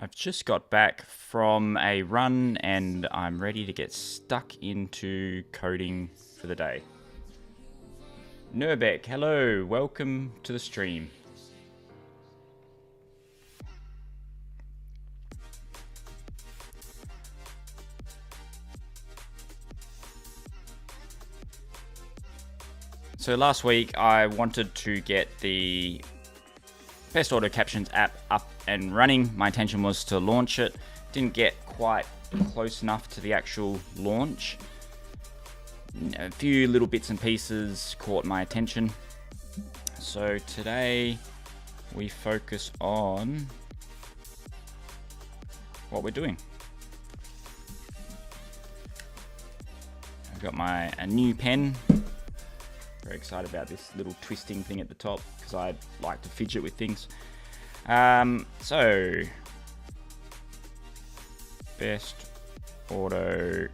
I've just got back from a run and I'm ready to get stuck into coding for the day. Nurbeck, hello, welcome to the stream. So last week I wanted to get the Best Auto Captions app up and running. My intention was to launch it. Didn't get quite close enough to the actual launch. A few little bits and pieces caught my attention. So today we focus on what we're doing. I've got a new pen. Very excited about this little twisting thing at the top because I like to fidget with things. So Best Auto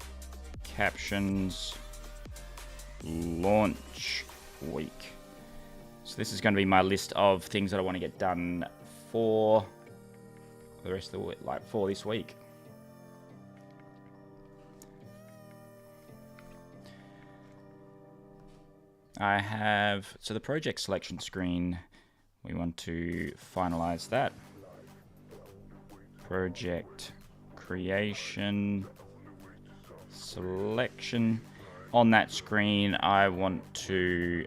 Captions launch week. So this is going to be my list of things that I want to get done for the rest of the week, like for this week. I have, so the project selection screen, we want to finalize that. Project creation, selection. On that screen, I want to,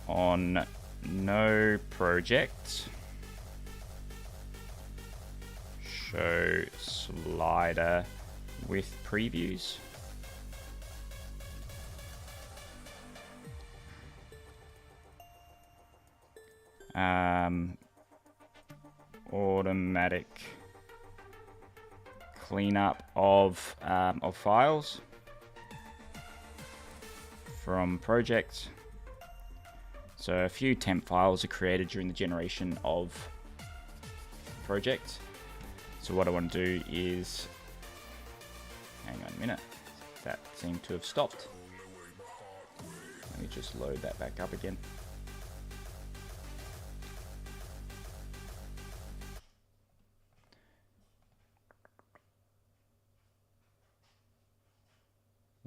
on no project, show slider with previews. Automatic cleanup of files from projects. So a few temp files are created during the generation of projects. So what I want to do is, hang on a minute, that seemed to have stopped. Let me just load that back up again.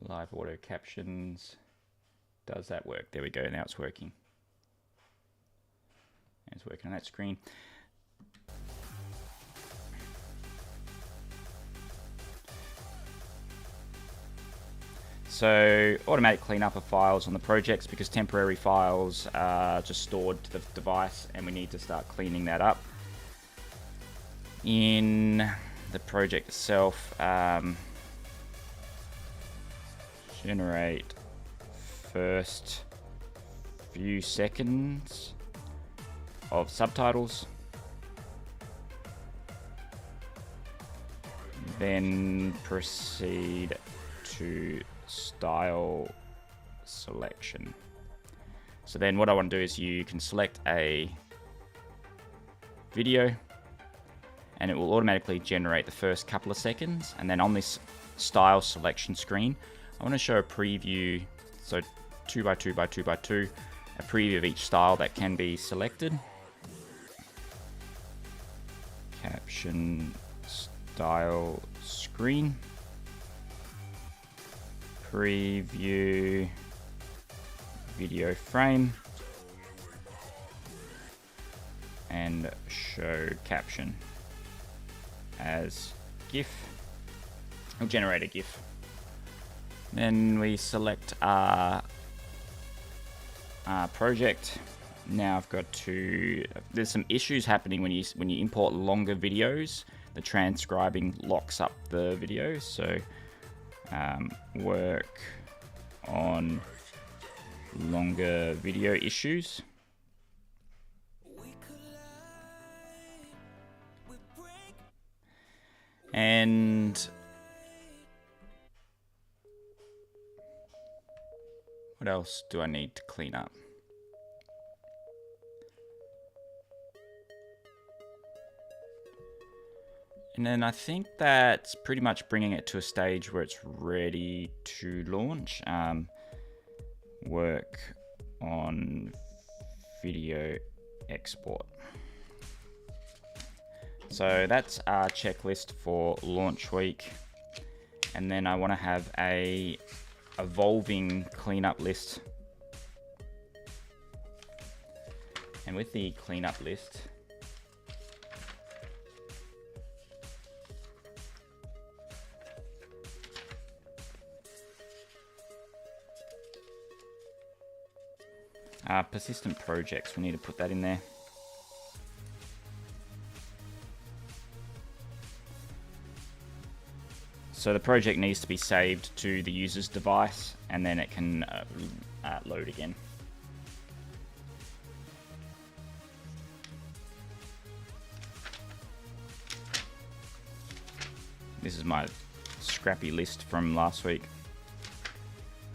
Live Auto Captions. Does that work? There we go. Now it's working. It's working on that screen. So automatic cleanup of files on the projects, because temporary files are just stored to the device and we need to start cleaning that up. In the project itself, generate first few seconds of subtitles, then proceed to style selection. So then what I want to do is you can select a video and it will automatically generate the first couple of seconds, and then on this style selection screen I want to show a preview, so 2x2x2x2, a preview of each style that can be selected. Caption style screen. Preview video frame. and show caption as GIF. We'll generate a GIF. Then we select our project. Now I've got to. There's some issues happening when you import longer videos. The transcribing locks up the video. So work on longer video issues. And what else do I need to clean up? And then I think that's pretty much bringing it to a stage where it's ready to launch. Work on video export. So that's our checklist for launch week. And then I want to have a evolving cleanup list. And with the cleanup list, persistent projects, we need to put that in there. So the project needs to be saved to the user's device, and then it can load again. This is my scrappy list from last week.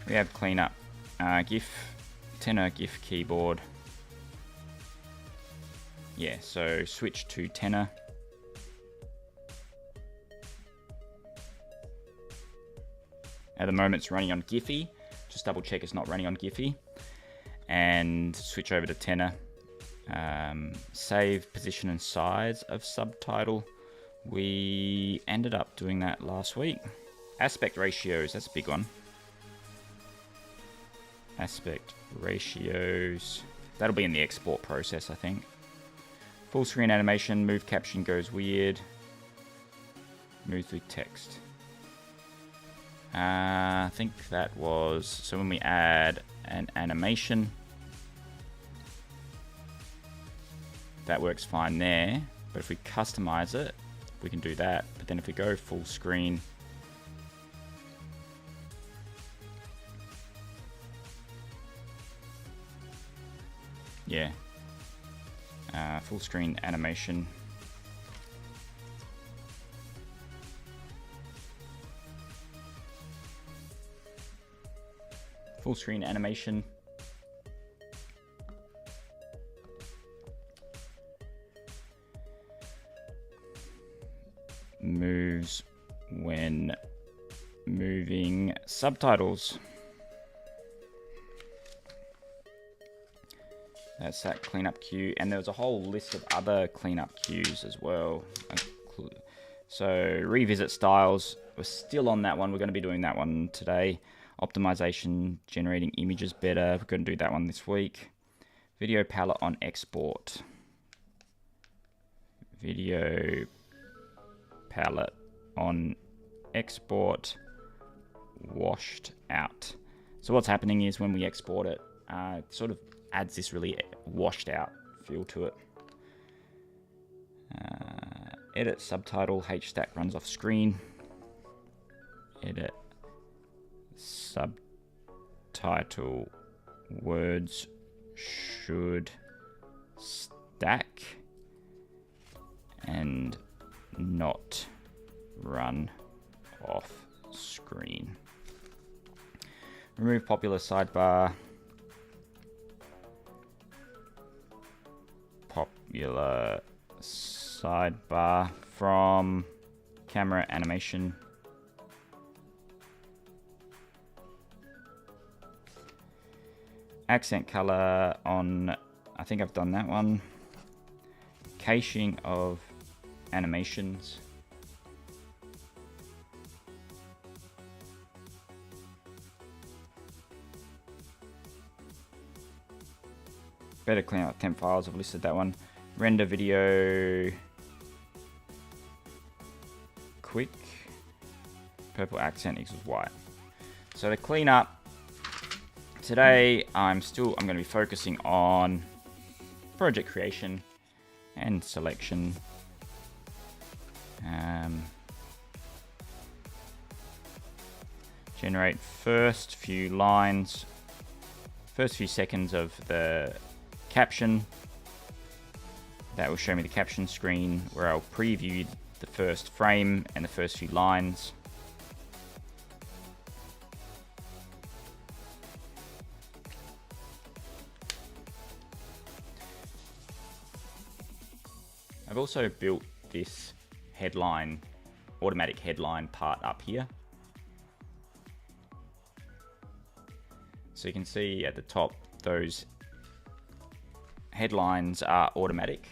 We have cleanup, GIF, tenor GIF keyboard. Yeah, so switch to tenor. At the moment it's running on Giphy. Just double check it's not running on Giphy. And switch over to tenor. Save position and size of subtitle. We ended up doing that last week. Aspect ratios, that's a big one. Aspect ratios. That'll be in the export process, I think. Full screen animation, move caption goes weird. Moves with text. I think that was, so when we add an animation, that works fine there. But if we customize it, we can do that. But then if we go full screen, yeah, full screen animation. Full screen animation. Moves when moving subtitles. That's that cleanup queue. And there was a whole list of other cleanup queues as well. So revisit styles. We're still on that one. We're going to be doing that one today. Optimization, generating images better. We're going to do that one this week. Video palette on export. Video palette on export washed out. So what's happening is when we export it, it sort of adds this really washed out feel to it. Edit subtitle, HStack runs off screen. Edit subtitle words should stack and not run off screen. Remove popular sidebar. Popular sidebar from camera animation. Accent color on, I think I've done that one. Caching of animations. Better clean out temp files, I've listed that one. render video quick, purple accent equals white. So to clean up, today I'm going to be focusing on project creation and selection. Generate first few lines, first few seconds of the caption. That will show me the caption screen where I'll preview the first frame and the first few lines. I've also built this headline, automatic headline part up here. So you can see at the top, those headlines are automatic.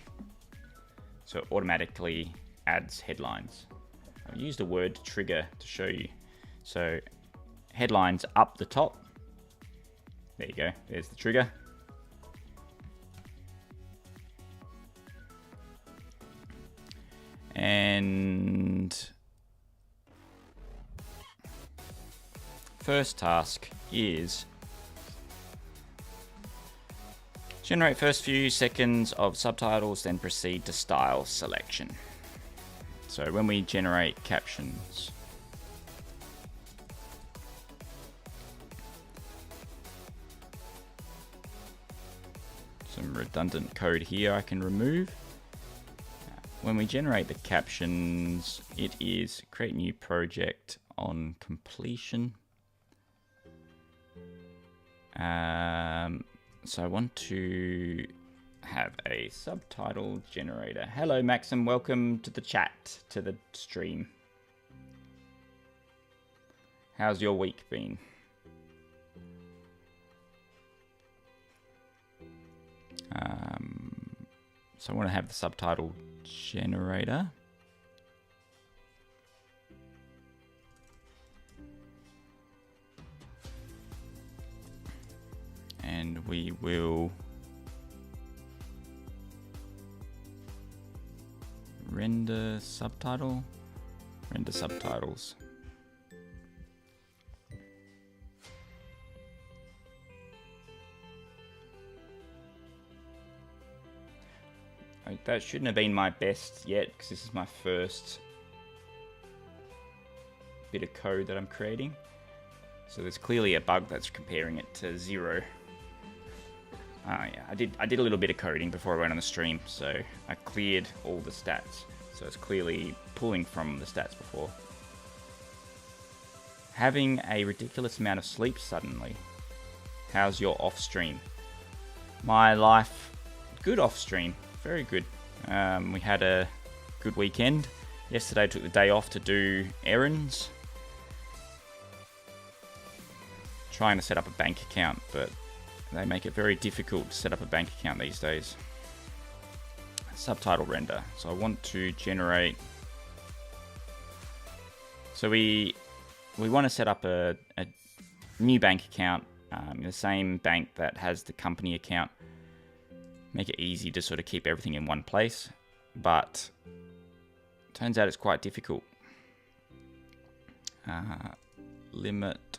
So it automatically adds headlines. I've used a word trigger to show you. So headlines up the top. There you go, there's the trigger. And first task is generate first few seconds of subtitles, then proceed to style selection. So when we generate captions, some redundant code here I can remove. When we generate the captions, it is create new project on completion. So I want to have a subtitle generator. Hello, Maxim. Welcome to the chat, to the stream. How's your week been? So I want to have the subtitle generator. And we will render subtitle, render subtitles. That shouldn't have been my best yet, because this is my first bit of code that I'm creating. So there's clearly a bug that's comparing it to 0. Yeah, I did a little bit of coding before I went on the stream, so I cleared all the stats. So it's clearly pulling from the stats before. Having a ridiculous amount of sleep suddenly. How's your off stream? My life, good off stream. Very good. We had a good weekend. Yesterday I took the day off to do errands. Trying to set up a bank account, but they make it very difficult to set up a bank account these days. Subtitle render. So I want to generate... So we want to set up a new bank account, the same bank that has the company account. Make it easy to sort of keep everything in one place, but turns out it's quite difficult. Limit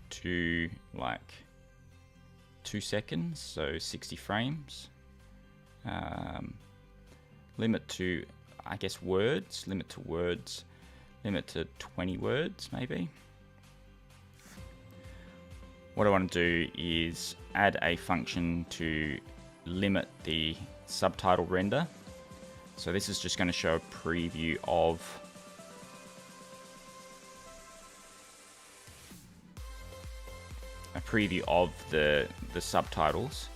to like 2 seconds, so 60 frames. Limit to, I guess, words. Limit to words. Limit to 20 words, maybe. What I want to do is add a function to limit the subtitle render. So this is just going to show a preview of the subtitles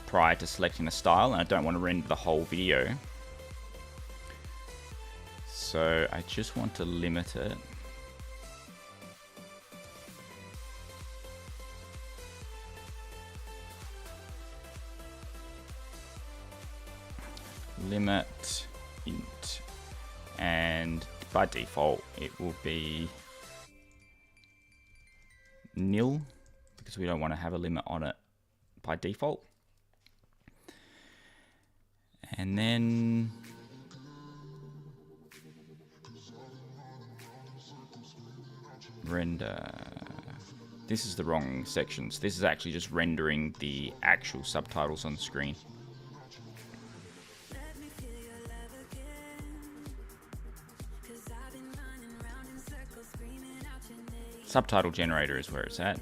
prior to selecting the style, and I don't want to render the whole video. So I just want to limit it. Limit int, and by default it will be nil because we don't want to have a limit on it by default. And then render. This is the wrong sections. This is actually just rendering the actual subtitles on the screen. Subtitle generator is where it's at.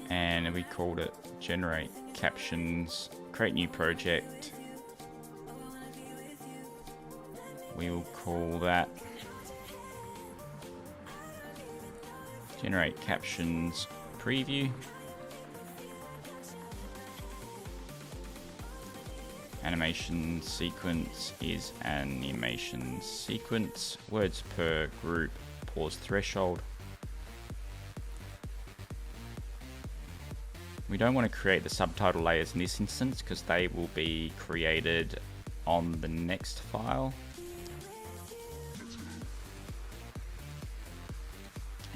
And we called it generate captions, create new project. We will call that generate captions preview. Animation sequence is animation sequence. Words per group, pause threshold. We don't want to create the subtitle layers in this instance because they will be created on the next file.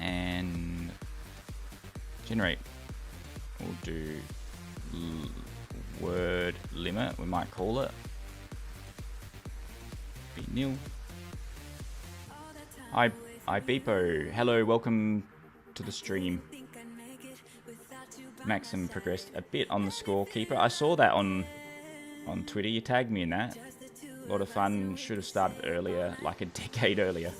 And generate, we'll do word limit, we might call it. Be nil. Hi Beepo, hello, welcome to the stream. Maxim progressed a bit on the scorekeeper. I saw that on Twitter, you tagged me in that. A lot of fun, should have started earlier, like a decade earlier.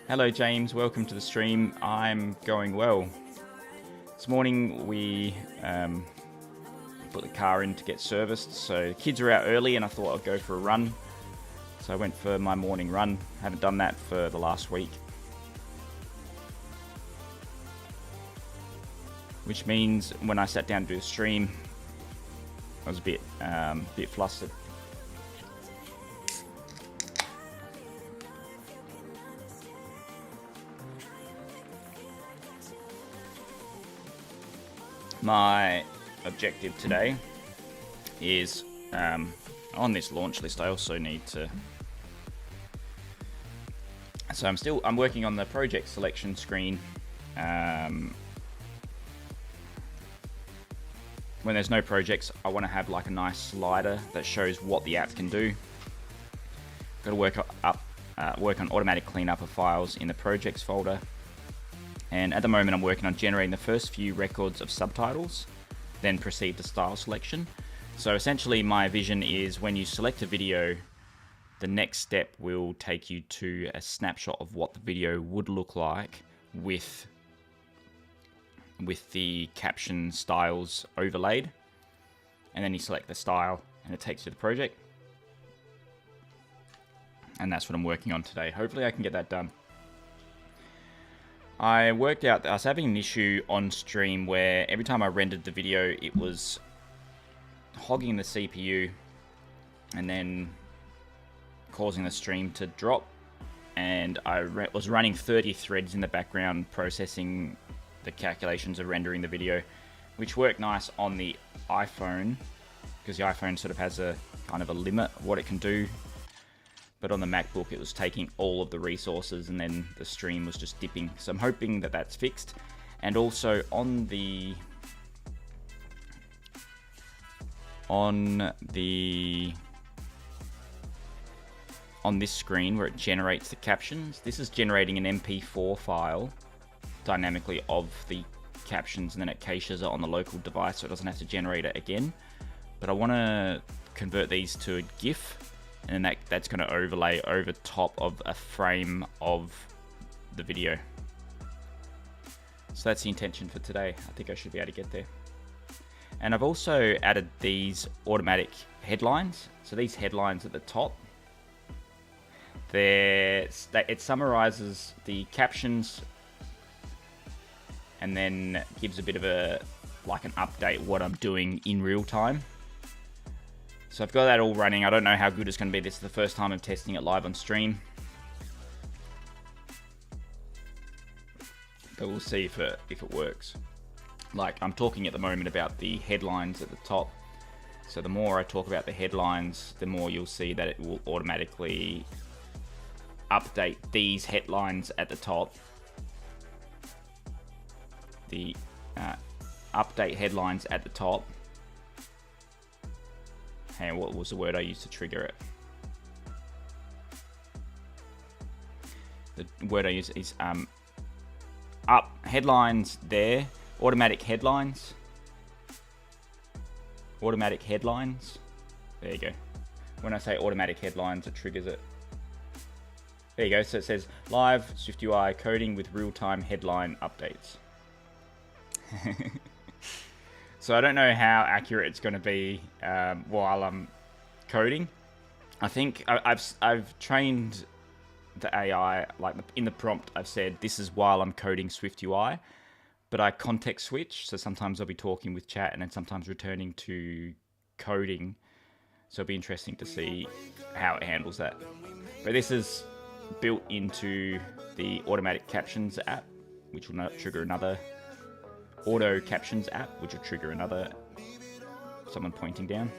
Hello James, welcome to the stream. I'm going well. This morning we put the car in to get serviced, so the kids are out early and I thought I'd go for a run. So I went for my morning run. Haven't done that for the last week. Which means when I sat down to do the stream, I was a bit flustered. My objective today is on this launch list. I also need to. So I'm working on the project selection screen. When there's no projects, I want to have like a nice slider that shows what the app can do. Got to work on automatic cleanup of files in the projects folder. And at the moment, I'm working on generating the first few records of subtitles, then proceed to style selection. So essentially, my vision is when you select a video, the next step will take you to a snapshot of what the video would look like with the caption styles overlaid, and then you select the style and it takes you to the project, and that's what I'm working on today. Hopefully I can get that done. I worked out that I was having an issue on stream where every time I rendered the video it was hogging the CPU and then causing the stream to drop, and I was running 30 threads in the background processing the calculations of rendering the video, which worked nice on the iPhone because the iPhone sort of has a kind of a limit of what it can do, but on the MacBook it was taking all of the resources and then the stream was just dipping. So I'm hoping that that's fixed. And also on this screen where it generates the captions, this is generating an MP4 file dynamically of the captions, and then it caches it on the local device so it doesn't have to generate it again. But I want to convert these to a GIF, and then that's going to overlay over top of a frame of the video. So that's the intention for today. I think I should be able to get there. And I've also added these automatic headlines. So these headlines at the top, it summarizes the captions and then gives a bit of an update what I'm doing in real time. So I've got that all running. I don't know how good it's going to be. This is the first time I'm testing it live on stream, but we'll see if it works. Like, I'm talking at the moment about the headlines at the top. So the more I talk about the headlines, the more you'll see that it will automatically update these headlines at the top. The update headlines at the top. Hey, what was the word I used to trigger it? The word I use is up headlines there. Automatic headlines. Automatic headlines. There you go. When I say automatic headlines, it triggers it. There you go. So it says live SwiftUI coding with real-time headline updates. So I don't know how accurate it's going to be while I'm coding. I think I've trained the AI, like in the prompt, I've said this is while I'm coding SwiftUI, but I context switch. So sometimes I'll be talking with chat and then sometimes returning to coding. So it'll be interesting to see how it handles that. But this is built into the Automatic Captions app, which will not trigger another Auto Captions app, which will trigger another someone pointing down.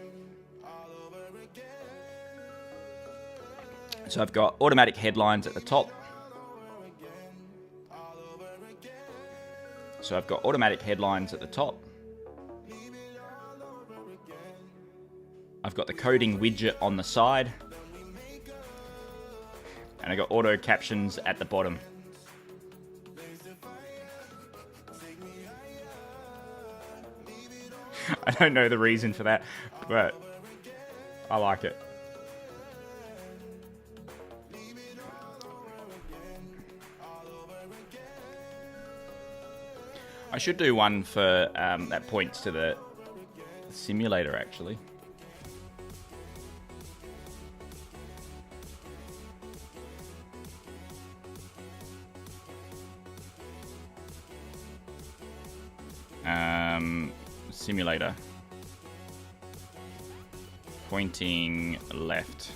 So I've got automatic headlines at the top. So I've got automatic headlines at the top. I've got the coding widget on the side. And I've got auto captions at the bottom. I don't know the reason for that, but I like it. I should do one for that points to the simulator, actually. Simulator. Pointing left.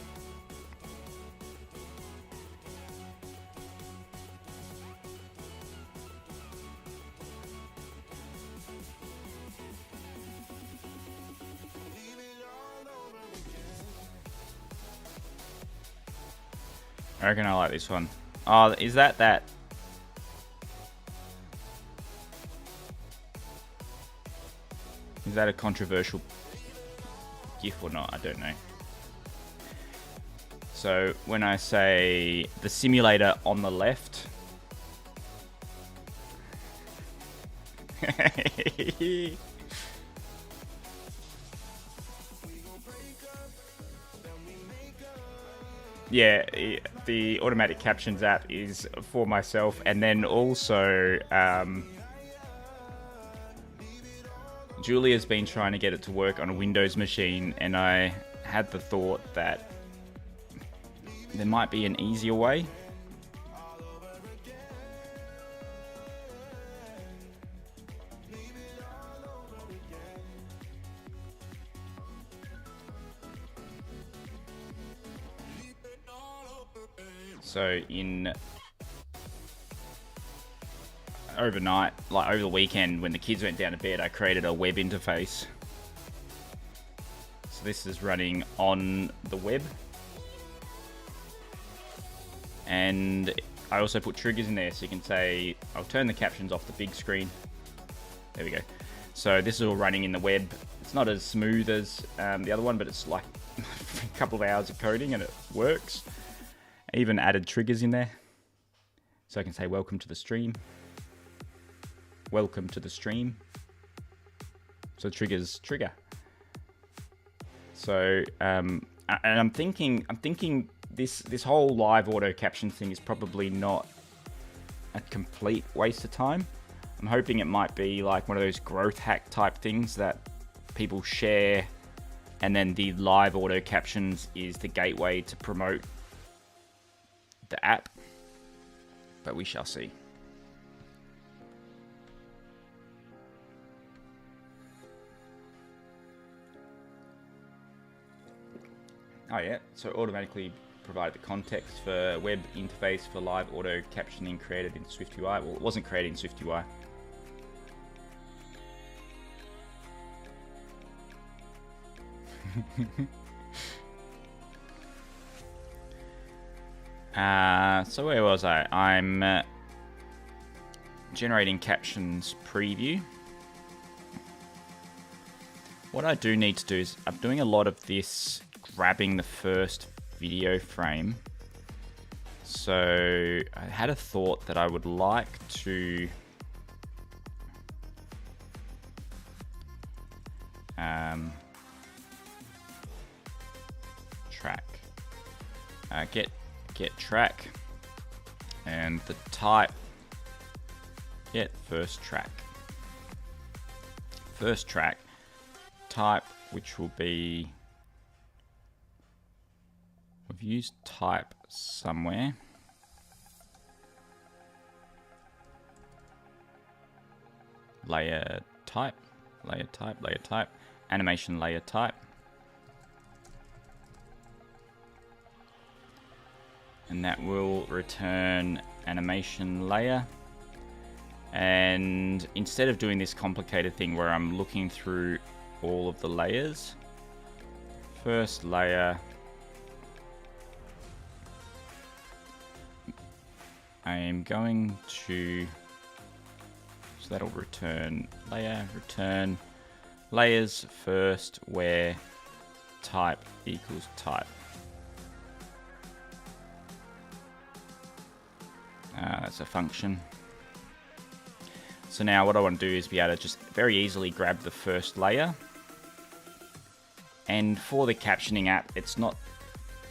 I reckon I like this one. Oh, is that? Is that a controversial GIF or not? I don't know. So when I say the simulator on the left, yeah, the Automatic Captions app is for myself, and then also Julia's been trying to get it to work on a Windows machine, and I had the thought that there might be an easier way. So overnight, like over the weekend when the kids went down to bed, I created a web interface. So this is running on the web. And I also put triggers in there, so you can say, I'll turn the captions off the big screen. There we go. So this is all running in the web. It's not as smooth as the other one, but it's like a couple of hours of coding and it works. I even added triggers in there. So I can say, welcome to the stream. Welcome to the stream. So triggers trigger. So and I'm thinking this whole live auto caption thing is probably not a complete waste of time. I'm hoping it might be like one of those growth hack type things that people share, and then the live auto captions is the gateway to promote the app. But we shall see. Oh yeah, so automatically provided the context for web interface for live auto captioning created in SwiftUI. Well, it wasn't created in SwiftUI. So where was I? I'm generating captions preview. What I do need to do is I'm doing a lot of this grabbing the first video frame. So I had a thought that I would like to track, get track, and the type, get first track type, which will be, we've used type somewhere. Layer type, animation layer type. And that will return animation layer. And instead of doing this complicated thing where I'm looking through all of the layers, first layer, I am going to, so that'll return layer, return layers first where type equals type. That's a function. So now what I want to do is be able to just very easily grab the first layer. And for the captioning app, it's not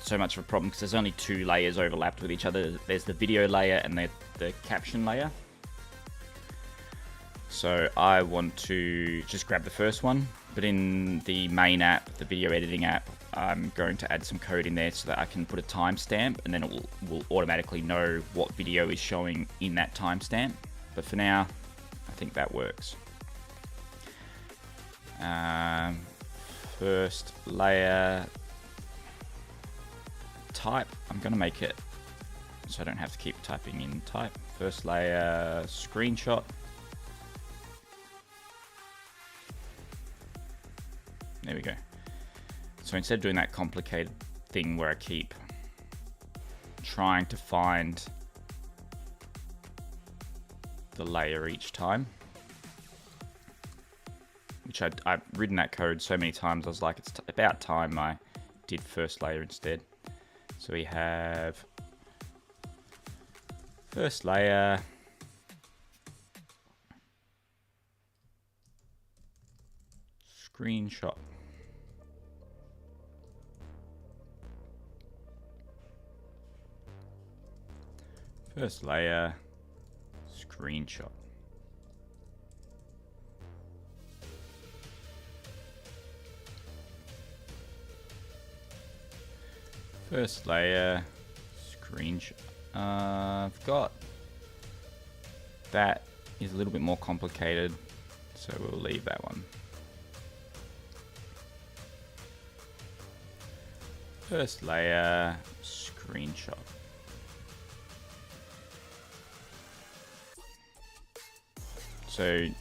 so much of a problem because there's only two layers overlapped with each other. There's the video layer and the caption layer. So I want to just grab the first one, but in the main app, the video editing app, I'm going to add some code in there so that I can put a timestamp, and then it will automatically know what video is showing in that timestamp. But for now, I think that works. First layer type, I'm going to make it so I don't have to keep typing in type. First layer screenshot. There we go. So instead of doing that complicated thing where I keep trying to find the layer each time, which I've written that code so many times, I was like, it's about time I did first layer instead. So we have first layer, screenshot. First layer, screenshot. First layer, screenshot. I've got that is a little bit more complicated, so we'll leave that one. First layer, screenshot. So you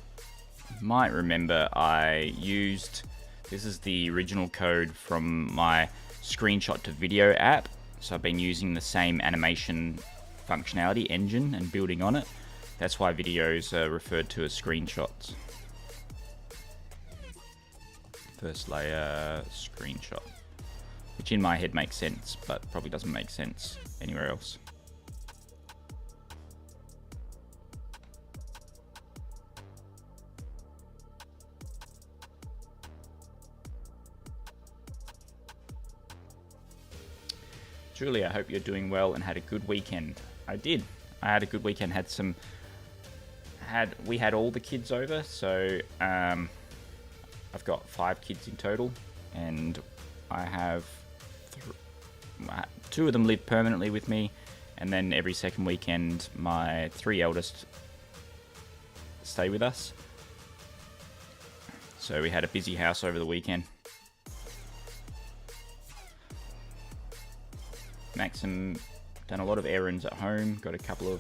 might remember I used, this is the original code from my screenshot to video app. So I've been using the same animation functionality engine and building on it. That's why videos are referred to as screenshots. First layer, screenshot. Which in my head makes sense, but probably doesn't make sense anywhere else. Julie, I hope you're doing well and had a good weekend. I did. I had a good weekend. We had all the kids over, so I've got 5 kids in total, and I have 2 of them live permanently with me, and then every second weekend my 3 eldest stay with us. So we had a busy house over the weekend. Maxim done a lot of errands at home. Got a couple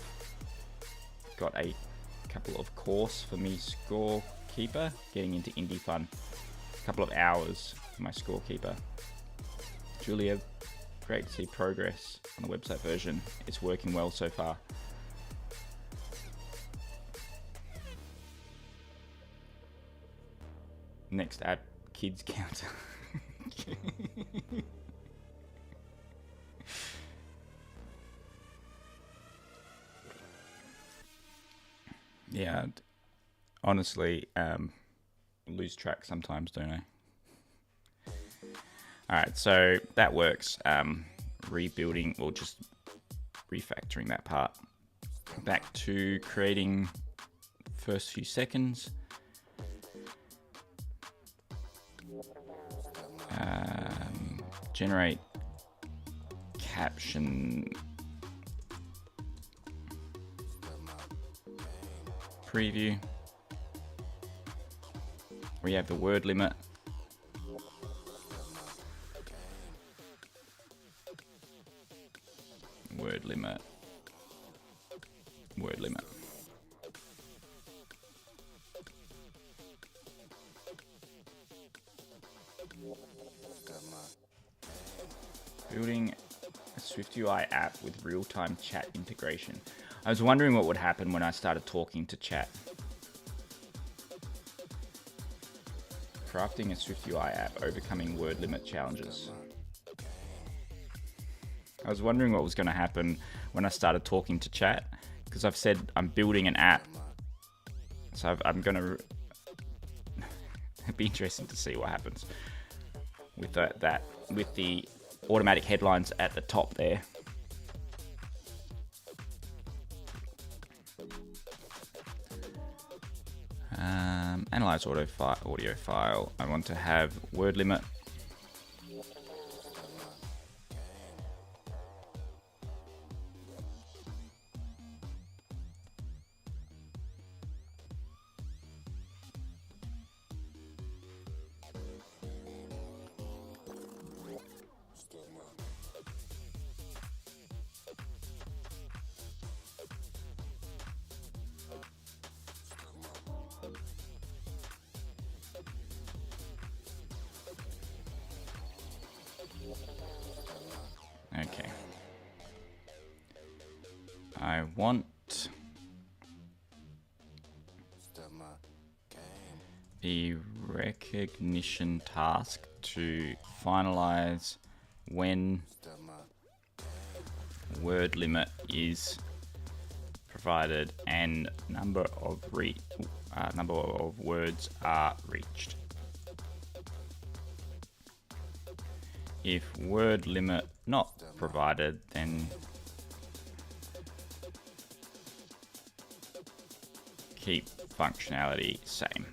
of course for me scorekeeper, getting into indie fun. a couple of hours for my scorekeeper. Julia, great to see progress on the website version. It's working well so far. Next app, kids counter. Yeah, honestly, lose track sometimes, don't I? Alright, so that works. Rebuilding, or just refactoring that part. Back to creating first few seconds. Generate caption preview. We have the word limit. Word limit. Word limit. Building a SwiftUI app with real-time chat integration. I was wondering what would happen when I started talking to chat. Crafting a SwiftUI app, overcoming word limit challenges. I was wondering what was going to happen when I started talking to chat, because I've said I'm building an app. So I'm going to... It'd be interesting to see what happens with that with the automatic headlines at the top there. Analyze audio file. I want to have word limit. Okay. I want the recognition task to finalize when word limit is provided and number of words are reached. If word limit not provided, then keep functionality same.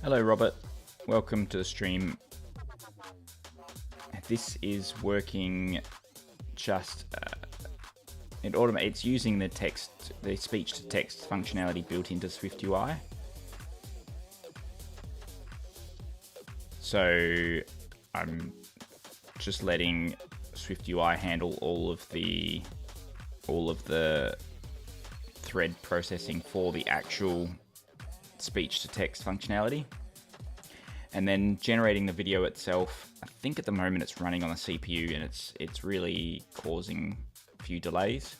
Hello Robert, welcome to the stream. This is working just it's using the speech to text functionality built into SwiftUI. So I'm just letting SwiftUI handle all of the thread processing for the actual speech to text functionality, and then generating the video itself. I think at the moment it's running on the CPU, and it's really causing a few delays.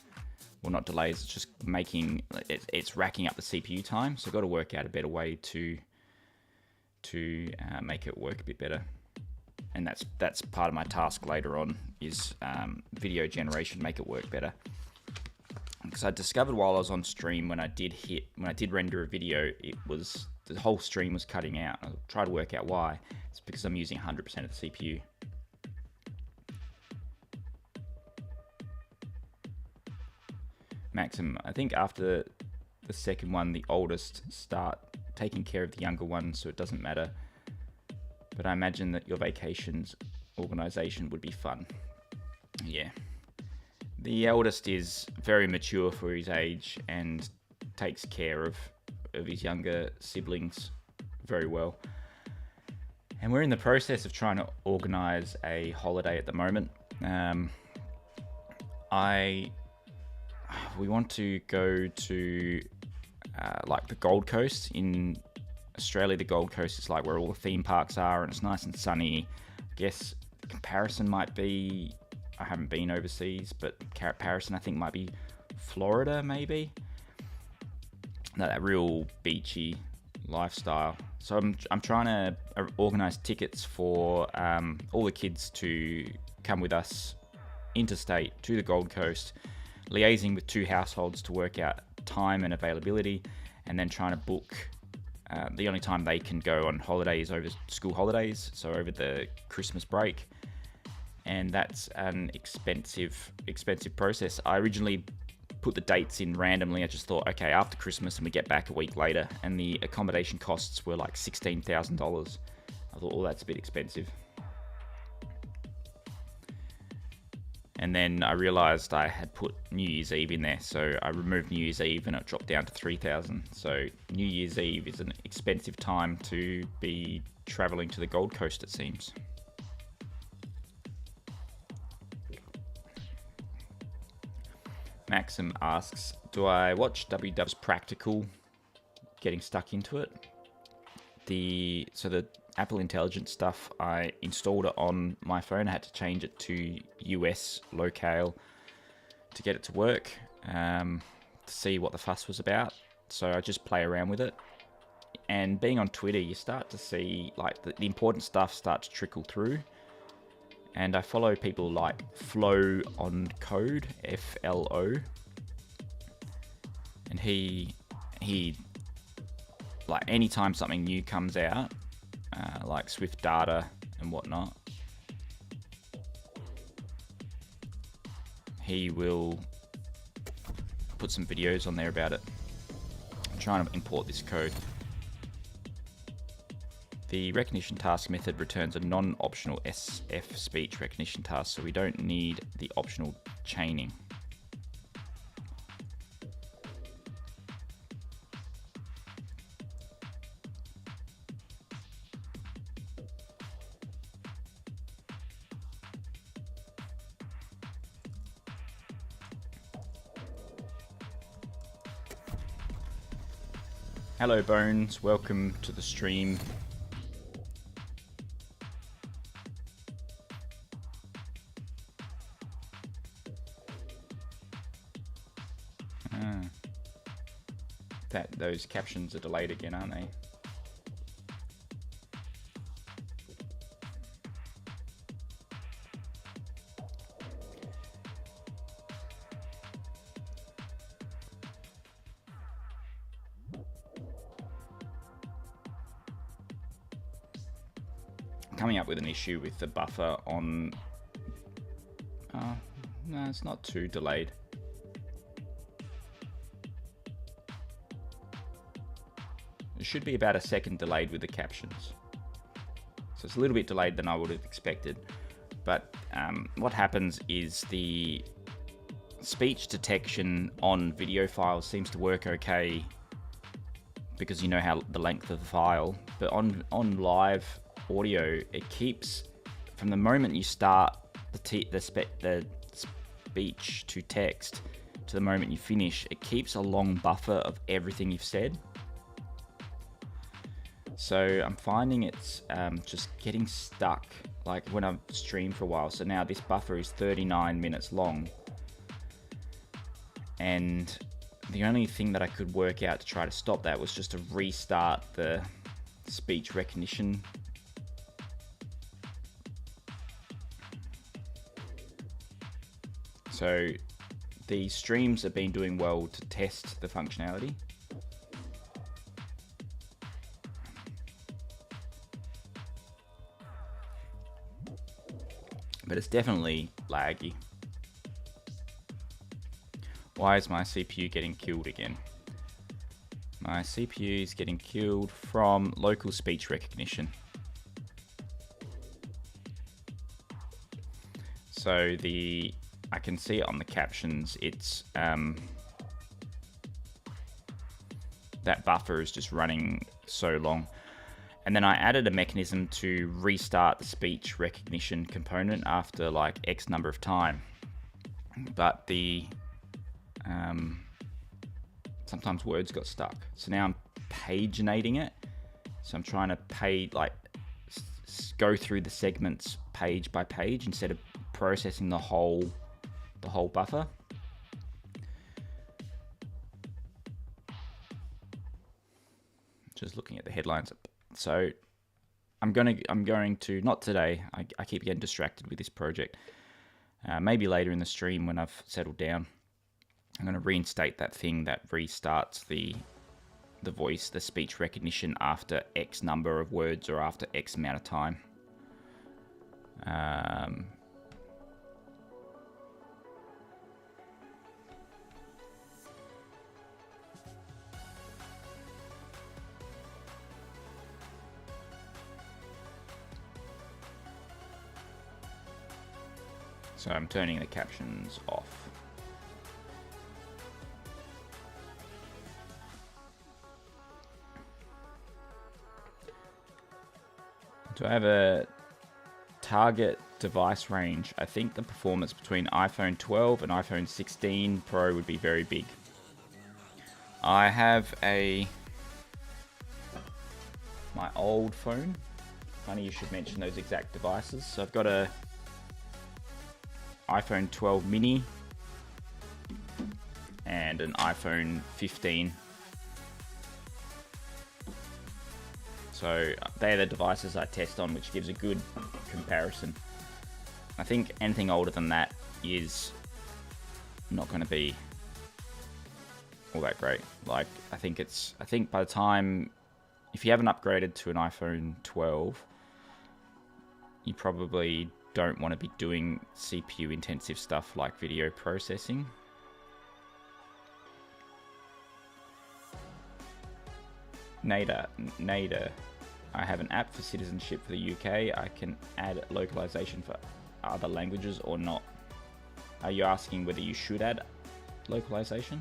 Well, not delays, it's just it's racking up the CPU time. So I've got to work out a better way to make it work a bit better. And that's part of my task later on, is video generation, make it work better. Because I discovered while I was on stream, when I did render a video, the whole stream was cutting out. I'll try to work out why. It's because I'm using 100% of the CPU. Maxim, I think after the second one, the oldest start taking care of the younger one, so it doesn't matter. But I imagine that your vacations organization would be fun. Yeah. The eldest is very mature for his age and takes care of his younger siblings very well. And we're in the process of trying to organize a holiday at the moment. we want to go to like the Gold Coast in Australia. The Gold Coast is like where all the theme parks are, and it's nice and sunny. I guess the comparison might be, I haven't been overseas, but comparison I think might be Florida, maybe. That real beachy lifestyle. So I'm trying to organize tickets for all the kids to come with us interstate to the Gold Coast, liaising with 2 households to work out time and availability, and then trying to book the only time they can go on holidays over school holidays, so over the Christmas break. And that's an expensive process. I originally put the dates in randomly. I just thought, okay, after Christmas, and we get back a week later, and the accommodation costs were like $16,000. I thought, oh, that's a bit expensive. And then I realized I had put New Year's Eve in there, so I removed New Year's Eve and it dropped down to $3,000. So New Year's Eve is an expensive time to be traveling to the Gold Coast, it seems. Maxim asks, do I watch WW's Practical, getting stuck into it? So the Apple Intelligence stuff, I installed it on my phone. I had to change it to US locale to get it to work, to see what the fuss was about. So I just play around with it. And being on Twitter, you start to see like the important stuff start to trickle through. And I follow people like Flow on Code, FLO. And he like anytime something new comes out, like Swift data and whatnot, he will put some videos on there about it. I'm trying to import this code. The recognition task method returns a non-optional SF speech recognition task, so we don't need the optional chaining. Hello Bones, welcome to the stream. Those captions are delayed again, aren't they? Coming up with an issue with the buffer on... no, it's not too delayed. It should be about a second delayed with the captions. So it's a little bit delayed than I would have expected. But what happens is the speech detection on video files seems to work okay because you know how the length of the file. But on live audio, it keeps, from the moment you start the speech to text to the moment you finish, it keeps a long buffer of everything you've said. So I'm finding it's just getting stuck, like when I've streamed for a while. So now this buffer is 39 minutes long. And the only thing that I could work out to try to stop that was just to restart the speech recognition. So the streams have been doing well to test the functionality. But it's definitely laggy. Why is my CPU getting killed again? My CPU is getting killed from local speech recognition. So I can see it on the captions, it's that buffer is just running so long. And then I added a mechanism to restart the speech recognition component after like X number of time. but the sometimes words got stuck. So now I'm paginating it. So I'm trying to go through the segments page by page instead of processing the whole buffer. Just looking at the headlines. So I'm going to not today. I keep getting distracted with this project. Maybe later in the stream when I've settled down, I'm going to reinstate that thing that restarts the voice, the speech recognition after X number of words or after X amount of time. So I'm turning the captions off. Do I have a target device range? I think the performance between iPhone 12 and iPhone 16 Pro would be very big. I have my old phone. Funny you should mention those exact devices. So I've got a iPhone 12 mini and an iPhone 15. So they're the devices I test on, which gives a good comparison. I think anything older than that is not going to be all that great. Like I think by the time, if you haven't upgraded to an iPhone 12, you probably don't want to be doing CPU intensive stuff like video processing. Nader, I have an app for citizenship for the UK. I can add localization for other languages or not. Are you asking whether you should add localization?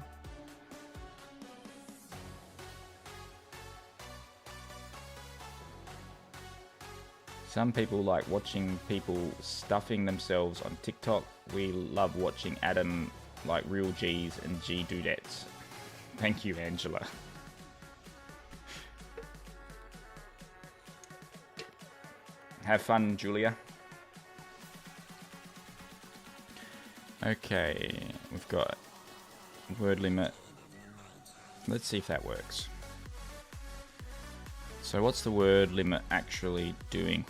Some people like watching people stuffing themselves on TikTok. We love watching Adam like real G's and G dudettes. Thank you, Angela. Have fun, Julia. Okay, we've got word limit. Let's see if that works. So what's the word limit actually doing?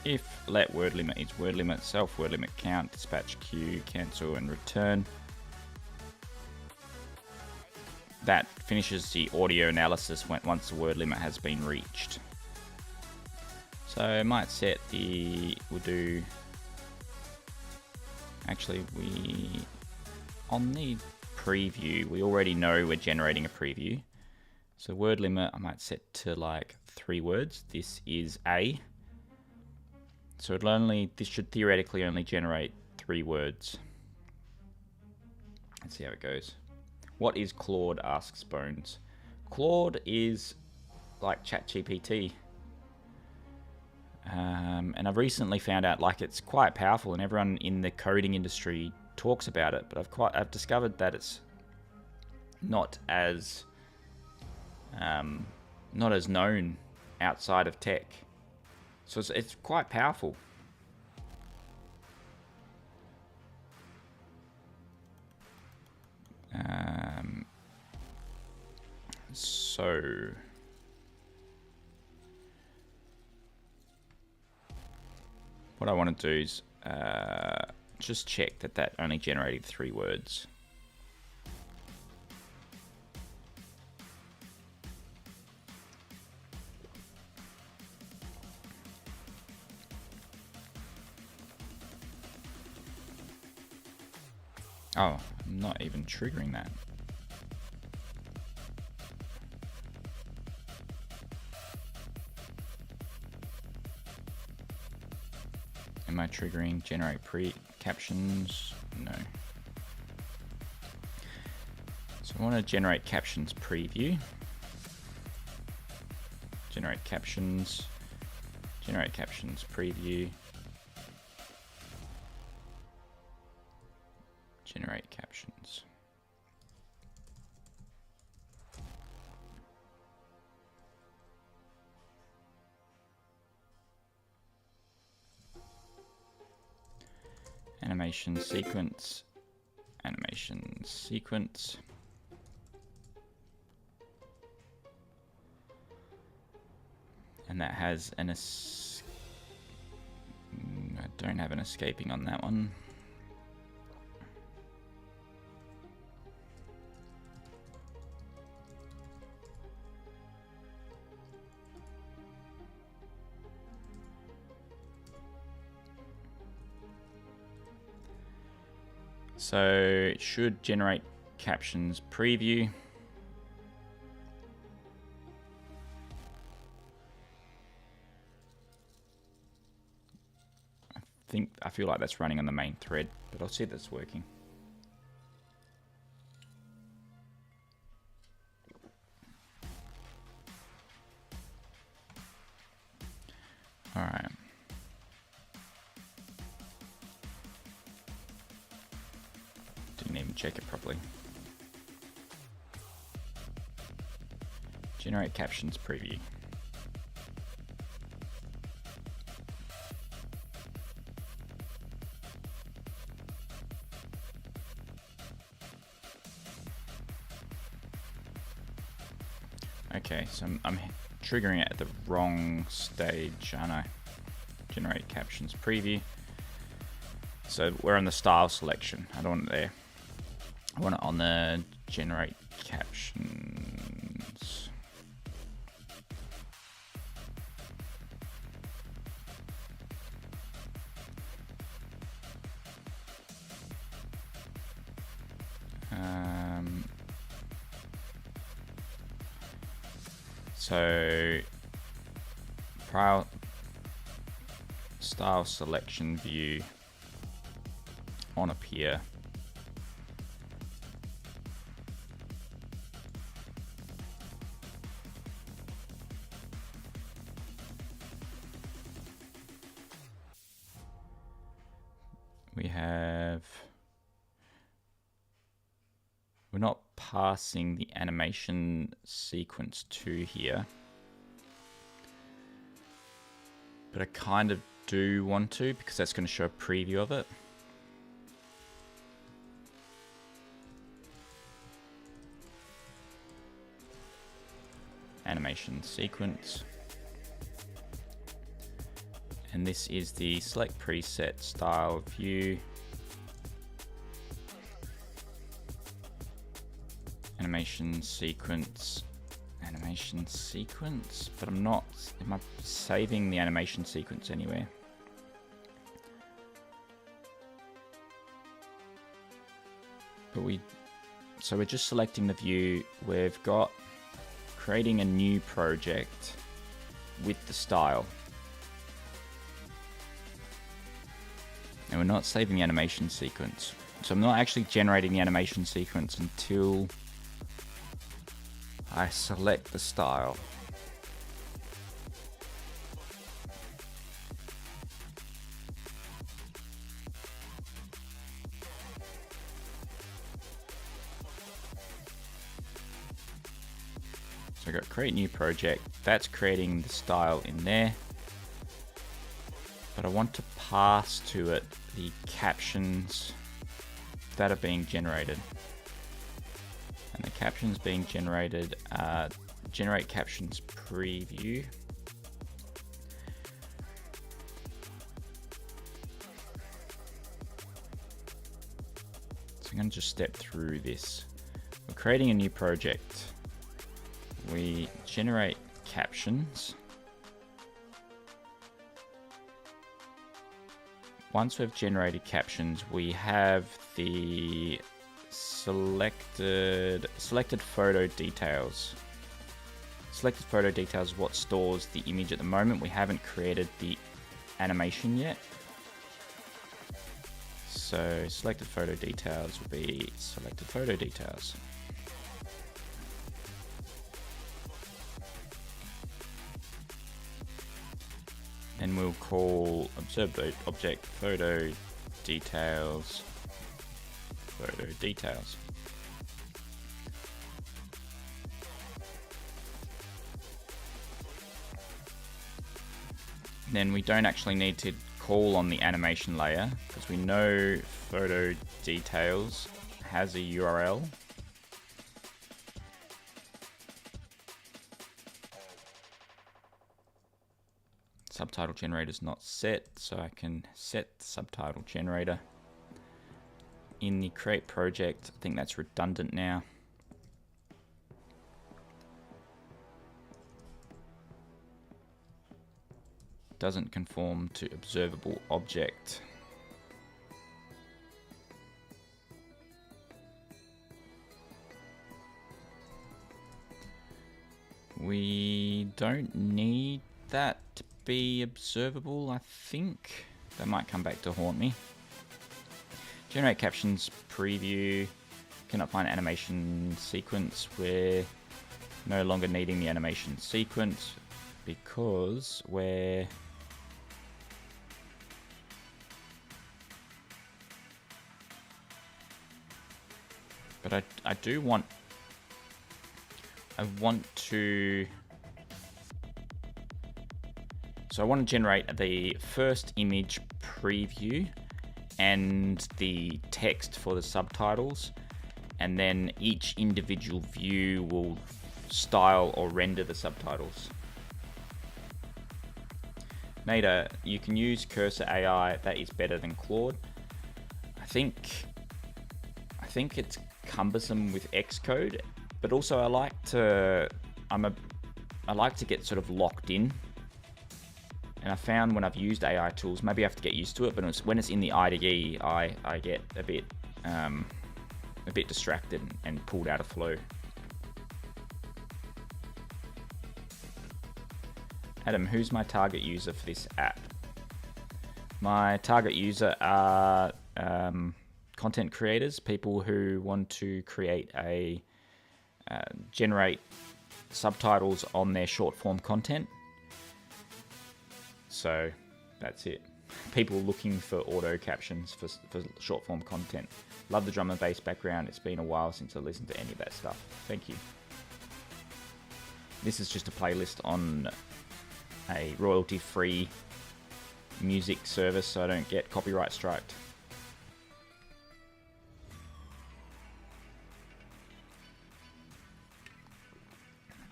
If let word limit is word limit, self word limit count, dispatch queue, cancel and return. That finishes the audio analysis once the word limit has been reached. So I might set we'll do, actually on the preview, we already know we're generating a preview. So word limit, I might set to like 3 words. This is A. So this should theoretically only generate 3 words. Let's see how it goes. What is Claude, asks Bones. Claude is like ChatGPT. And I've recently found out like it's quite powerful and everyone in the coding industry talks about it, but I've discovered that it's not as known outside of tech. So it's quite powerful. So what I want to do is just check that only generated 3 words. Oh, I'm not even triggering that. Am I triggering generate captions? No. So I want to generate captions preview. Generate captions preview. generate captions. Animation sequence, animation sequence. And that has an I don't have an escaping on that one. So it should generate captions preview. I feel like that's running on the main thread, but I'll see if that's working. All right. Didn't even check it properly. Generate captions preview. Okay, so I'm triggering it at the wrong stage, aren't I? Generate captions preview. So we're on the style selection. I don't want it there. I want it on the generate captions. So prior style selection view on appear. We're not passing the animation sequence to here, but I kind of do want to, because that's going to show a preview of it. Animation sequence. And this is the select preset style view. Animation sequence, but am I saving the animation sequence anywhere? So we're just selecting the view. We've got creating a new project with the style. And we're not saving the animation sequence. So I'm not actually generating the animation sequence until I select the style. So I got create new project. That's creating the style in there. But I want to pass to it the captions that are being generated. And the captions being generated are generate captions preview. So I'm going to just step through this. We're creating a new project. We generate captions. Once we've generated captions, we have the selected photo details. Selected photo details is what stores the image at the moment. We haven't created the animation yet. So selected photo details will be selected photo details. And we'll call observed object photo details photo details. Then we don't actually need to call on the animation layer because we know photo details has a URL. Subtitle generator is not set, so I can set the subtitle generator in the create project. I think that's redundant now. Doesn't conform to observable object. We don't need that to be observable, I think. That might come back to haunt me. Generate captions preview. Cannot find animation sequence. We're no longer needing the animation sequence because we're but I do want to so I want to generate the first image preview and the text for the subtitles, and then each individual view will style or render the subtitles. Nada, you can use Cursor AI. That is better than Claude. I think it's cumbersome with Xcode, but also I like to get sort of locked in. And I found when I've used AI tools, maybe I have to get used to it, but when it's in the IDE, I get a bit distracted and pulled out of flow. Adam, who's my target user for this app? My target user are content creators, people who want to create generate subtitles on their short form content. So that's it. People looking for auto captions for short form content. Love the drum and bass background. It's been a while since I listened to any of that stuff. Thank you. This is just a playlist on a royalty-free music service, so I don't get copyright striked.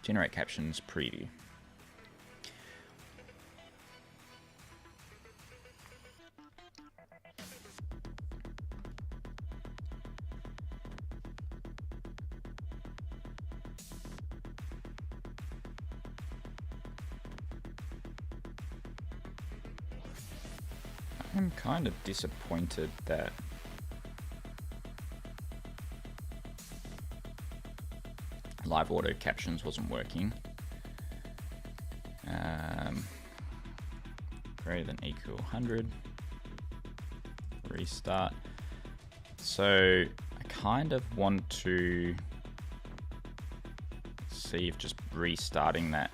Generate captions preview. I'm kind of disappointed that live auto captions wasn't working. Greater than equal 100. Restart. So I kind of want to see if just restarting that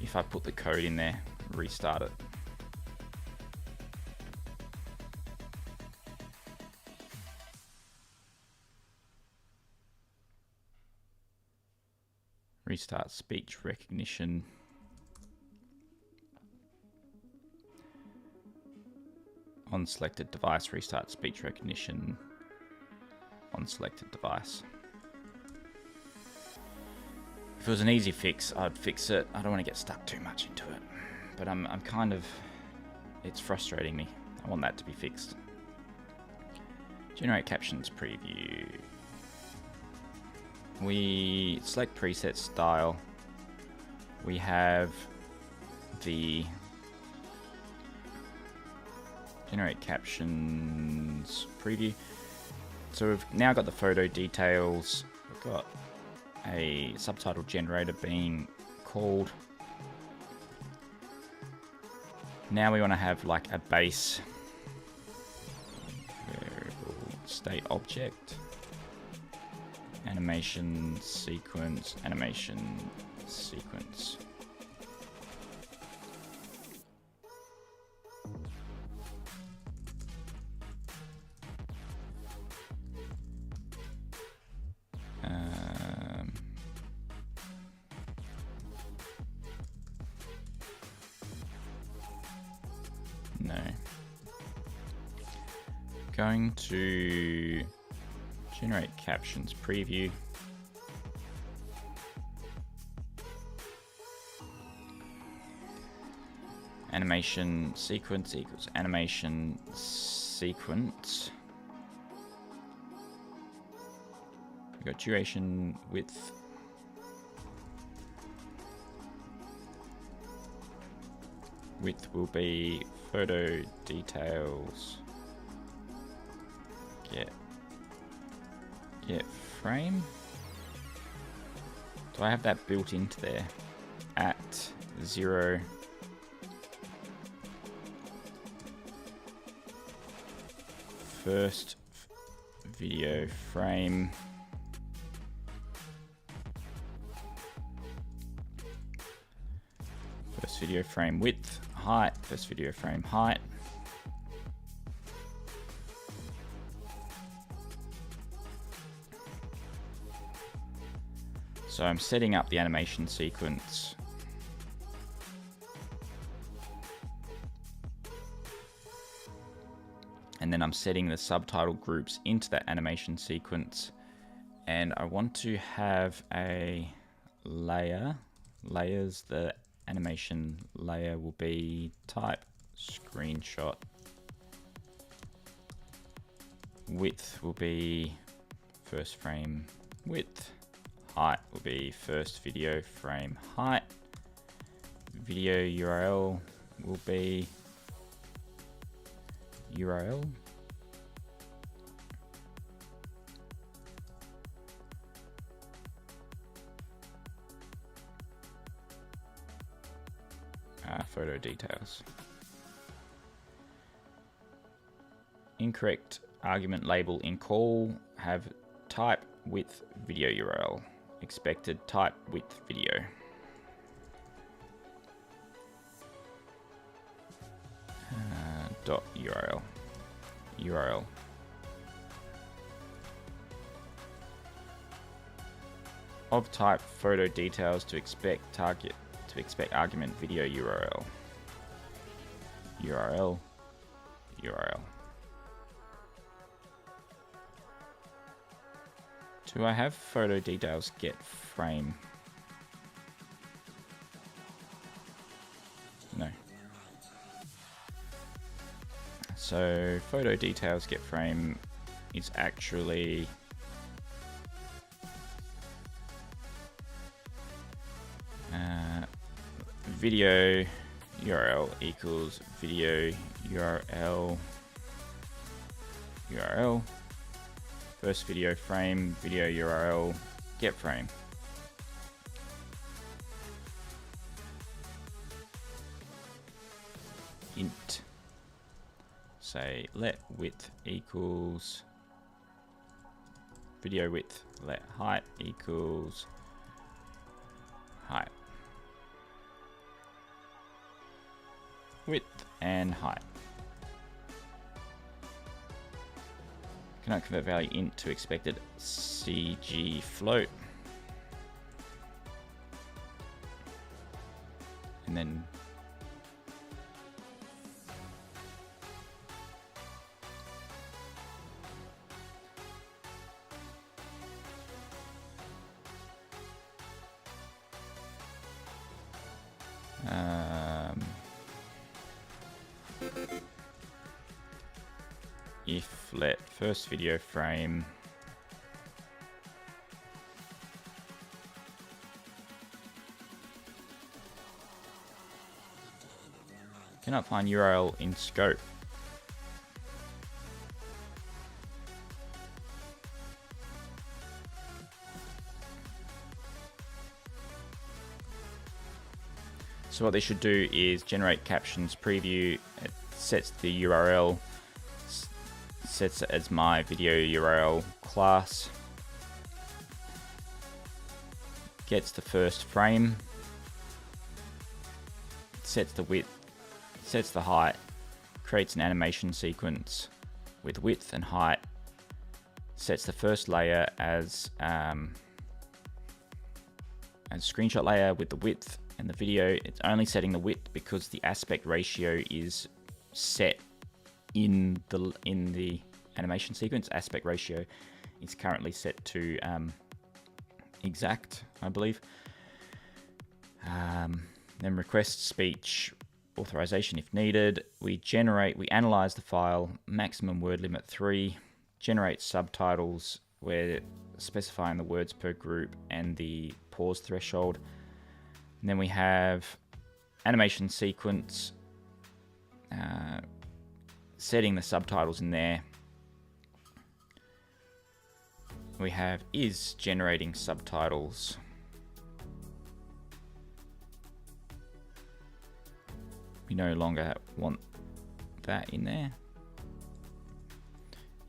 if I put the code in there, restart it. Restart speech recognition. On selected device, restart speech recognition on selected device. If it was an easy fix, I'd fix it. I don't want to get stuck too much into it. But I'm kind of, it's frustrating me. I want that to be fixed. Generate captions preview. We select preset style. We have the generate captions preview. So we've now got the photo details. We've got a subtitle generator being called. Now we want to have like a base variable state object, animation sequence, animation sequence. No. Going to generate captions preview. Animation sequence equals animation sequence. We've got duration, width. Width will be photo details. Get frame. Do I have that built into there? At 0. First video frame. First video frame width, height, first video frame height. So I'm setting up the animation sequence. And then I'm setting the subtitle groups into that animation sequence. And I want to have a layer. Layers, the animation layer will be type screenshot. Width will be first frame width. Height will be first video frame height. Video URL will be URL. Photo details. Incorrect argument label in call. Have type width video URL. Expected type width video. Dot URL. URL. Of type photo details to expect target to expect argument video URL. URL. URL. Do I have photo details get frame? No. So photo details get frame is actually video URL equals video URL URL. First video frame, video URL, get frame. Int. Say let width equals video width, let height equals height. Width and height. Cannot convert value int to expected CG float. And then if let first video frame cannot find URL in scope. So what they should do is generate captions preview. It sets the URL, sets it as my video URL class, gets the first frame, sets the width, sets the height, creates an animation sequence with width and height sets the first layer as screenshot layer with the width, and the video, it's only setting the width because the aspect ratio is set in the animation sequence. Aspect ratio is currently set to exact, I believe. Then request speech authorization if needed. We analyze the file, maximum word limit 3, generate subtitles, we're specifying the words per group and the pause threshold. And then we have animation sequence, setting the subtitles in there. We have is generating subtitles. We no longer want that in there.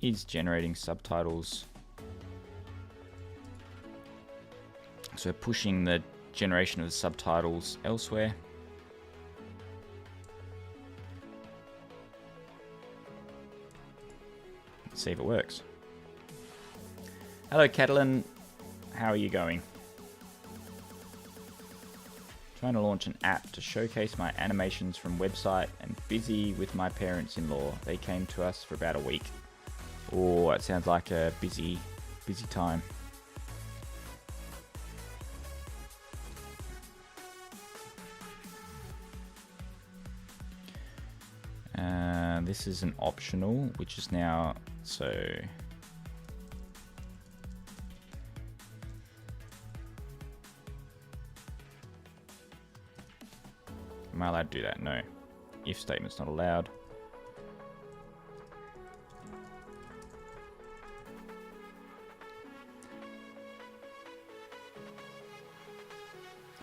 Is generating subtitles. So pushing the generation of the subtitles elsewhere. Let's see if it works. Hello Catalan, how are you going? Trying to launch an app to showcase my animations from website and busy with my parents-in-law. They came to us for about a week. Oh, it sounds like a busy time. This is an optional, which is now, so am I allowed to do that? No. If statement's not allowed.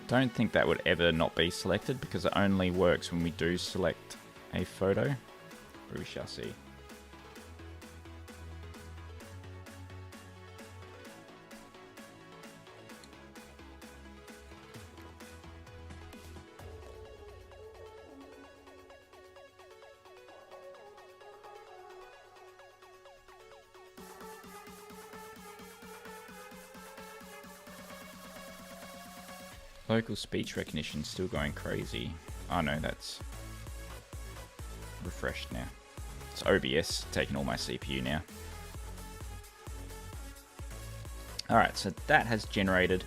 Don't think that would ever not be selected because it only works when we do select a photo. We shall see. Local speech recognition still going crazy. Oh no, that's refreshed now. It's OBS taking all my CPU now. Alright, so that has generated.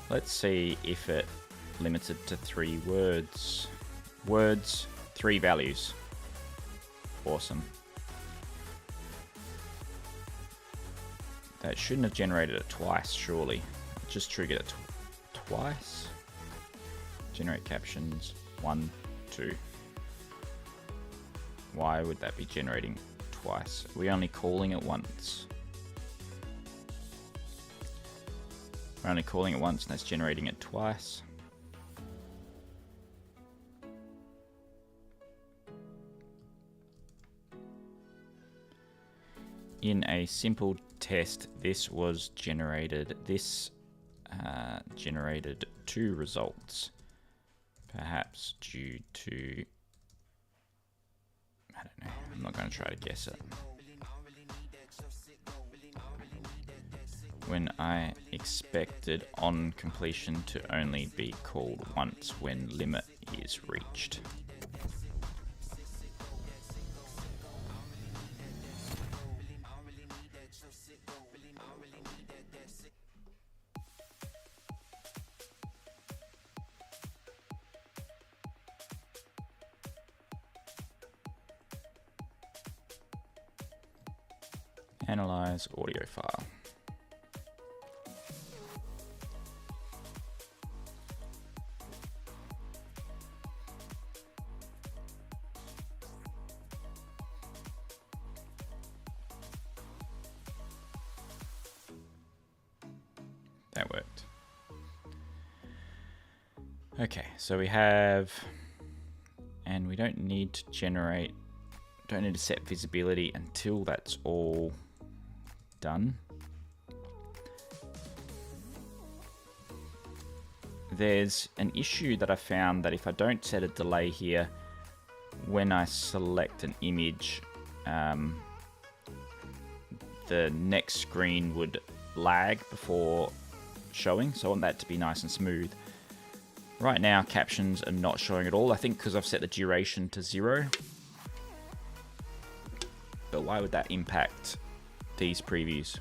Let's see if it limits it to 3 words. Words, 3 values. Awesome. That shouldn't have generated it twice, surely. It just triggered it twice. Generate captions, 1, 2. Why would that be generating twice? Are we only calling it once? We're only calling it once and that's generating it twice. In a simple test, this was generated. This generated 2 results. Perhaps due to, I don't know, I'm not going to try to guess it. When I expected on completion to only be called once when limit is reached. Analyze audio file. That worked. Okay, so we have, and we don't need to generate, don't need to set visibility until that's all done. There's an issue that I found that if I don't set a delay here, when I select an image, the next screen would lag before showing, so I want that to be nice and smooth. Right now, captions are not showing at all, I think because I've set the duration to 0. But why would that impact these previews?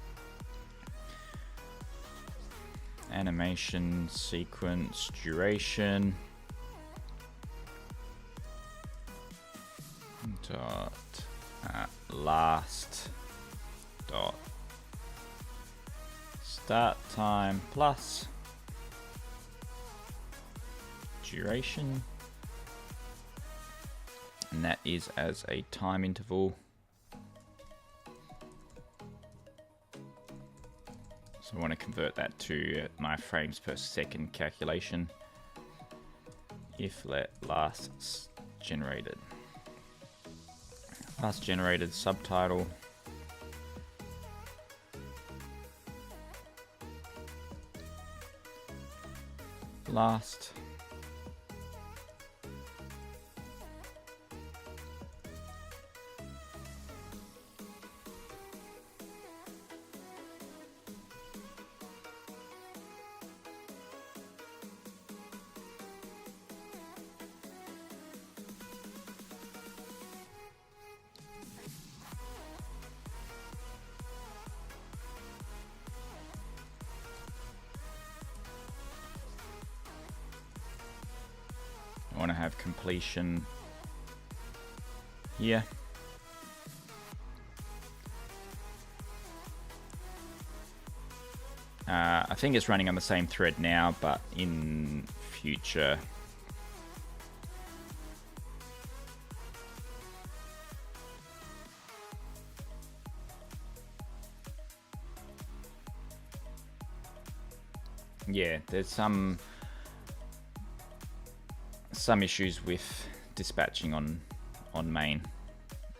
Animation, sequence, duration. Dot last dot start time plus duration, and that is as a time interval. So I want to convert that to my frames per second calculation. If let last generated subtitle last I want to have completion here. I think it's running on the same thread now, but in future yeah, there's some issues with dispatching on main,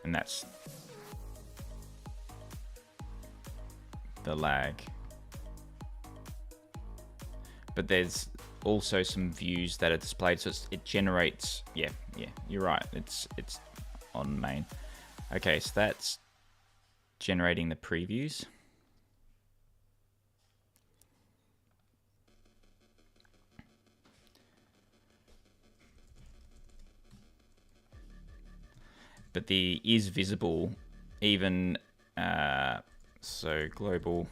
and that's the lag. But there's also some views that are displayed, so it generates. Yeah, you're right. It's on main. Okay, so that's generating the previews. But the is visible even, so global.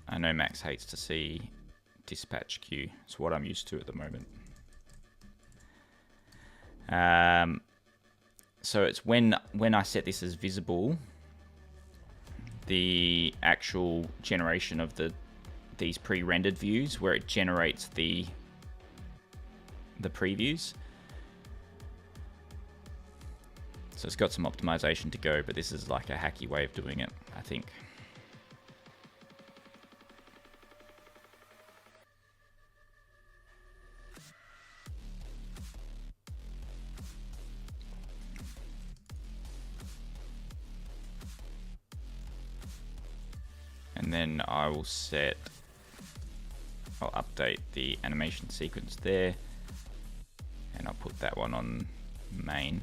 I know Max hates to see dispatch queue. It's what I'm used to at the moment. So it's when I set this as visible, the actual generation of these pre-rendered views, where it generates the previews. So it's got some optimization to go, but this is like a hacky way of doing it, I think. And then I'll update the animation sequence there, and I'll put that one on main.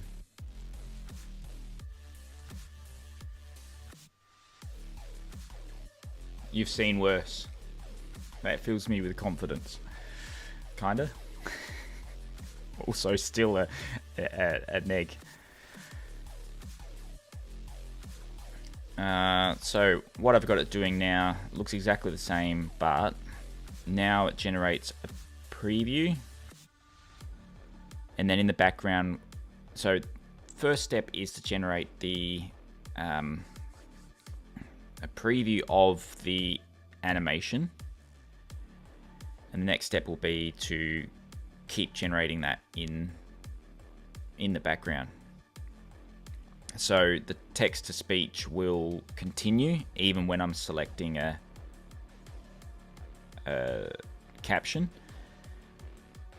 You've seen worse. That fills me with confidence. Kinda. Also still a neg. So what I've got it doing now looks exactly the same, but now it generates a preview, and then in the background, so first step is to generate the a preview of the animation, and the next step will be to keep generating that in the background. So the text to speech will continue even when I'm selecting a caption,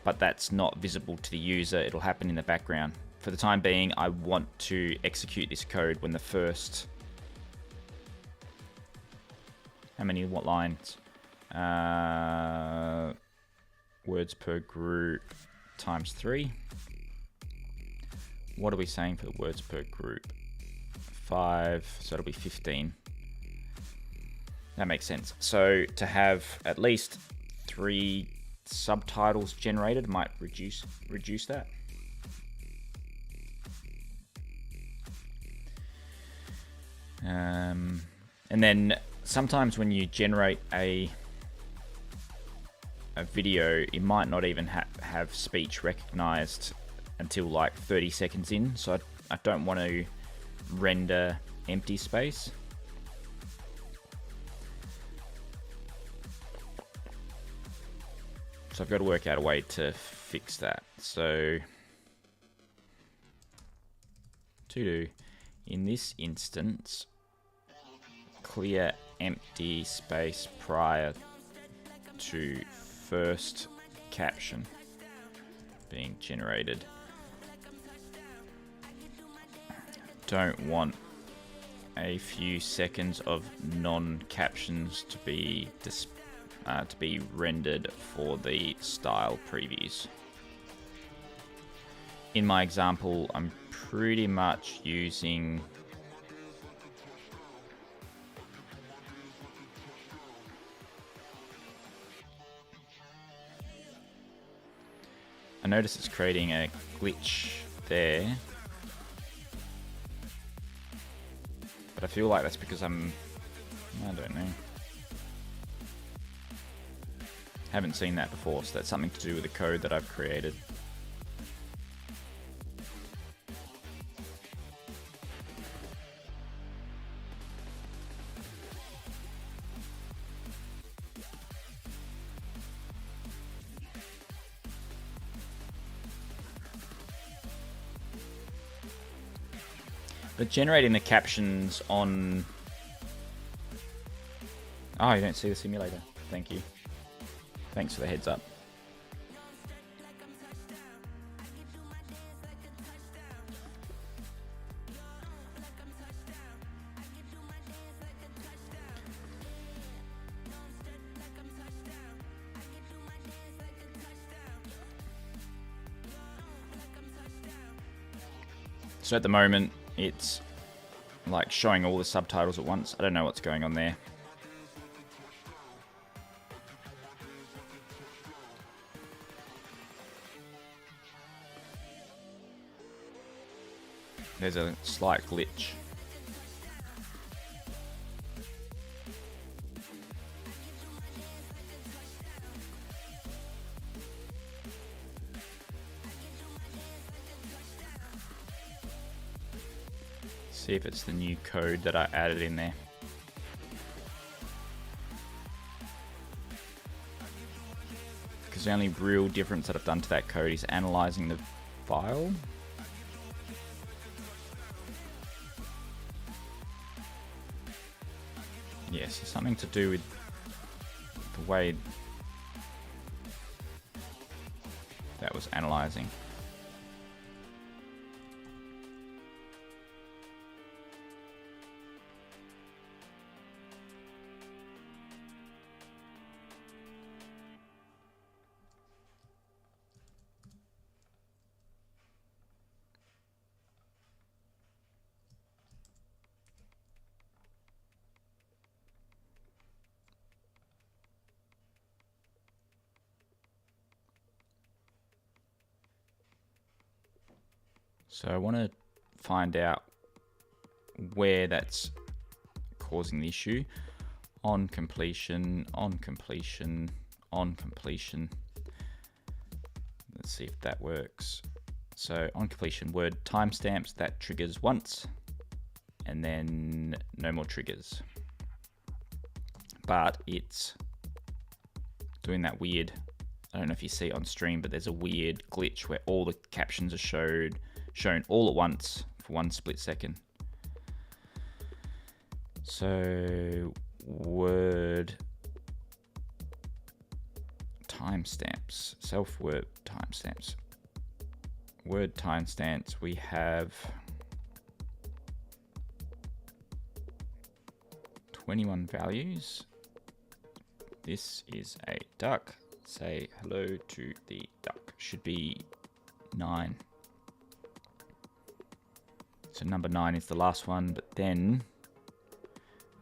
but that's not visible to the user. It'll happen in the background. For the time being, I want to execute this code when the first, what lines? Words per group times 3. What are we saying for the words per group? 5, so it'll be 15. That makes sense. So to have at least 3 subtitles generated might reduce that. And then sometimes when you generate a video, it might not even have speech recognized until like 30 seconds in. So I don't want to render empty space. So I've got to work out a way to fix that. So to do, in this instance, clear empty space prior to first caption being generated. Don't want a few seconds of non-captions to be rendered for the style previews. In my example, I'm pretty much using I notice it's creating a glitch there, but I feel like that's because I don't know. Haven't seen that before, so that's something to do with the code that I've created. But generating the captions on... Oh, you don't see the simulator. Thank you. Thanks for the heads up. So at the moment, it's like showing all the subtitles at once. I don't know what's going on there. There's a slight glitch. See if it's the new code that I added in there. Because the only real difference that I've done to that code is analyzing the file. Yes, it's something to do with the way that was analyzing. So I want to find out where that's causing the issue. On completion, on completion, on completion. Let's see if that works. So on completion, word timestamps, that triggers once, and then no more triggers. But it's doing that weird, I don't know if you see it on stream, but there's a weird glitch where all the captions are shown all at once for 1 split second. So word timestamps, self-word timestamps. Word timestamps, we have 21 values. This is a duck. Say hello to the duck. Should be 9. So number 9 is the last one, but then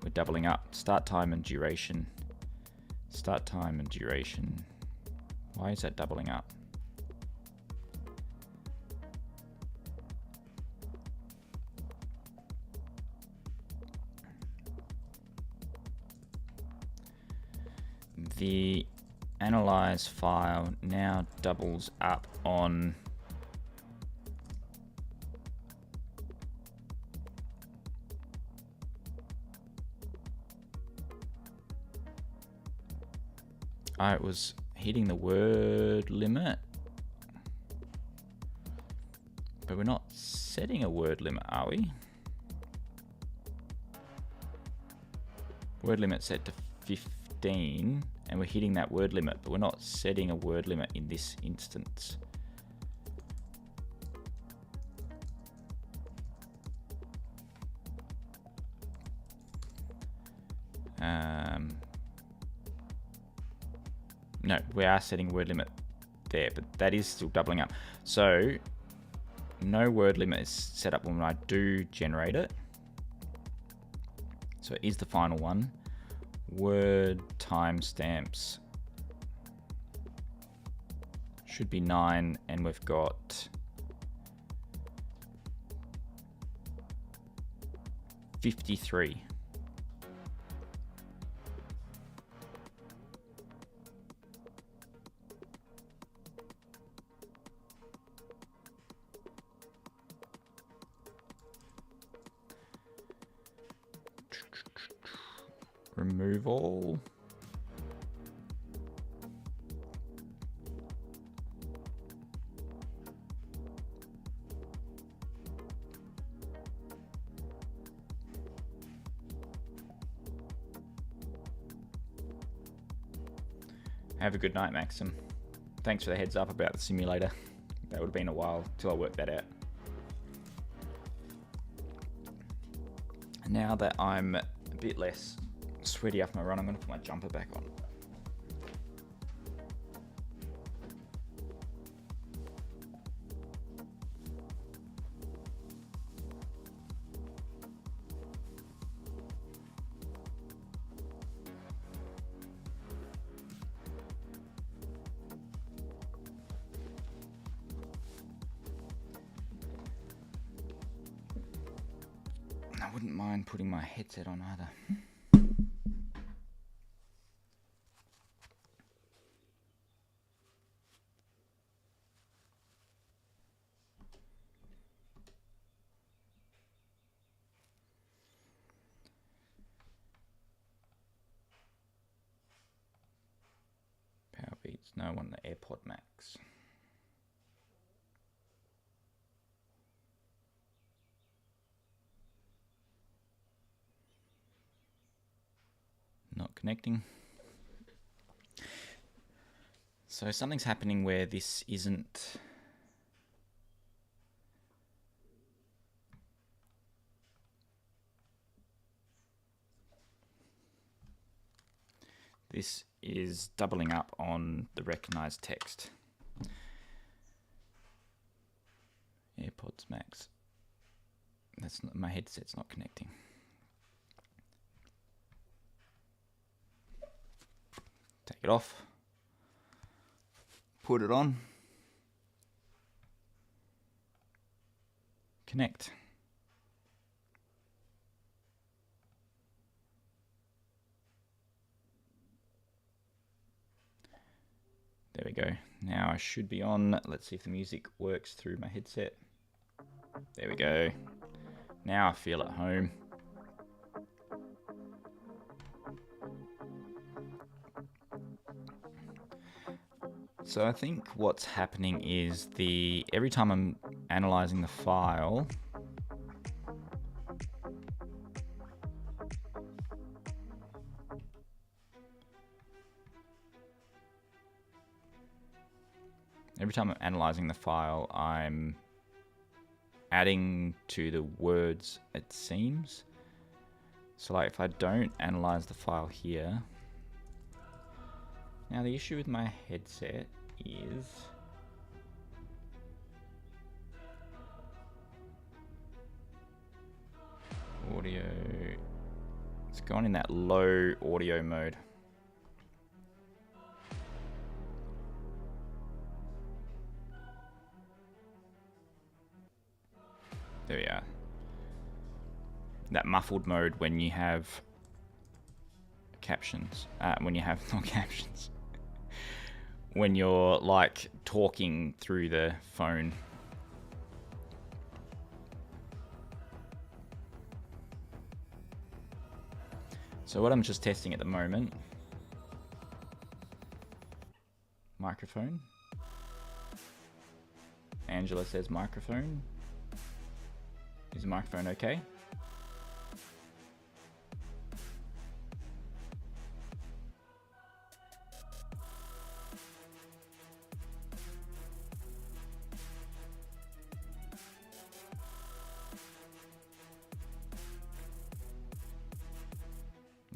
we're doubling up. Start time and duration. Start time and duration. Why is that doubling up? The analyze file now doubles up on it was hitting the word limit, but we're not setting a word limit, are we? Word limit set to 15, and we're hitting that word limit, but we're not setting a word limit in this instance. No, we are setting a word limit there, but that is still doubling up. So no word limit is set up when I do generate it. So it is the final one. Word timestamps should be 9, and we've got 53. Remove all. Have a good night, Maxim. Thanks for the heads up about the simulator. That would have been a while till I worked that out. Now that I'm a bit less sweaty after my run, I'm going to put my jumper back on. I wouldn't mind putting my headset on either. Power beats, no one, the AirPod Max. Not connecting. So something's happening where this isn't this is doubling up on the recognized text. AirPods Max. That's not, my headset's not connecting. Take it off. Put it on. Connect. There we go. Now I should be on. Let's see if the music works through my headset. There we go. Now I feel at home. So I think what's happening is every time I'm analyzing the file, I'm adding to the words, it seems. So like if I don't analyze the file here, now the issue with my headset is Go on in that low audio mode. There we are. That muffled mode when you have captions. When you have not captions. When you're like talking through the phone. So what I'm just testing at the moment. Microphone. Angela says microphone. Is the microphone okay?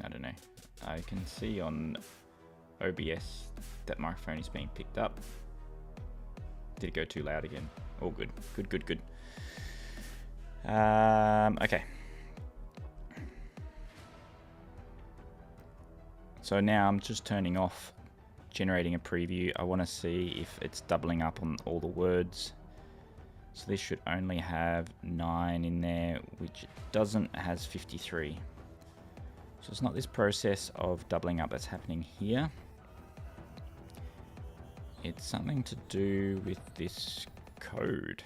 I don't know. I can see on OBS that microphone is being picked up. Did it go too loud again? All good. Good. Okay. So now I'm just turning off generating a preview. I want to see if it's doubling up on all the words. So this should only have 9 in there, which it doesn't. It has 53. So it's not this process of doubling up that's happening here. It's something to do with this code.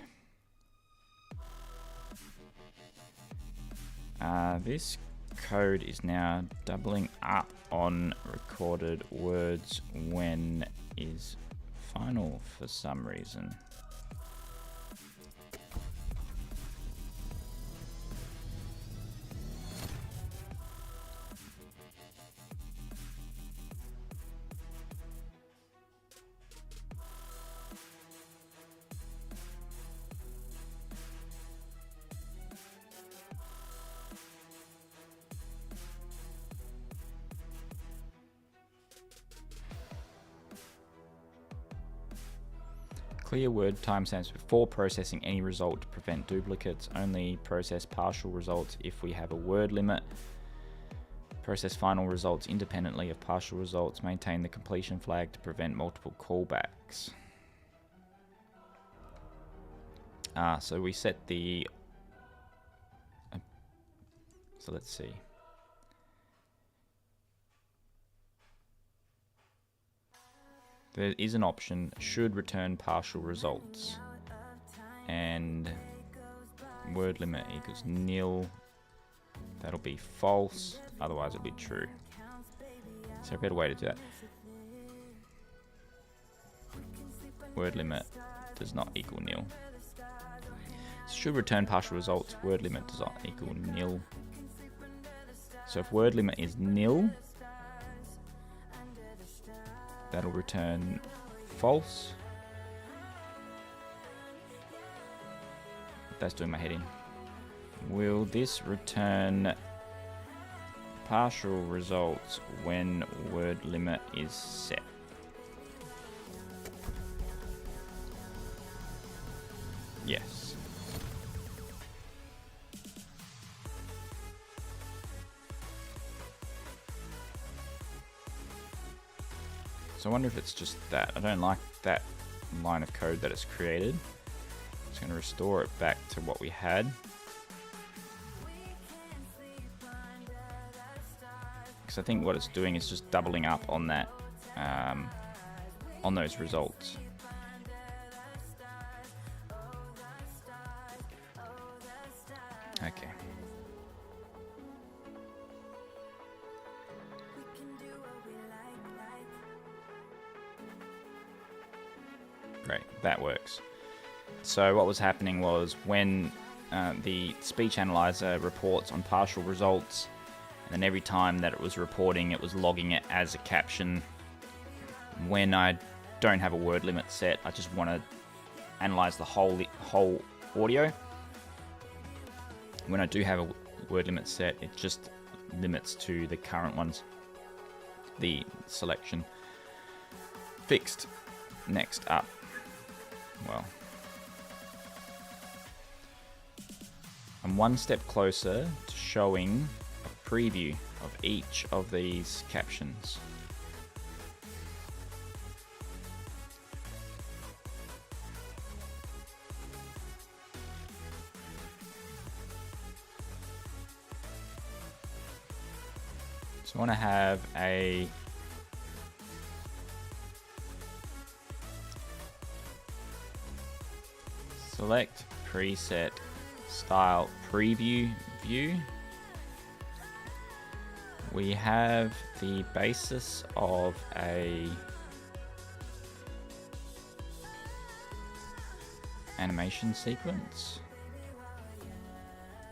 This code is now doubling up on recorded words when is final for some reason. Clear word timestamps before processing any result to prevent duplicates. Only process partial results if we have a word limit. Process final results independently of partial results. Maintain the completion flag to prevent multiple callbacks. So we set the... So let's see. There is an option, should return partial results. And word limit equals nil. That'll be false, otherwise it'll be true. Is there a better way to do that? Word limit does not equal nil. So should return partial results, word limit does not equal nil. So if word limit is nil, that'll return false. That's doing my heading. Will this return partial results when word limit is set? Yes. So I wonder if it's just that. I don't like that line of code that it's created. Just going to restore it back to what we had. Because I think what it's doing is just doubling up on that, on those results. Okay. Great, that works. So what was happening was when the speech analyzer reports on partial results, and then every time that it was reporting, it was logging it as a caption. When I don't have a word limit set, I just want to analyze the whole audio. When I do have a word limit set, it just limits to the current ones, the selection. Fixed. Next up. Well, I'm one step closer to showing a preview. of each of these captions. So I want to have a select preset style preview view. We have the basis of a animation sequence.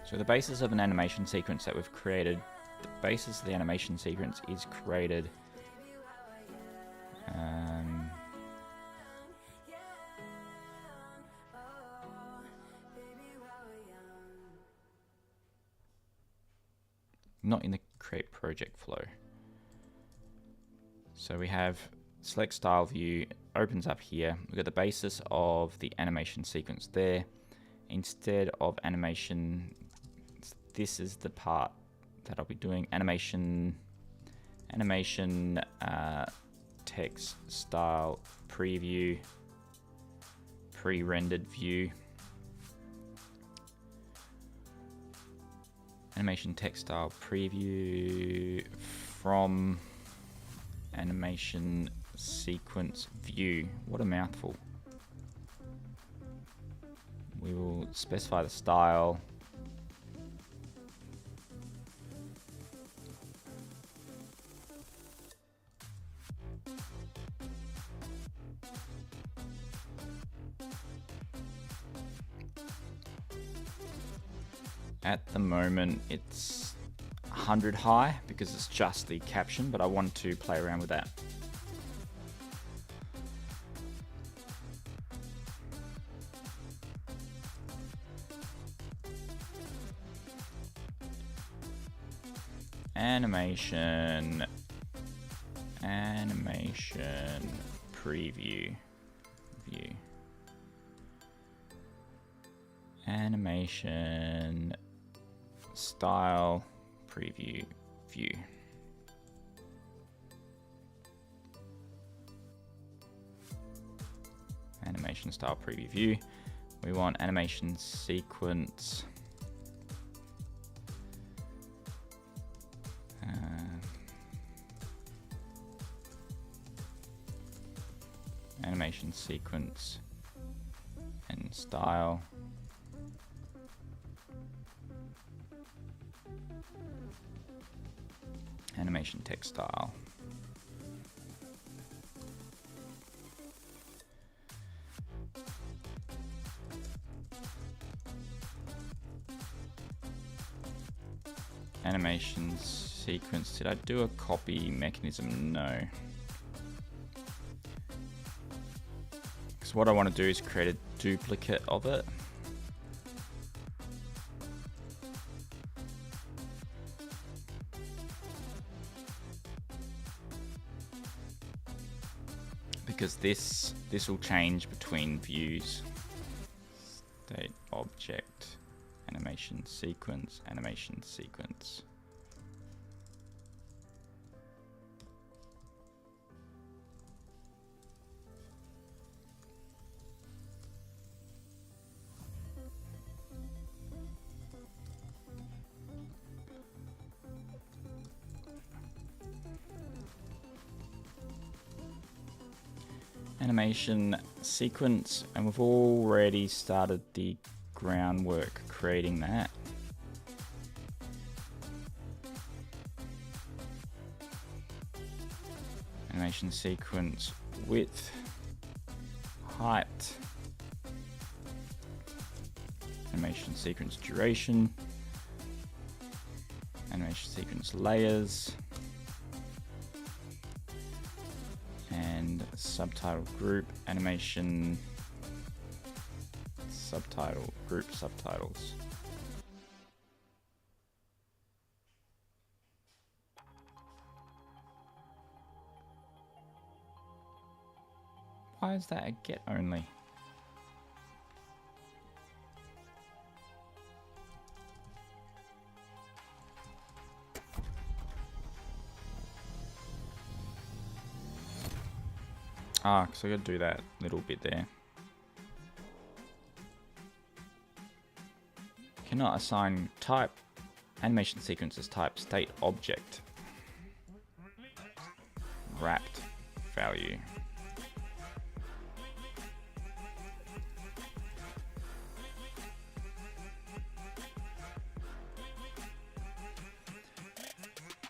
So the basis of an animation sequence that we've created, the basis of the animation sequence is created not in the create project flow. So we have select style view, opens up here. We've got the basis of the animation sequence there. Instead of animation, this is the part that I'll be doing. Animation text style preview, pre-rendered view. Animation text style preview from animation sequence view. What a mouthful. We will specify the style. At the moment it's 100 high because it's just the caption, but I want to play around with that. Animation preview view. Animation style preview view. Animation style preview view. We want animation sequence animation sequence and style. Animation text style. Animation sequence. Did I do a copy mechanism? No. Because what I want to do is create a duplicate of it. Because this will change between views. State object, animation sequence, animation sequence. Animation sequence, and we've already started the groundwork creating that. Animation sequence width, height, animation sequence duration, animation sequence layers, and subtitle group, animation subtitle group subtitles. Why is that a get only? So I got to do that little bit there. Cannot assign type animation sequences type state object wrapped value.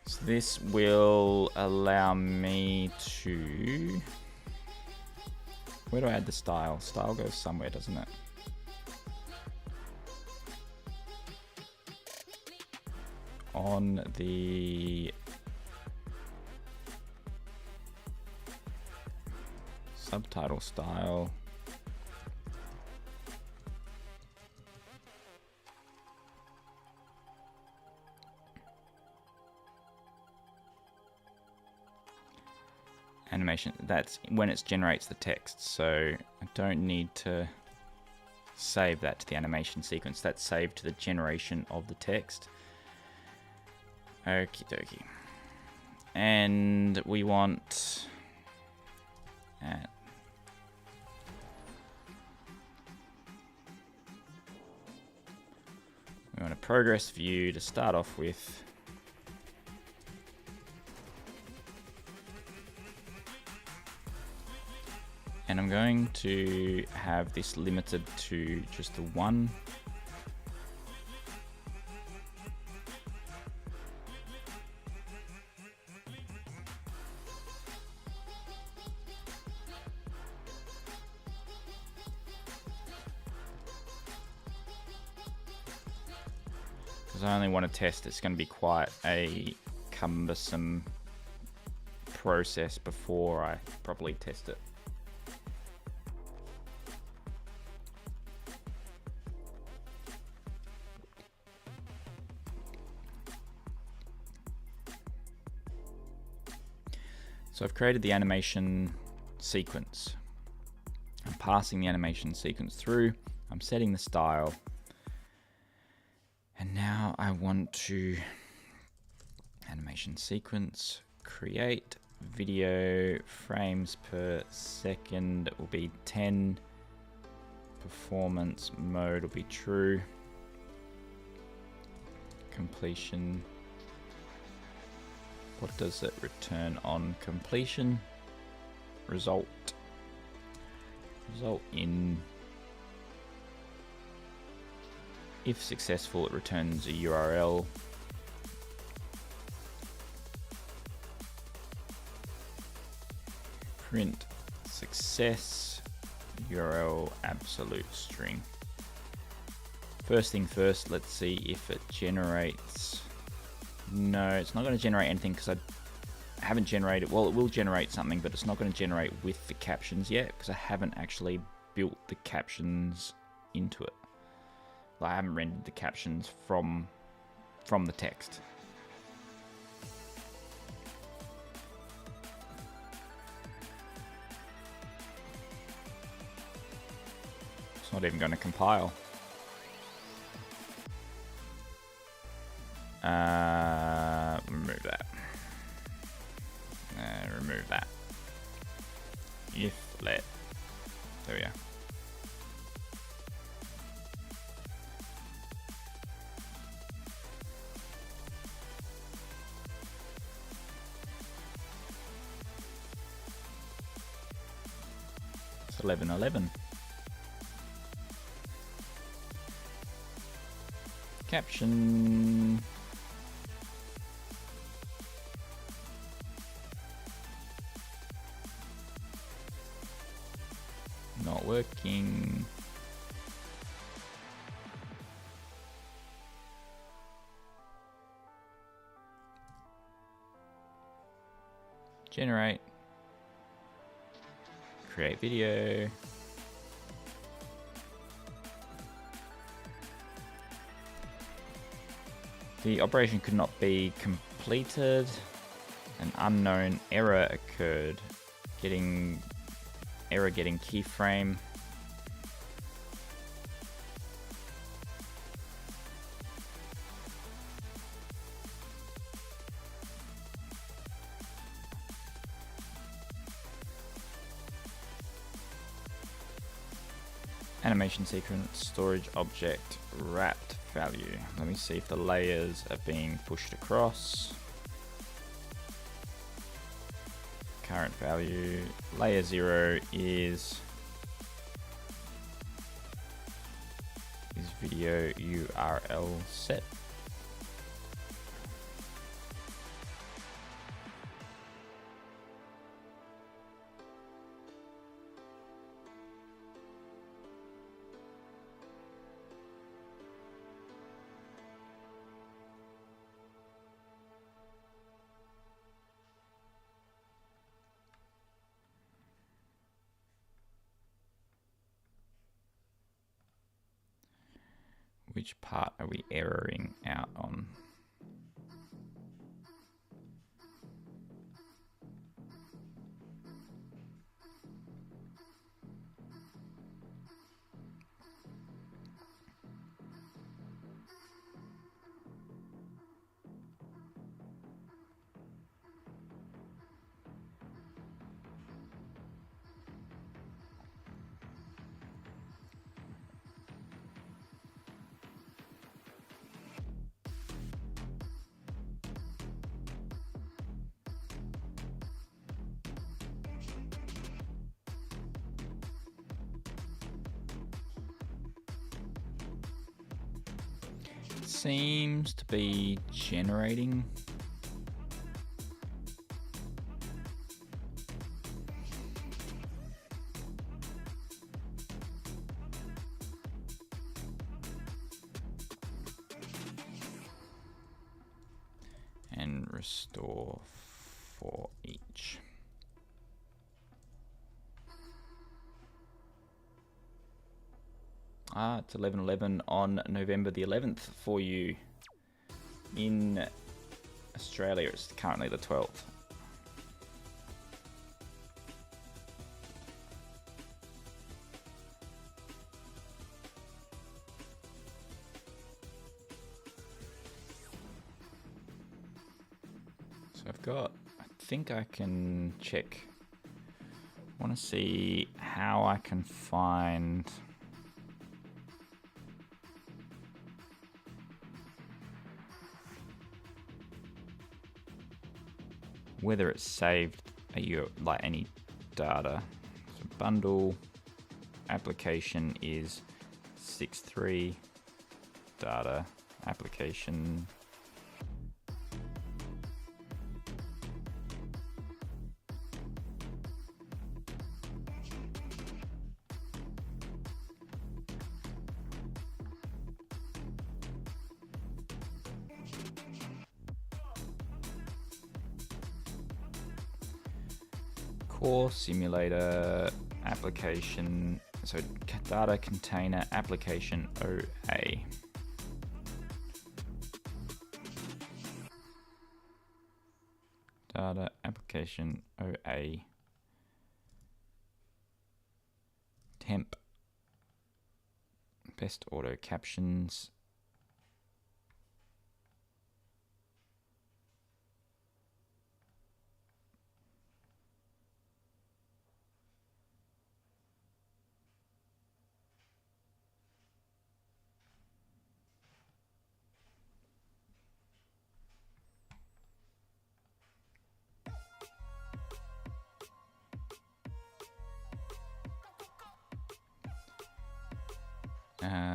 So this will allow me to, where do I add the style? Style goes somewhere, doesn't it? On the subtitle style. Animation, that's when it generates the text, so I don't need to save that to the animation sequence. That's saved to the generation of the text. Okie dokie. And we want a progress view to start off with. And I'm going to have this limited to just the one. Because I only want to test, it's going to be quite a cumbersome process before I properly test it. So I've created the animation sequence. I'm passing the animation sequence through. I'm setting the style. And now I want to animation sequence, create video frames per second. It will be 10. Performance mode will be true. Completion. What does it return on completion? Result in. If successful, it returns a URL. Print success, URL absolute string. First thing first, let's see if it generates. No, it's not going to generate anything because I haven't generated. Well, it will generate something, but it's not going to generate with the captions yet because I haven't actually built the captions into it. Like, I haven't rendered the captions from the text. It's not even going to compile. Remove that. Remove that. If let. There we go. It's 11:11. Caption. Not working. Generate. Create video. The operation could not be completed. An unknown error occurred. Error getting keyframe. animation sequence, storage object, wrapped value. Let me see if the layers are being pushed across. Current value, layer 0 is video URL set. Which part are we erroring out on? Seems to be generating. And restore for each. It's 11:11 on November the 11th for you. In Australia, it's currently the 12th. So I think I can check. I want to see how I can find whether it's saved like any data. So bundle application is 6.3 data application. Core simulator application, so data container application OA. Data application OA temp best auto captions.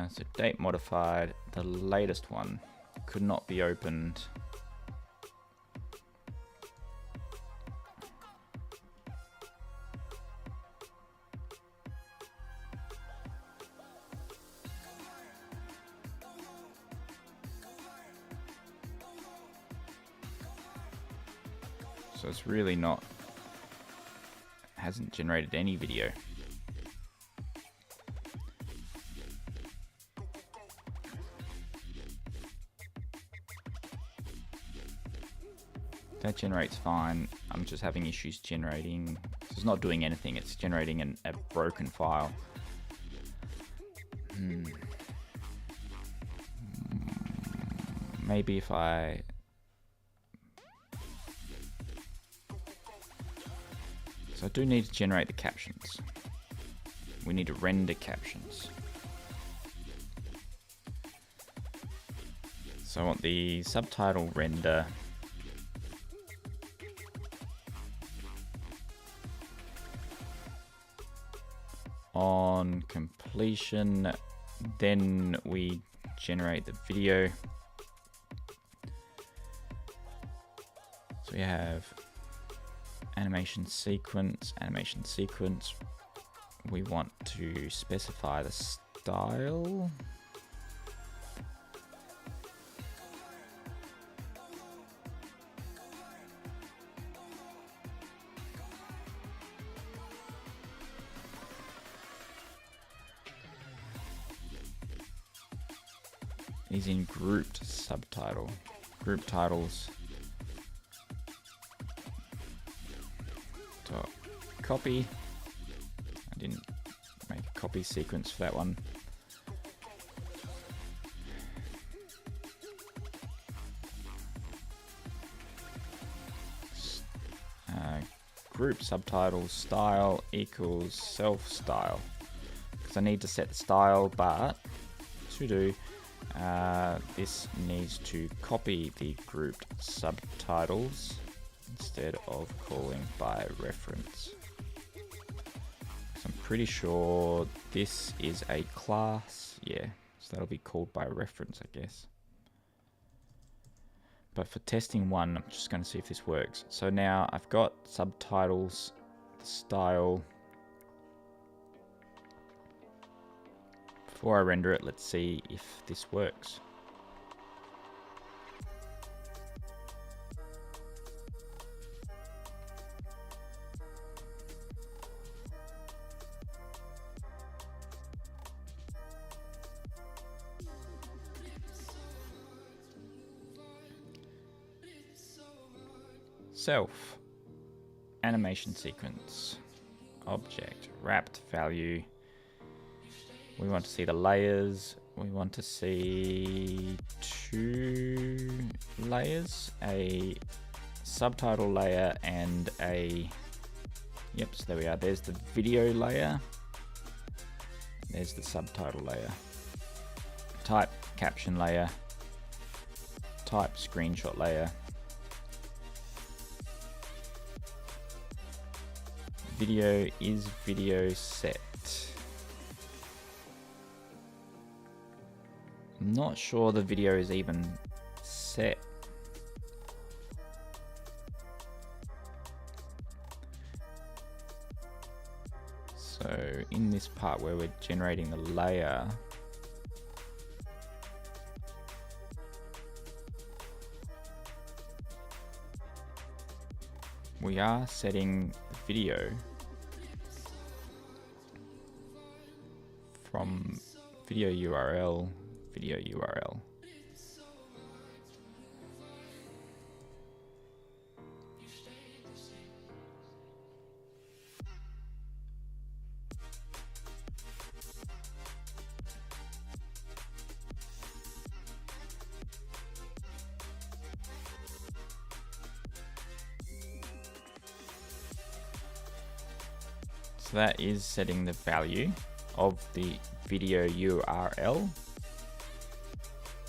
So date modified, the latest one could not be opened. So it's really not, hasn't generated any video. That generates fine. I'm just having issues generating. It's not doing anything. It's generating a broken file. Maybe if I... So I do need to generate the captions. We need to render captions. So I want the subtitle render on completion, then we generate the video. So we have animation sequence. We want to specify the style. Is in grouped subtitle. Group titles. Dot copy. I didn't make a copy sequence for that one. Group subtitle style equals self style, because I need to set the style, but to do this needs to copy the grouped subtitles instead of calling by reference. So I'm pretty sure this is a class, yeah, so that'll be called by reference, I guess. But for testing one, I'm just going to see if this works. So now I've got subtitles, the style. Before I render it, let's see if this works. Self, animation sequence, object, wrapped value. We want to see the layers. We want to see 2 layers, a subtitle layer and a, yep, so there we are. There's the video layer. There's the subtitle layer. Type caption layer. Type screenshot layer. Video is video set. I'm not sure the video is even set. So in this part where we're generating the layer, we are setting the video from video URL. So that is setting the value of the video URL.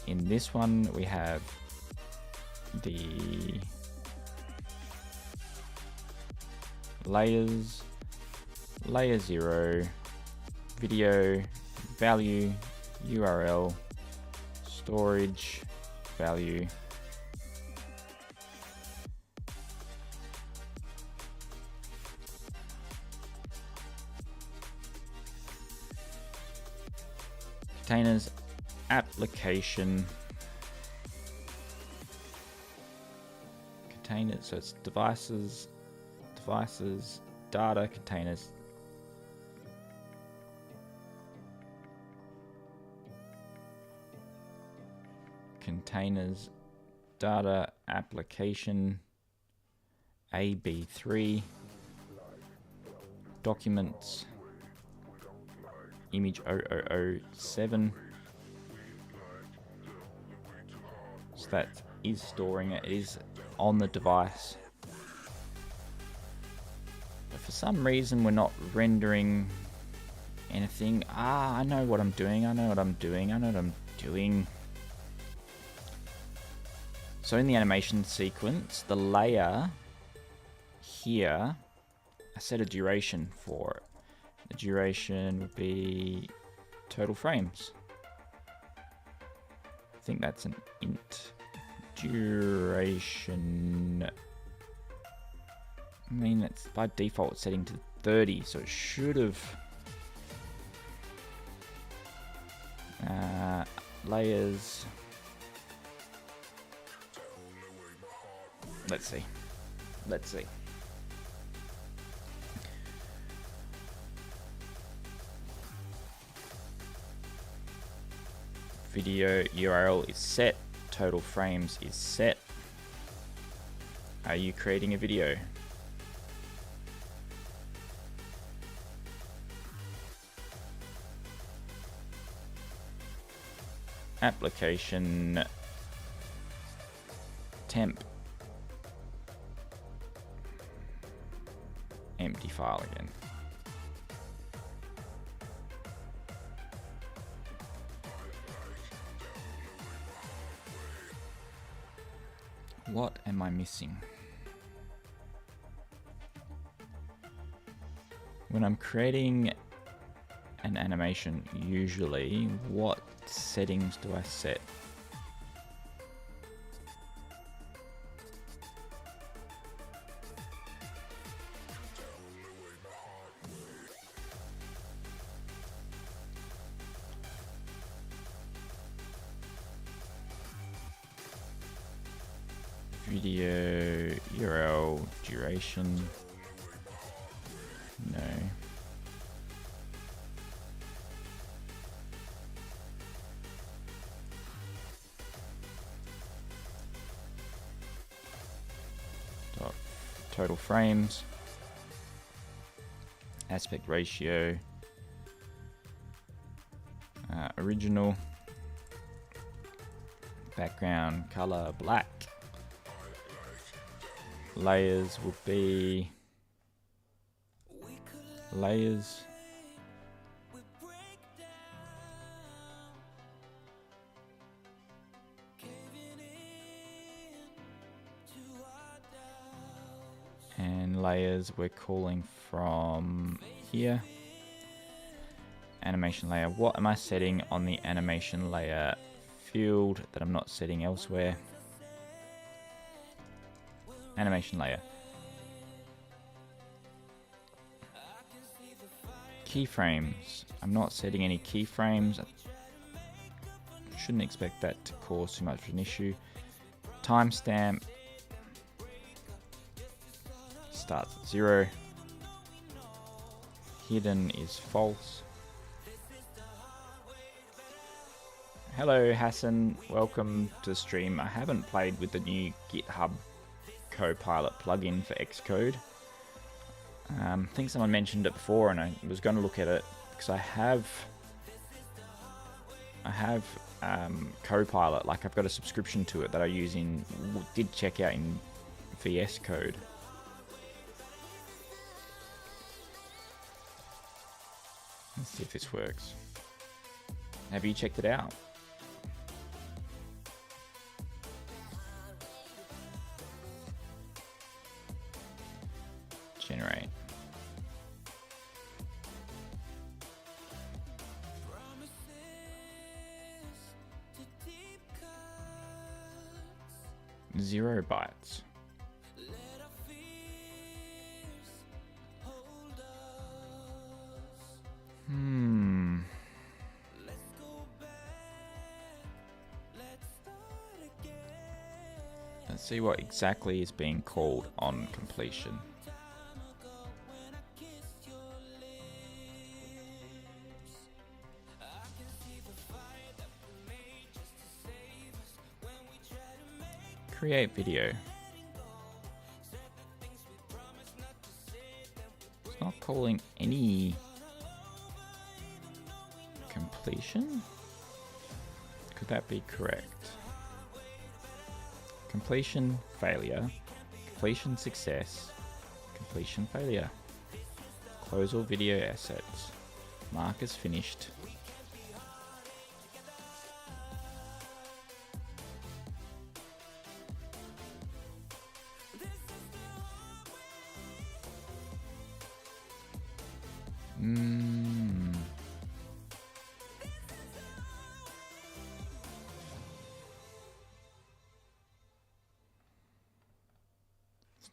In this one, we have the layers, layer 0, video, value, URL, storage, value, containers, application, containers, so it's devices, data, containers, data, application, AB3, documents, image 0007. So that is storing it. It is on the device. But for some reason, we're not rendering anything. I know what I'm doing. So in the animation sequence, the layer here, I set a duration for it. The duration would be total frames. I think that's an int. Duration. I mean, it's by default setting to 30, so it should have. Layers. Let's see. Video URL is set. Total frames is set. Are you creating a video? Application temp. Empty file again. What am I missing? When I'm creating an animation, usually, what settings do I set? Video URL duration. No. Total frames. Aspect ratio. Original. Background color black. Layers will be layers. And layers we're calling from here. Animation layer. What am I setting on the animation layer field that I'm not setting elsewhere? Animation layer. Keyframes. I'm not setting any keyframes. I shouldn't expect that to cause too much of an issue. Timestamp starts at 0. Hidden is false. Hello Hassan, welcome to the stream. I haven't played with the new GitHub Copilot plugin for Xcode. I think someone mentioned it before, and I was going to look at it because I have Copilot. Like I've got a subscription to it that I use did check out in VS Code. Let's see if this works. Have you checked it out? Generate. Zero bytes. Let's see what exactly is being called on completion. Create video. It's not calling any completion. Could that be correct? Completion failure, completion success, completion failure. Close all video assets. Mark as finished.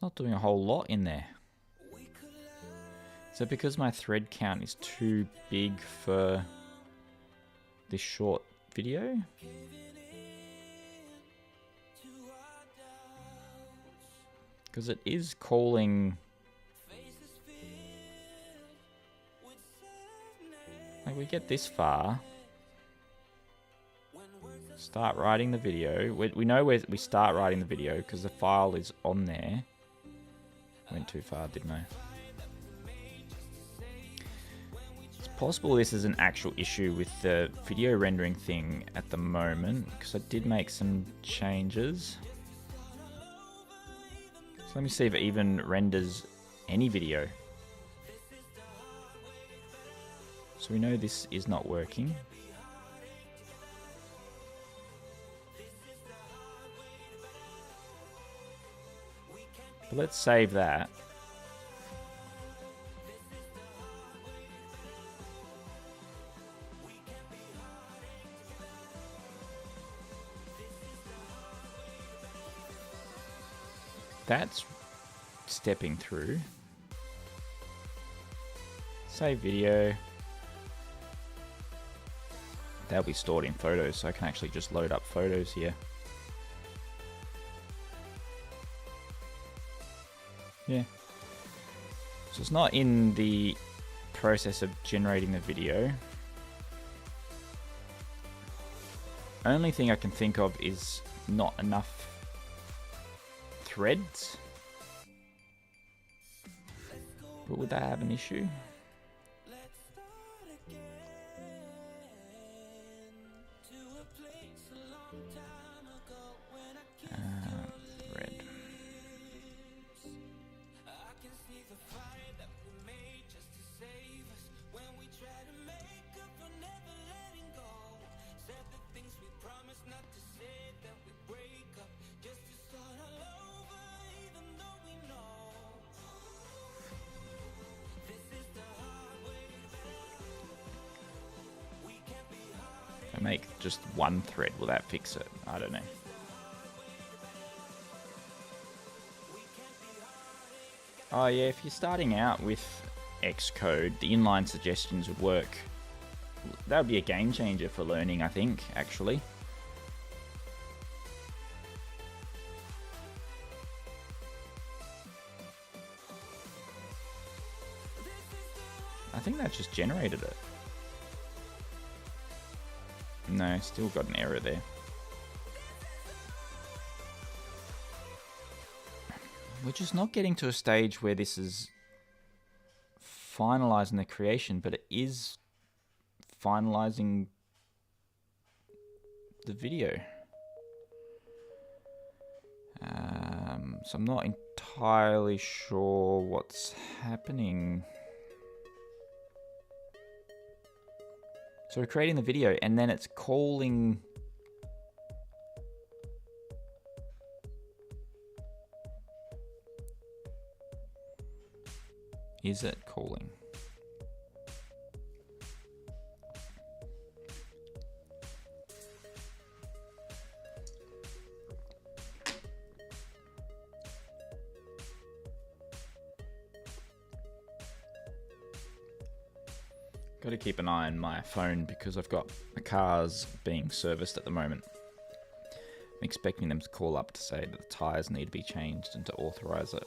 It's not doing a whole lot in there. So because my thread count is too big for this short video? Because it is calling... Like, we get this far. Start writing the video. We know where we start writing the video because the file is on there. Went too far, didn't I? It's possible this is an actual issue with the video rendering thing at the moment, because I did make some changes. So let me see if it even renders any video. So we know this is not working. But let's save that. That's stepping through. Save video. That'll be stored in photos, so I can actually just load up photos here. Yeah. So it's not in the process of generating the video. Only thing I can think of is not enough threads. But would that have an issue? Thread. If I make just one thread, will that fix it? I don't know. Oh yeah, if you're starting out with Xcode, the inline suggestions would work. That would be a game changer for learning, I think, actually. I think that just generated it. No, still got an error there. We're just not getting to a stage where this is finalizing the creation, but it is finalizing the video. So I'm not entirely sure what's happening. So we're creating the video and then it's calling... Is it calling? Got to keep an eye on my phone because I've got the cars being serviced at the moment. I'm expecting them to call up to say that the tyres need to be changed and to authorize it.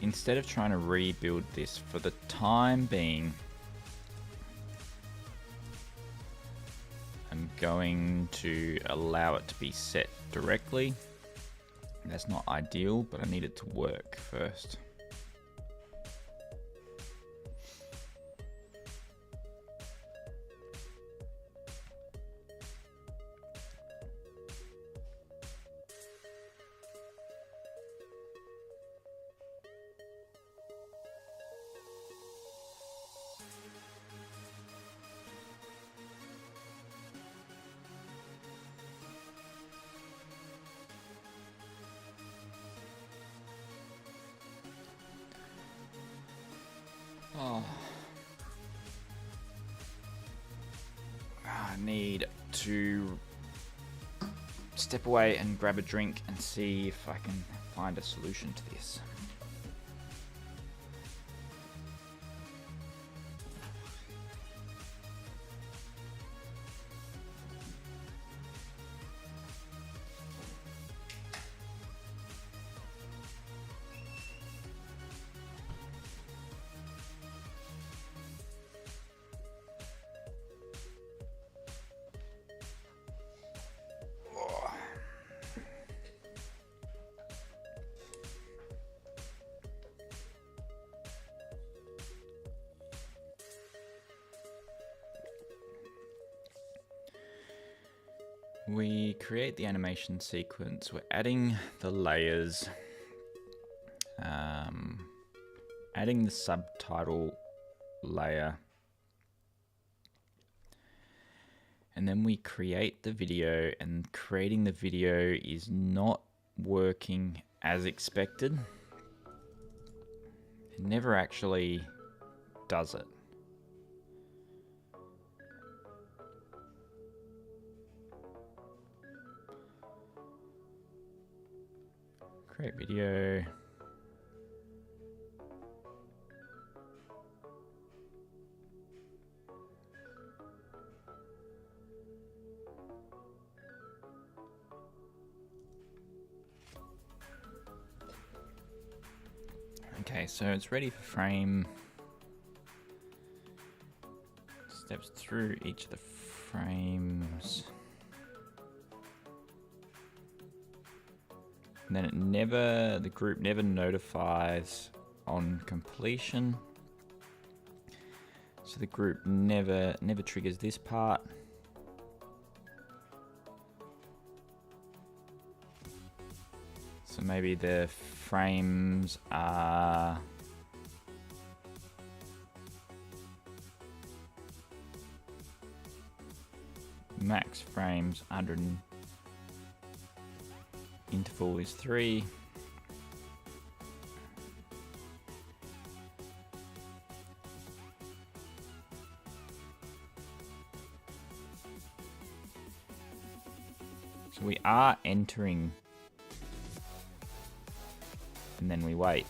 Instead of trying to rebuild this for the time being, I'm going to allow it to be set directly. That's not ideal, but I need it to work first. I need to step away and grab a drink and see if I can find a solution to this. We create the animation sequence. We're adding the layers, adding the subtitle layer, and then we create the video, and creating the video is not working as expected. It never actually does it. Create video. Okay, so it's ready for frame. Steps through each of the frames. And then the group never notifies on completion. So the group never triggers this part. So maybe the frames are max frames 100. Interval is 3. So we are entering, and then we wait.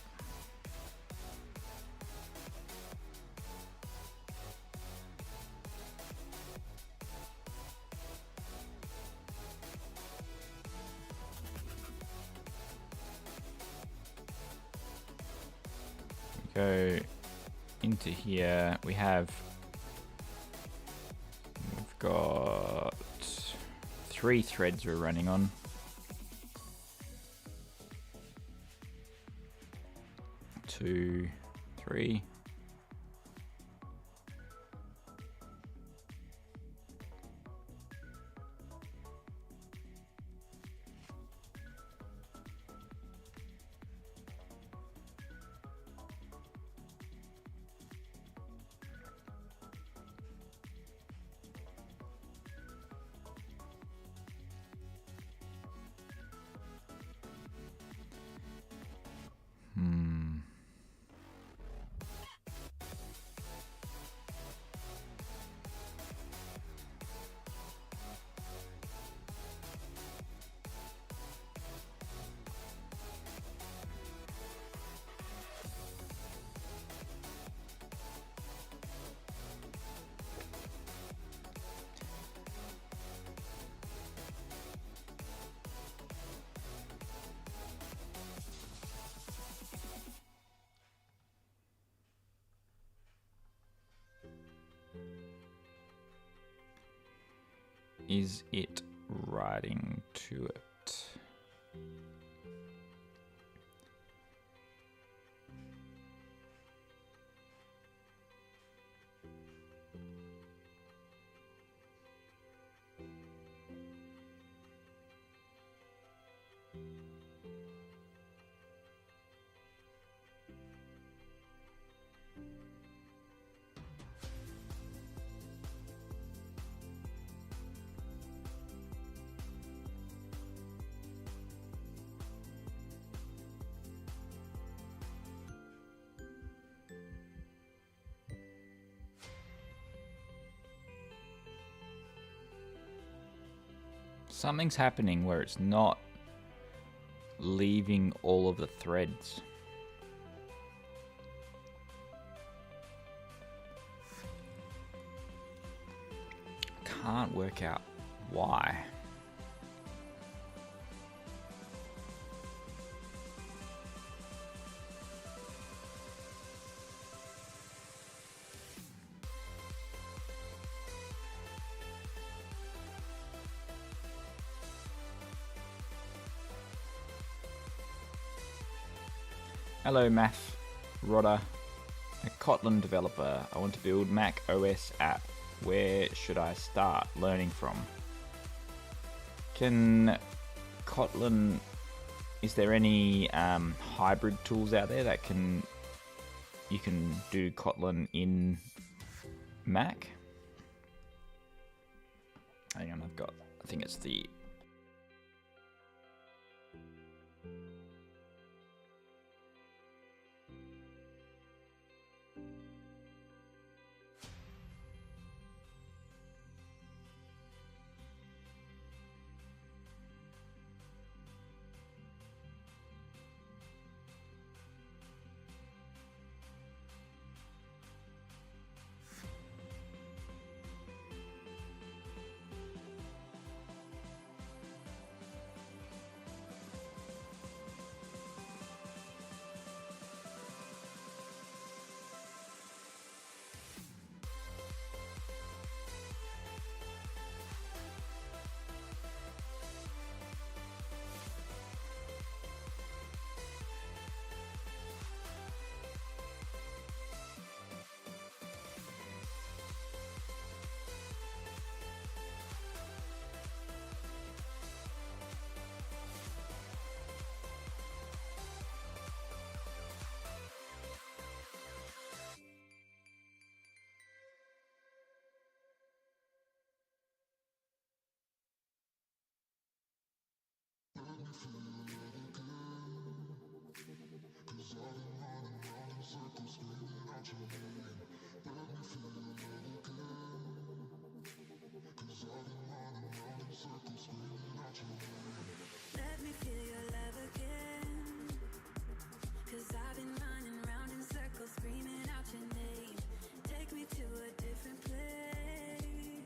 Go into here. We've got 3 threads we're running on. 2, 3. Is it writing to it? Something's happening where it's not leaving all of the threads. Can't work out why. Hello Math Rodder, a Kotlin developer. I want to build Mac OS app. Where should I start learning from? Can Kotlin, is there any hybrid tools out there that you can do Kotlin in Mac? Hang on, I think it's the Let me feel your love again, 'cause I've been running round in circles, screaming out your name. Take me to a different place,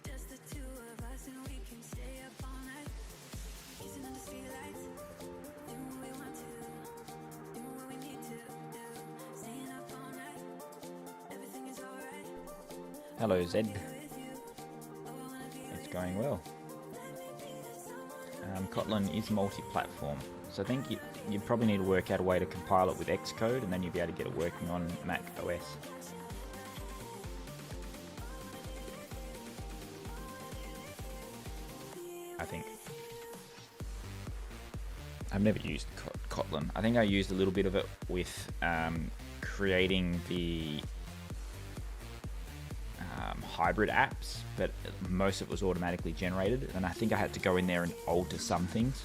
just the two of us, and we can stay up all night, kissing under streetlights, doing what we want to, doing what we need to do, staying up all night, everything is alright. Hello Zed. It's going well. Kotlin is multi-platform, so I think you probably need to work out a way to compile it with Xcode, and then you'll be able to get it working on Mac OS. I think. I've never used Kotlin. I think I used a little bit of it with creating the hybrid apps, but most of it was automatically generated, and I think I had to go in there and alter some things.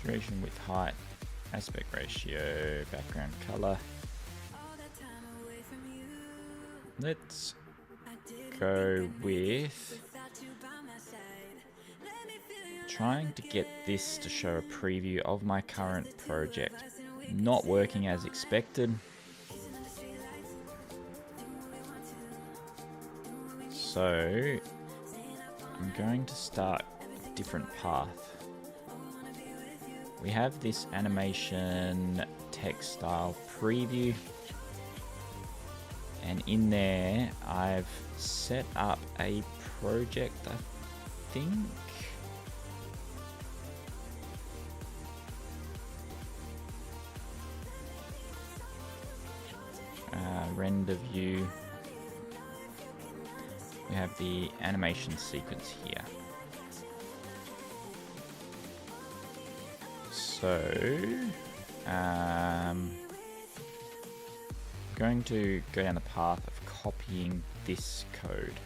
Duration, width, height, aspect ratio, background color. Let's go with trying to get this to show a preview of my current project. Not working as expected. So I'm going to start a different path. We have this animation text style preview, and in there I've set up a project, I think. Render view. We have the animation sequence here. So, I'm going to go down the path of copying this code.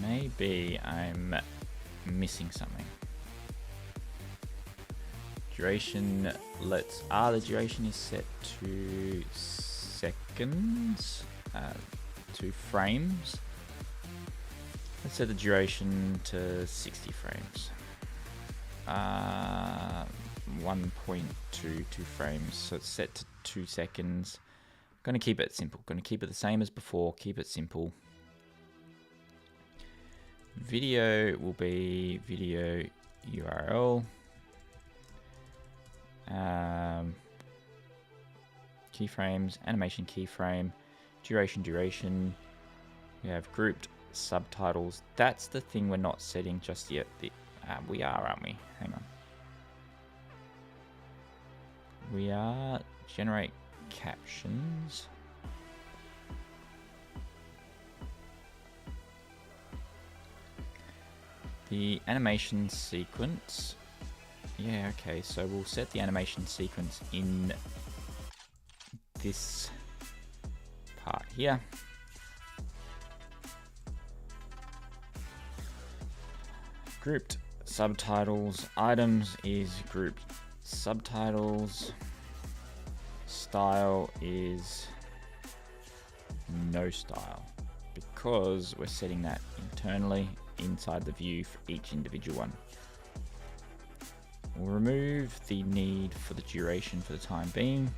Maybe I'm missing something. Duration, the duration is set to seconds, 2 frames. Let's set the duration to 60 frames. 1.22 frames, so it's set to 2 seconds. Going to keep it simple. Going to keep it the same as before. Keep it simple. Video will be video URL. Keyframes, animation keyframe, duration. We have grouped subtitles. That's the thing we're not setting just yet. We are, aren't we? Hang on. We are generate captions. The animation sequence. Yeah, okay, so we'll set the animation sequence in this part here. Grouped subtitles. Items is grouped subtitles. Style is no style, because we're setting that internally inside the view for each individual one. We'll remove the need for the duration for the time being.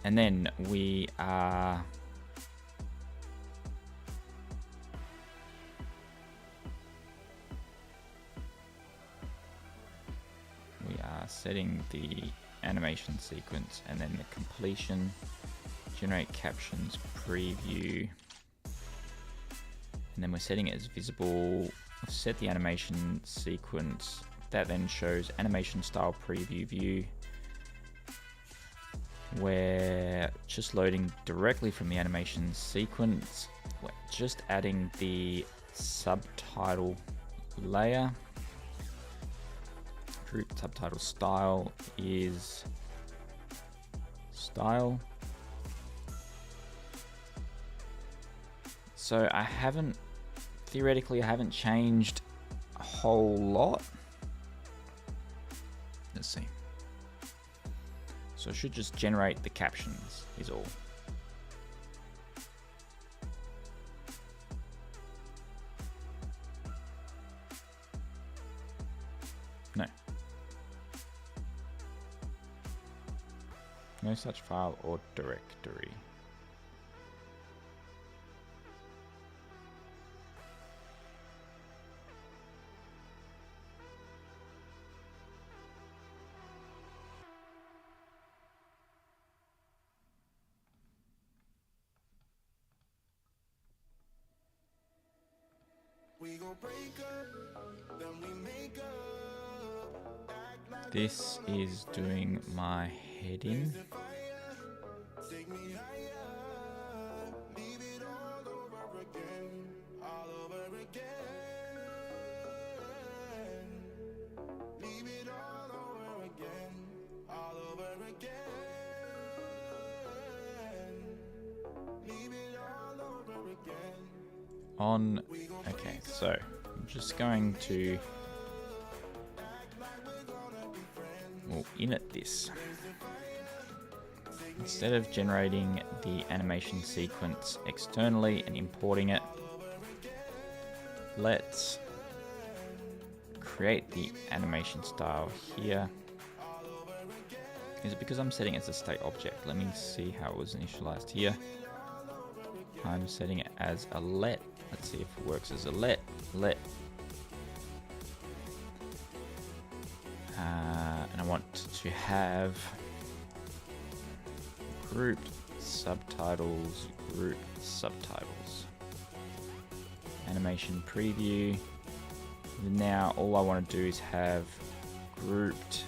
And then we are setting the animation sequence and then the completion, generate captions, preview, and then we're setting it as visible. We've set the animation sequence that then shows animation style preview view. We're just loading directly from the animation sequence. We're just adding the subtitle layer. Group subtitle style is style. So I haven't changed a whole lot. Let's see. So it should just generate the captions is all. No. No such file or directory. This is doing my heading. Okay, so I'm just going to init this. Instead of generating the animation sequence externally and importing it, let's create the animation style here. Is it because I'm setting it as a state object? Let me see how it was initialized here. I'm setting it as a let. Let's see if it works as a let. And I want to have grouped subtitles, animation preview. Now all I want to do is have grouped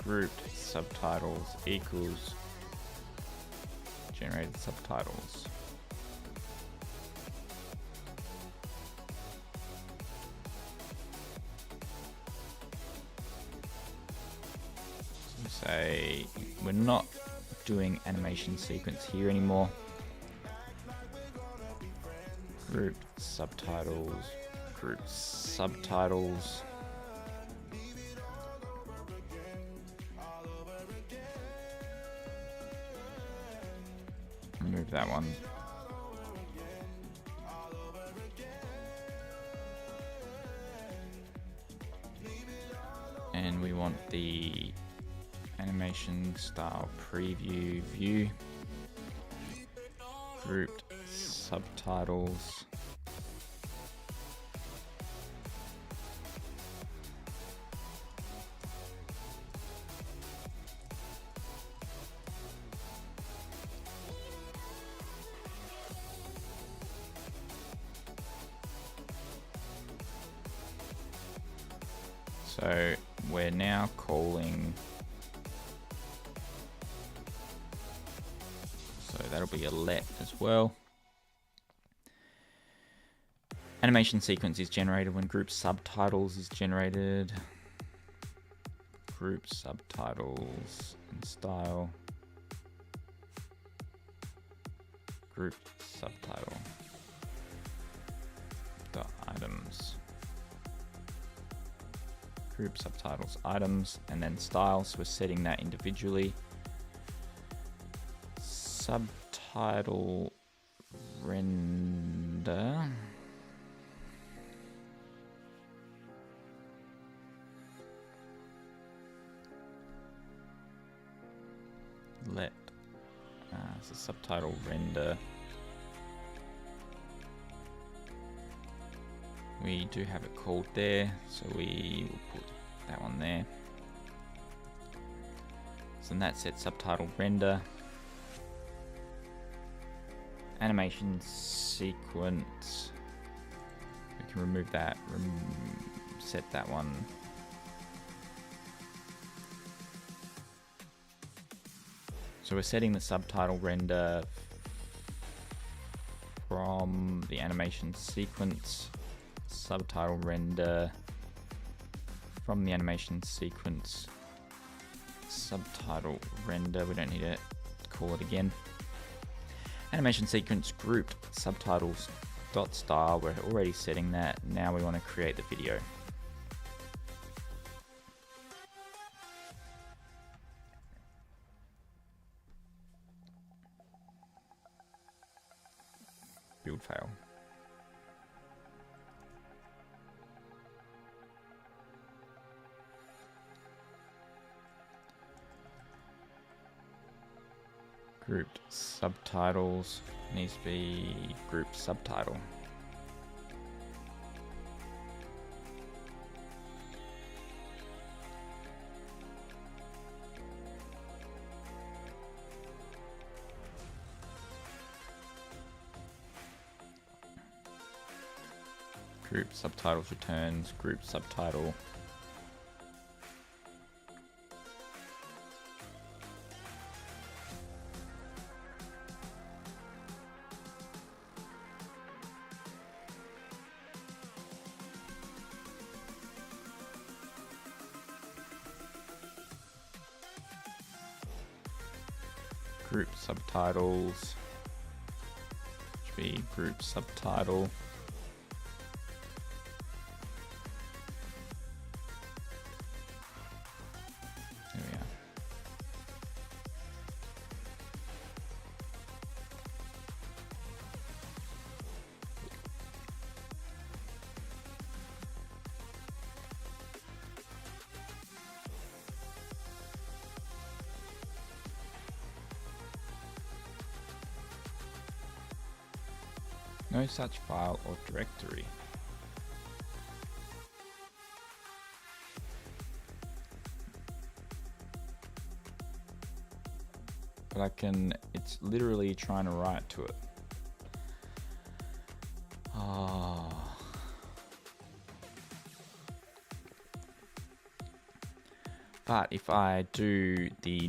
grouped subtitles equals generated subtitles. So say we're not doing animation sequence here anymore. Grouped subtitles, grouped subtitles. Remove that one. And we want the animation style preview view. Grouped subtitles. So we're now calling, so that'll be a let as well. Animation sequence is generated when group subtitles is generated. Group subtitles and style. Group subtitle. Dot items. Group subtitles items, and then styles. We're setting that individually. Subtitle render. Let so subtitle render. We do have it called there, so we will put that one there. So in that set subtitle render. Animation sequence. We can remove that, set that one. So we're setting the subtitle render from the animation sequence. Subtitle render from the animation sequence. Subtitle render, we don't need to call it again. Animation sequence grouped subtitles dot style, we're already setting that. Now we want to create the video. Build fail. Grouped subtitles needs to be group subtitle. Group subtitles returns group subtitle. Group subtitles should be group subtitle. There we are. No such file or directory. But I can, it's literally trying to write to it. But if I do the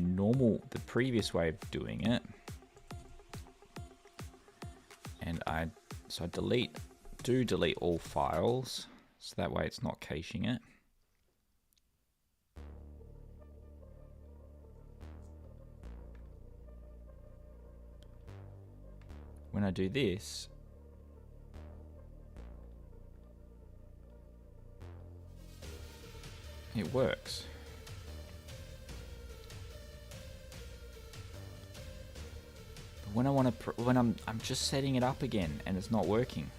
previous way of doing it, and I delete all files, so that way it's not caching it. When I do this, it works. But when I want to, when I'm just setting it up again and it's not working.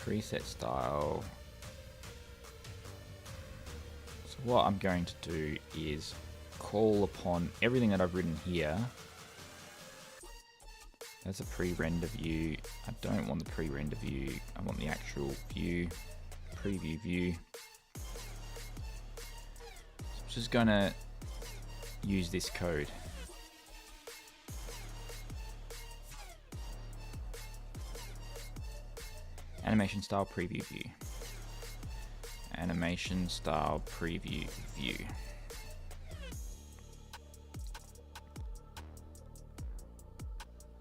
Preset style. So what I'm going to do is call upon everything that I've written here. That's a pre-render view. I don't want the pre-render view. I want the actual view, preview view. So I'm just gonna use this code. Animation style preview view. Animation style preview view.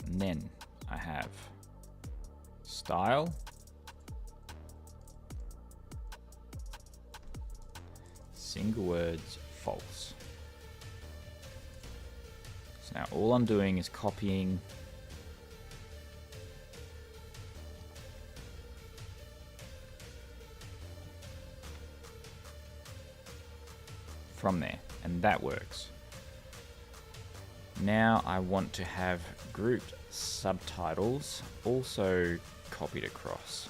And then I have style, single words, false. So now all I'm doing is copying from there, and that works. Now I want to have grouped subtitles also copied across.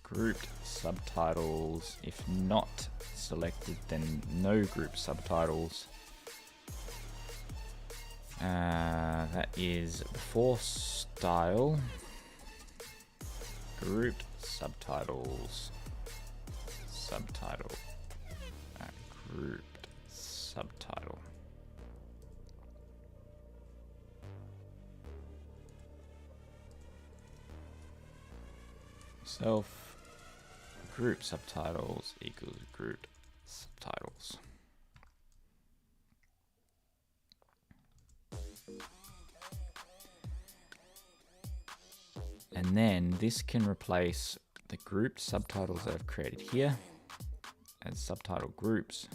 Grouped subtitles, if not selected, then no group subtitles. That is before style, grouped subtitles, subtitle, grouped subtitle. Self group subtitles equals grouped subtitles. And then this can replace the grouped subtitles that I've created here as subtitle groups.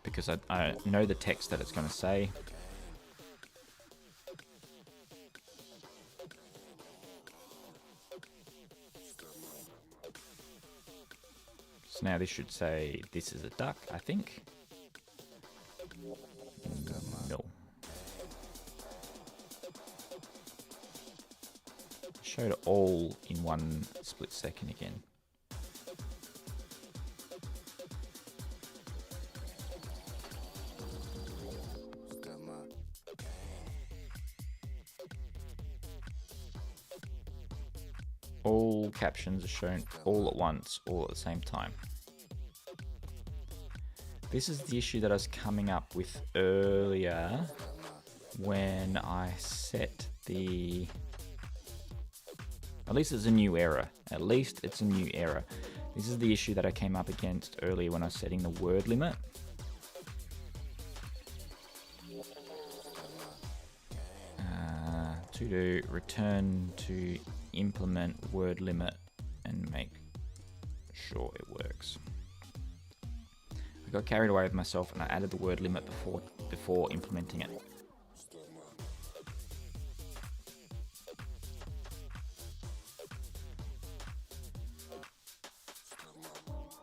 Because I know the text that it's going to say. So now this should say, this is a duck, I think. No. Showed it all in one split second again. All captions are shown all at once, all at the same time. This is the issue that I was coming up with earlier when I set the... At least it's a new error. At least it's a new error. This is the issue that I came up against earlier when I was setting the word limit. To do return to implement word limit and make sure it works. I got carried away with myself and I added the word limit before implementing it.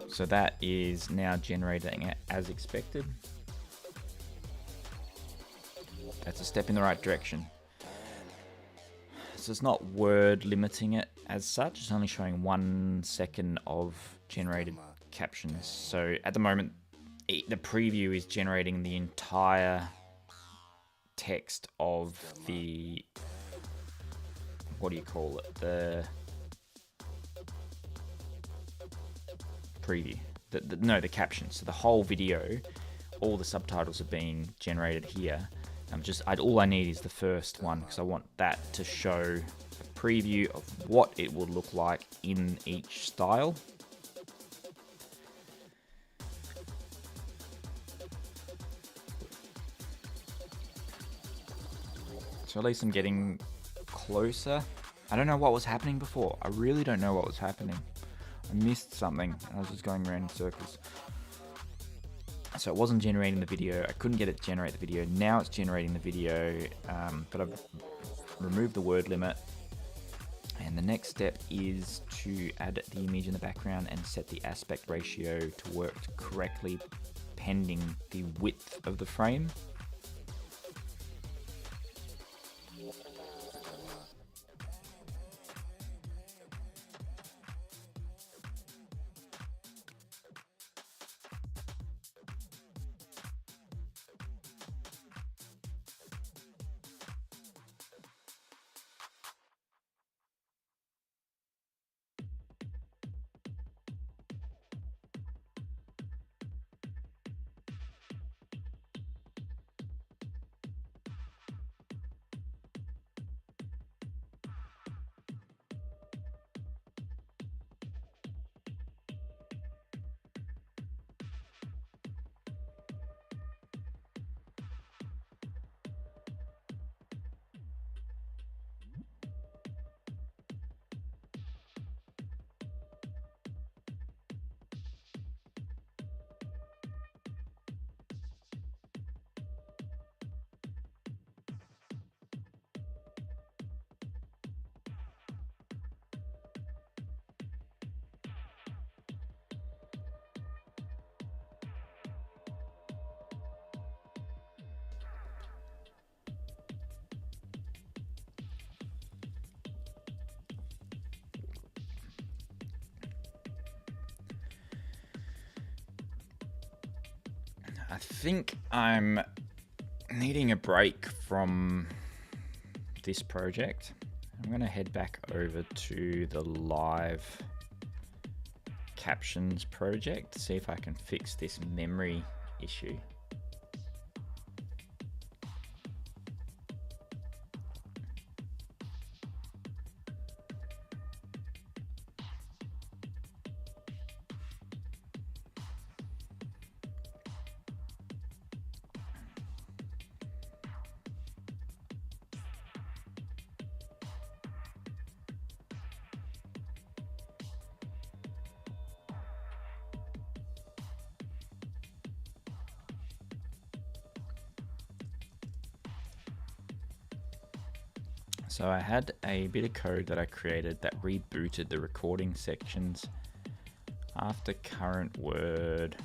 So that is now generating it as expected. That's a step in the right direction. So it's not word limiting it as such, it's only showing 1 second of generated captions. So at the moment, the preview is generating the entire text of the, what do you call it, the preview, the captions. So the whole video, all the subtitles are being generated here. All I need is the first one, because I want that to show a preview of what it would look like in each style. So at least I'm getting closer. I don't know what was happening before. I really don't know what was happening. I missed something. I was just going around in circles. So it wasn't generating the video. I couldn't get it to generate the video. Now it's generating the video, but I've removed the word limit. And the next step is to add the image in the background and set the aspect ratio to work correctly pending the width of the frame. I think I'm needing a break from this project. I'm going to head back over to the live captions project to see if I can fix this memory issue. So I had a bit of code that I created that rebooted the recording sections after current word.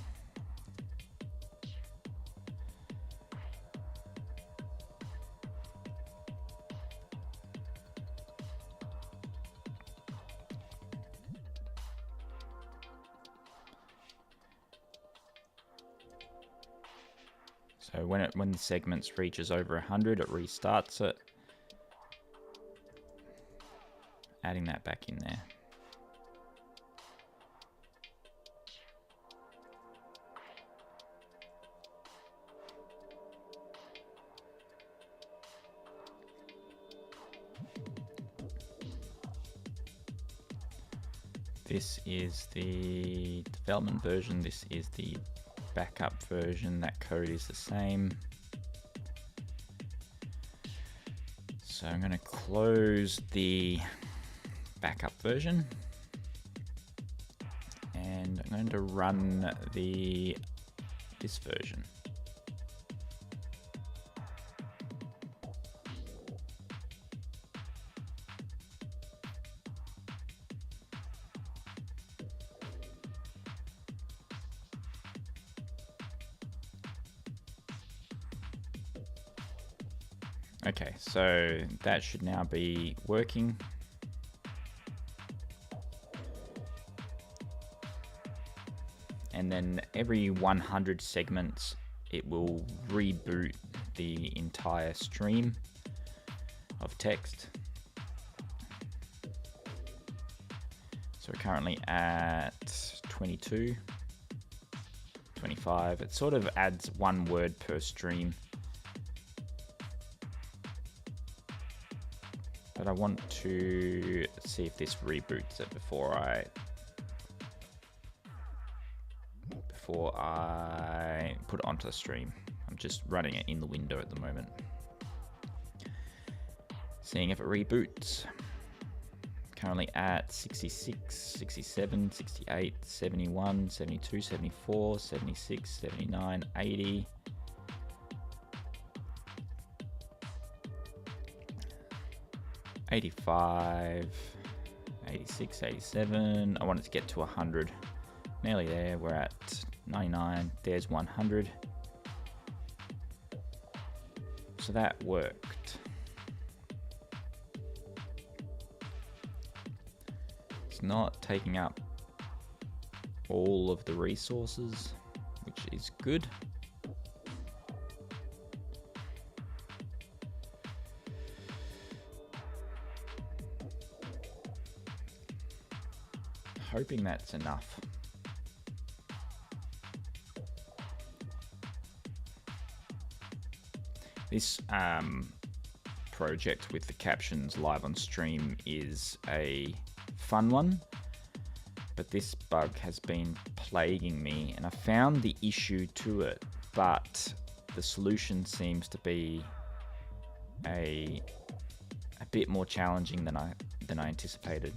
So when the segments reaches over 100, it restarts it. Adding that back in there. This is the development version. This is the backup version. That code is the same. So I'm going to close the backup version and I'm going to run this version. Okay, so that should now be working. And and then every 100 segments it will reboot the entire stream of text. So we're currently at 22, 25. It sort of adds 1 word per stream. But I want to see if this reboots it before I put it onto the stream. I'm just running it in the window at the moment. Seeing if it reboots. Currently at 66, 67, 68, 71, 72, 74, 76, 79, 80. 85, 86, 87. I want it to get to 100. Nearly there. We're at 99. There's 100. So that worked. It's not taking up all of the resources, which is good. Hoping that's enough. This project with the captions live on stream is a fun one, but this bug has been plaguing me, and I found the issue to it, but the solution seems to be a bit more challenging than I anticipated.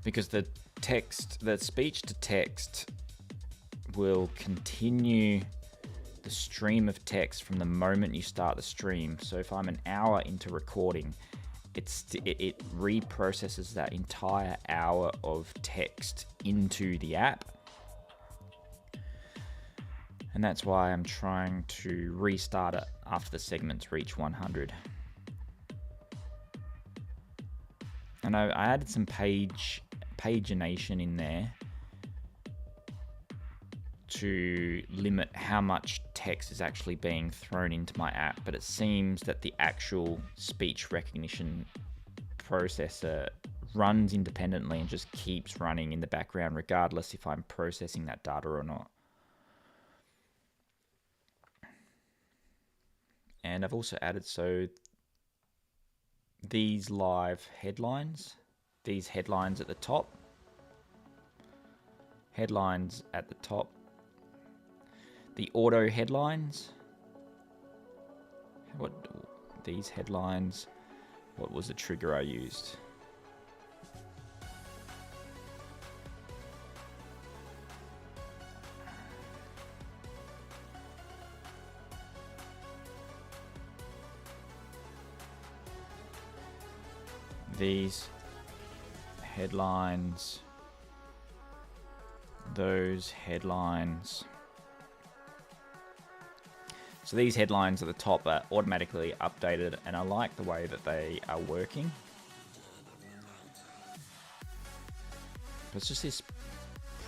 Because the speech to text will continue the stream of text from the moment you start the stream. So if I'm an hour into recording, it reprocesses that entire hour of text into the app. And that's why I'm trying to restart it after the segments reach 100. And I added some pagination in there to limit how much text is actually being thrown into my app, but it seems that the actual speech recognition processor runs independently and just keeps running in the background regardless if I'm processing that data or not. And I've also added these live headlines, these headlines at the top, the auto headlines, these headlines, what was the trigger I used? These headlines, those headlines. So these headlines at the top are automatically updated, and I like the way that they are working. It's just this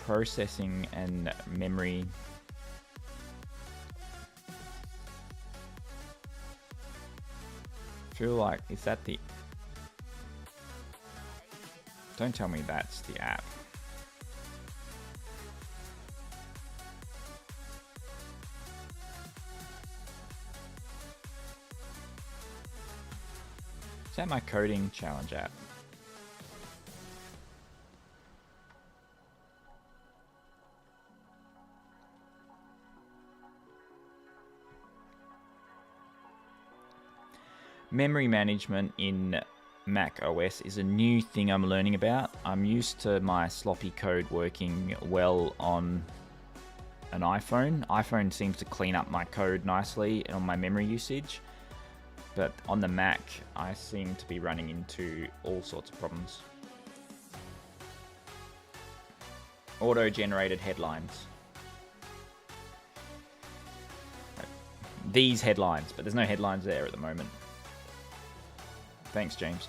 processing and memory. I feel like, is that the... Don't tell me that's the app. Is that my coding challenge app? Memory management in Mac OS is a new thing I'm learning about. I'm used to my sloppy code working well on an iPhone. iPhone seems to clean up my code nicely on my memory usage. But on the Mac, I seem to be running into all sorts of problems. Auto-generated headlines. These headlines, but there's no headlines there at the moment. Thanks, James.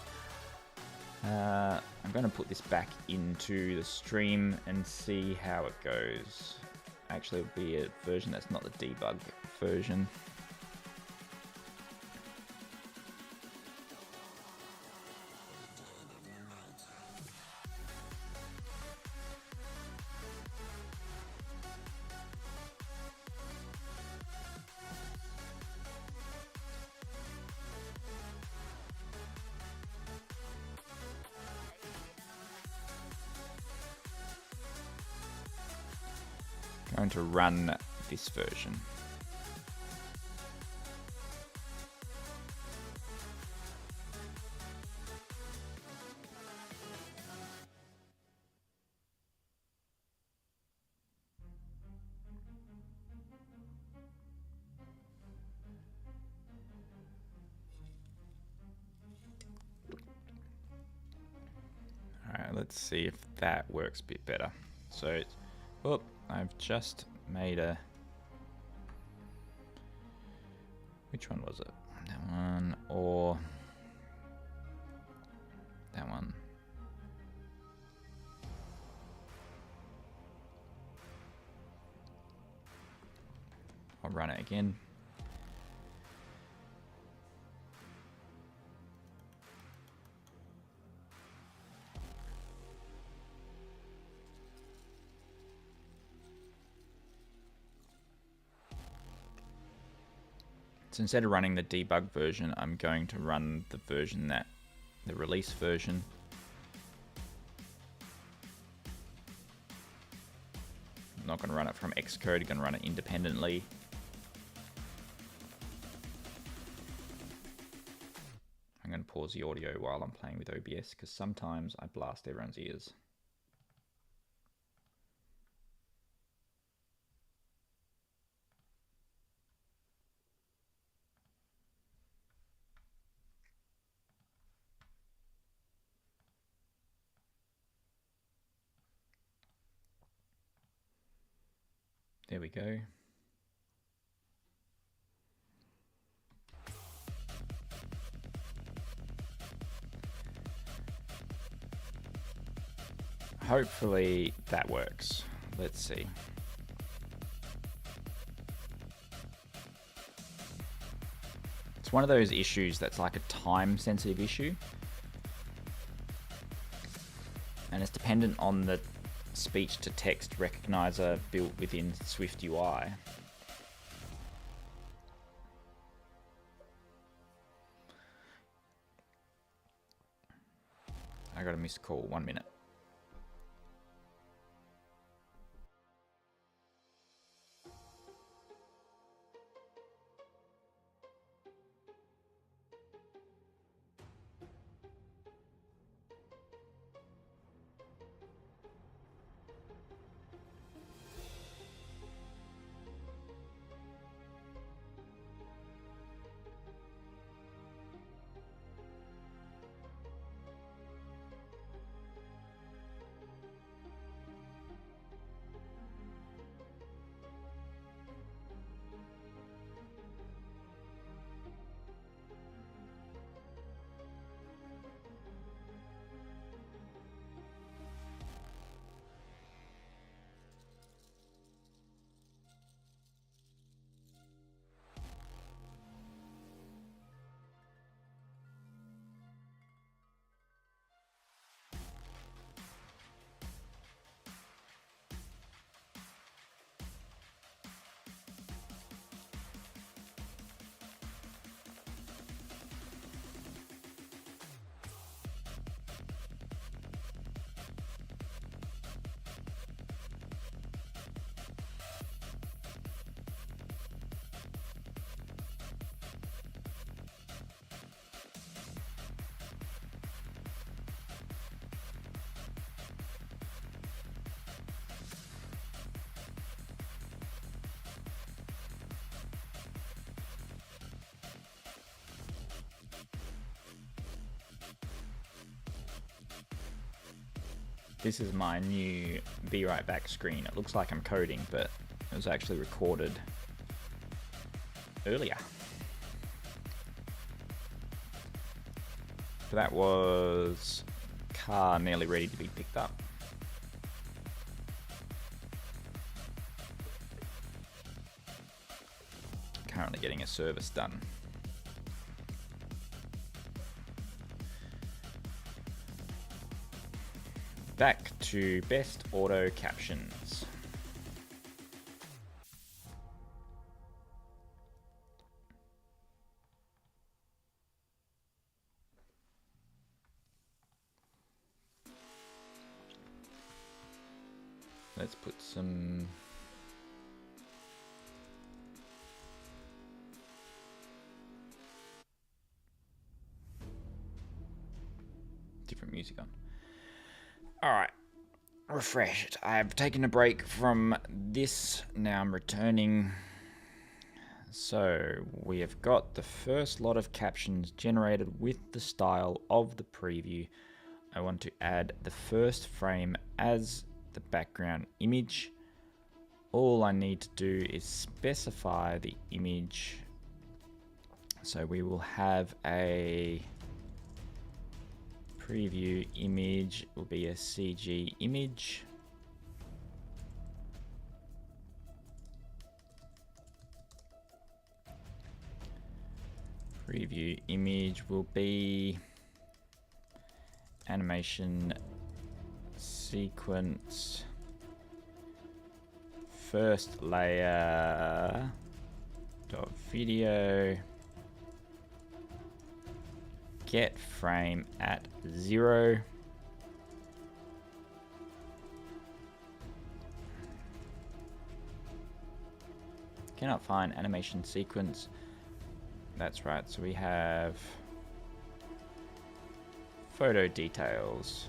I'm going to put this back into the stream and see how it goes. Actually, it'll be a version that's not the debug version. Going to run this version. Alright, let's see if that works a bit better. So, oh, I've just made a... Which one was it? That one or that one? I'll run it again. So instead of running the debug version, I'm going to run the version the release version. I'm not going to run it from Xcode, I'm going to run it independently. I'm going to pause the audio while I'm playing with OBS because sometimes I blast everyone's ears. There we go. Hopefully that works. Let's see. It's one of those issues that's like a time sensitive issue. And it's dependent on the speech to text recognizer built within SwiftUI. I got a missed call, 1 minute. This is my new Be Right Back screen. It looks like I'm coding, but it was actually recorded earlier. So that was car nearly ready to be picked up. Currently getting a service done. Back to best auto captions. Let's put some different music on. All right, refreshed. I've taken a break from this. Now I'm returning. So we have got the first lot of captions generated with the style of the preview. I want to add the first frame as the background image. All I need to do is specify the image. So we will have a preview image, will be a CG image. Preview image will be animation sequence first layer dot video get frame at 0. Cannot find animation sequence. That's right, so we have photo details,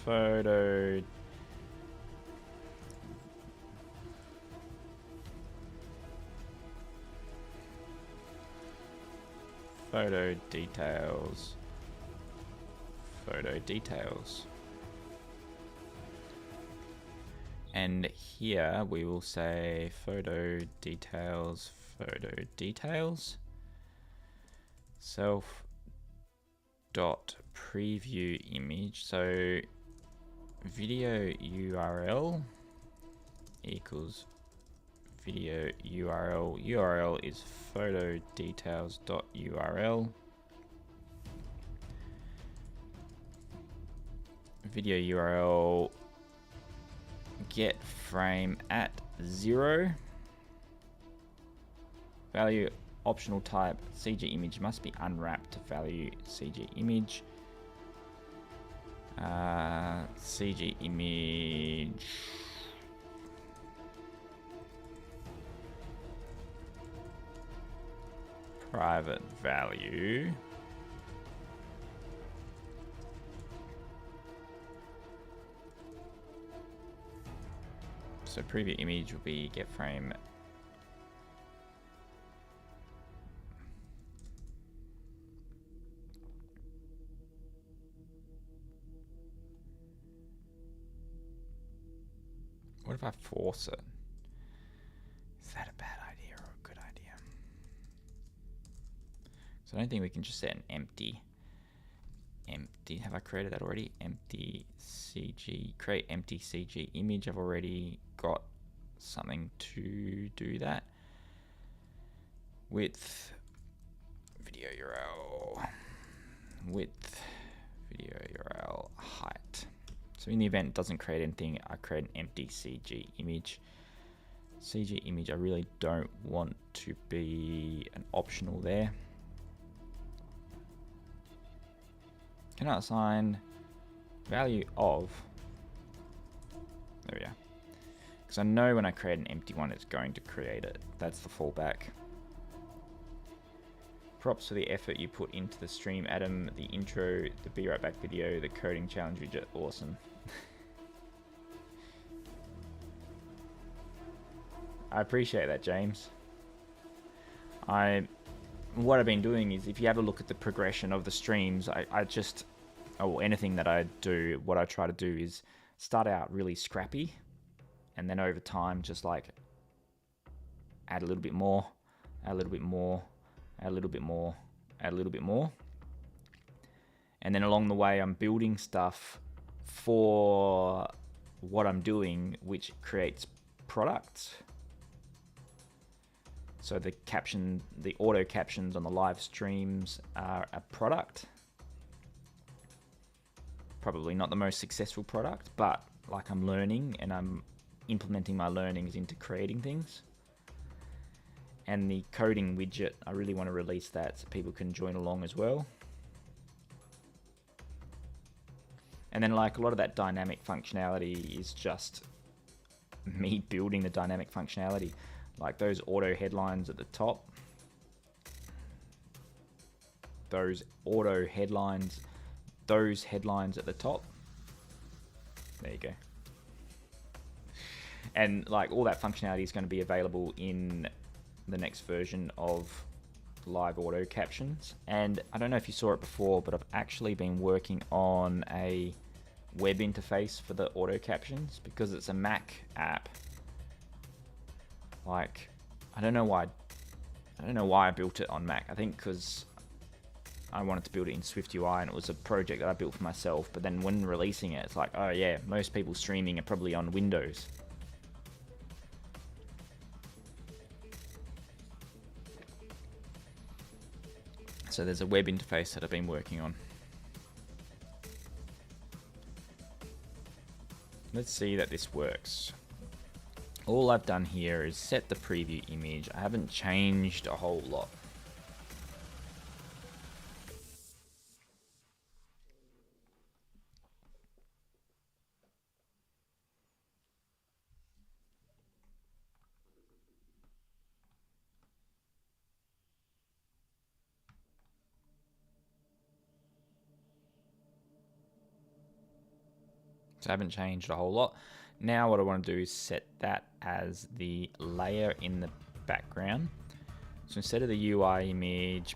photo details, photo details. And here we will say photo details, self dot preview image. So video URL equals video URL. URL is photo details dot URL. Video URL get frame at 0. Value optional type CG image must be unwrapped. Value CG image. CG image. Private value. So preview image will be get frame. What if I force it? Is that a bad idea or a good idea? So I don't think we can just set an empty. Have I created that already? Empty CG, create empty CG image. I've already got something to do that. Width, video URL, width, video URL, height. So in the event it doesn't create anything, I create an empty CG image. CG image, I really don't want to be an optional there. Can I assign value of, there we are. Because I know when I create an empty one, it's going to create it. That's the fallback. Props for the effort you put into the stream, Adam, the intro, the Be Right Back video, the coding challenge widget, awesome. I appreciate that, James. What I've been doing is, if you have a look at the progression of the streams, I just, or anything that I do, what I try to do is start out really scrappy, and then over time just like add a little bit more, add a little bit more, add a little bit more, add a little bit more. And then along the way, I'm building stuff for what I'm doing, which creates products. So the auto captions on the live streams are a product. Probably not the most successful product, but like I'm learning and I'm implementing my learnings into creating things. And the coding widget, I really want to release that so people can join along as well. And then like a lot of that dynamic functionality is just me building the dynamic functionality. Like those auto headlines at the top. Those headlines at the top. There you go. And like all that functionality is going to be available in the next version of live auto captions. And I don't know if you saw it before, but I've actually been working on a web interface for the auto captions because it's a Mac app. Like, I don't know why I built it on Mac. I think because I wanted to build it in SwiftUI and it was a project that I built for myself. But then when releasing it, it's like, oh yeah, most people streaming are probably on Windows. So there's a web interface that I've been working on. Let's see that this works. All I've done here is set the preview image. I haven't changed a whole lot. So I haven't changed a whole lot. Now what I want to do is set that as the layer in the background. So instead of the UI image,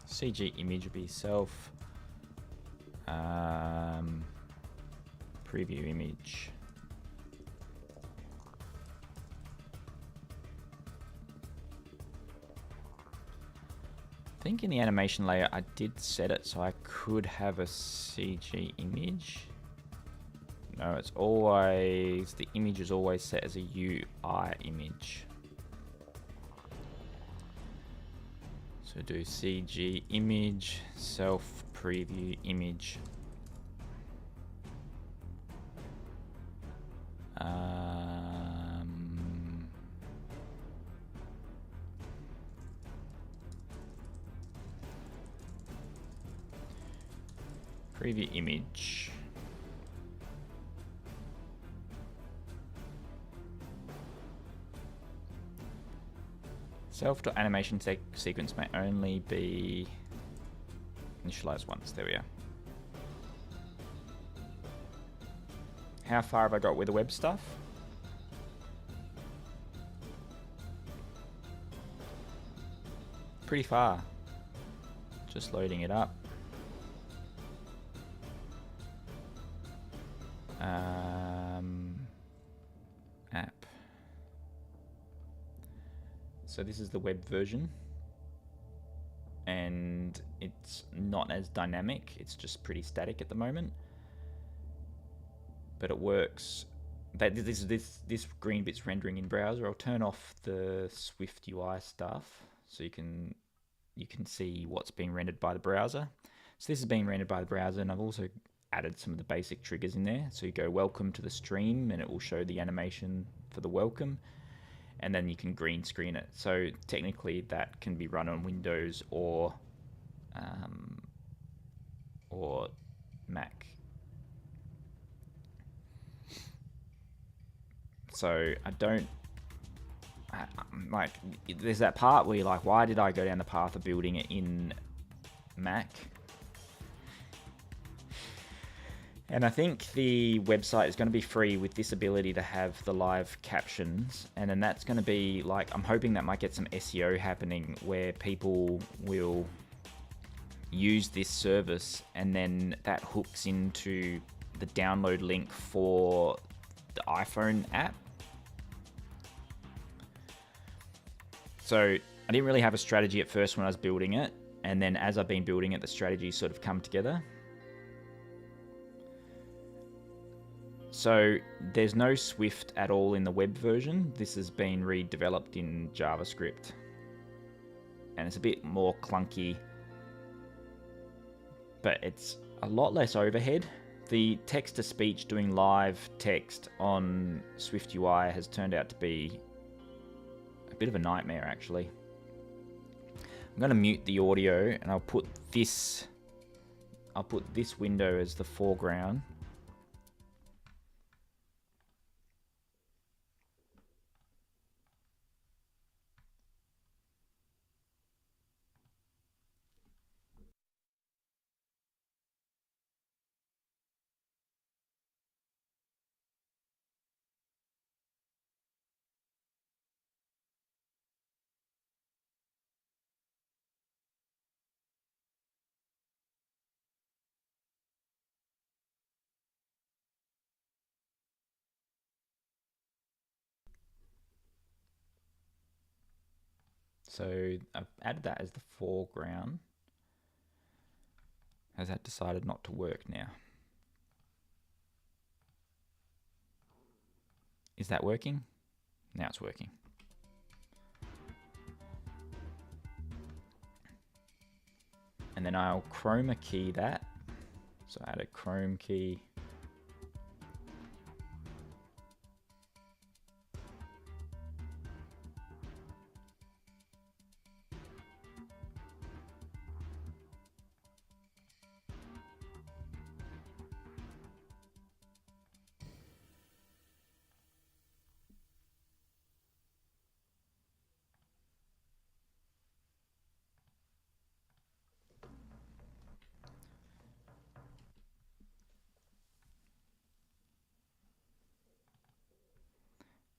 CG image would be self, preview image. I think in the animation layer I did set it so I could have a CG image. No, it's always, the image is always set as a UI image. So do CG image, self preview image. Preview image. Self.animation sequence may only be initialized once. There we are. How far have I got with the web stuff? Pretty far. Just loading it up. App. So this is the web version, and it's not as dynamic. It's just pretty static at the moment, but it works. This green bit's rendering in browser. I'll turn off the SwiftUI stuff so you can see what's being rendered by the browser. So this is being rendered by the browser, and I've also added some of the basic triggers in there. So you go welcome to the stream and it will show the animation for the welcome, and then you can green screen it. So technically that can be run on Windows or Mac. So like, there's that part where you're like, why did I go down the path of building it in Mac? And I think the website is going to be free with this ability to have the live captions. And then that's going to be like, I'm hoping that might get some SEO happening where people will use this service and then that hooks into the download link for the iPhone app. So I didn't really have a strategy at first when I was building it, and then as I've been building it, the strategies sort of come together. So there's no Swift at all in the web version. This has been redeveloped in JavaScript, and it's a bit more clunky, but it's a lot less overhead. The text-to-speech doing live text on SwiftUI has turned out to be a bit of a nightmare, actually. I'm going to mute the audio, and I'll put this window as the foreground. So I've added that as the foreground. Has that decided not to work now? Is that working? Now it's working. And then I'll chroma key that. So add a chrome key.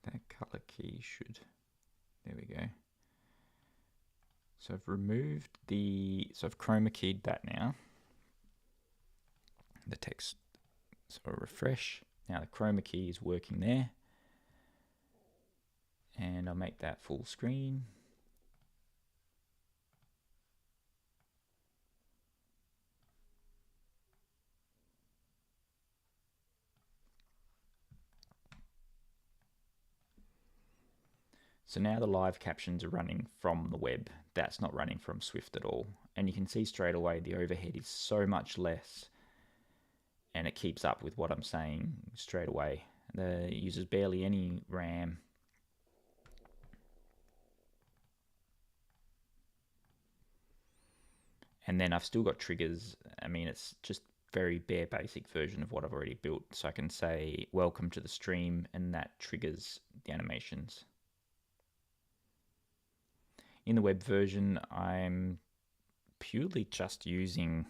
That color key should, there we go. So I've removed so I've chroma keyed that now. The text, so I'll refresh. Now the chroma key is working there. And I'll make that full screen. So now the live captions are running from the web. That's not running from Swift at all. And you can see straight away the overhead is so much less, and it keeps up with what I'm saying straight away. It uses barely any RAM. And then I've still got triggers. I mean, it's just very bare basic version of what I've already built. So I can say welcome to the stream, and that triggers the animations. In the web version, I'm purely just using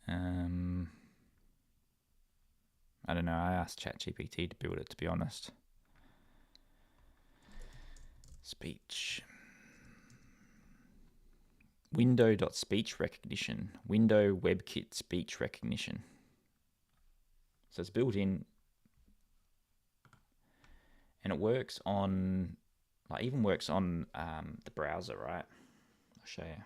I don't know, I asked ChatGPT to build it, to be honest. Speech. Window.speech recognition. Window WebKit speech recognition. So it's built in, and it works on, like, even works on the browser, right? I'll show you.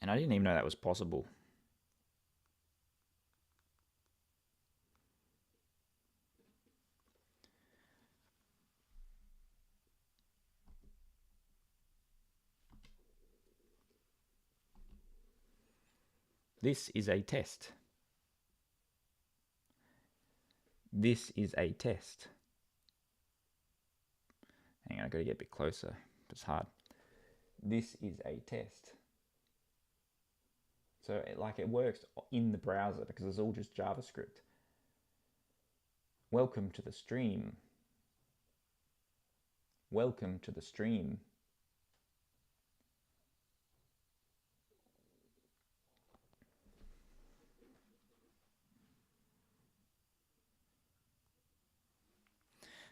And I didn't even know that was possible. This is a test. This is a test. Hang on, I've got to get a bit closer. It's hard. This is a test. So it works in the browser because it's all just JavaScript. Welcome to the stream. Welcome to the stream.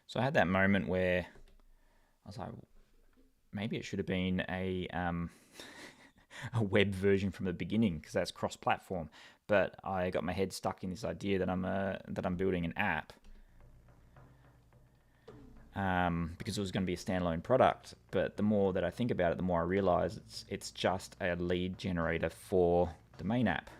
So I had that moment where I was like, maybe it should have been a web version from the beginning, because that's cross-platform. but I got my head stuck in this idea that I'm building an app because it was going to be a standalone product. But the more that I think about it, the more I realize it's just a lead generator for the main app.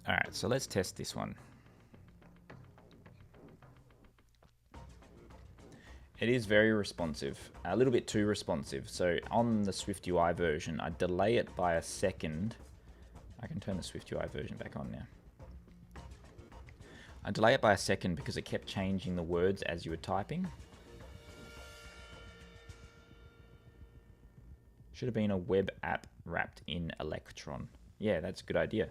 All right, so let's test this one. It is very responsive, a little bit too responsive. So on the SwiftUI version, I delay it by a second. I can turn the SwiftUI version back on now. I delay it by a second because it kept changing the words as you were typing. Should have been a web app wrapped in Electron. Yeah, that's a good idea.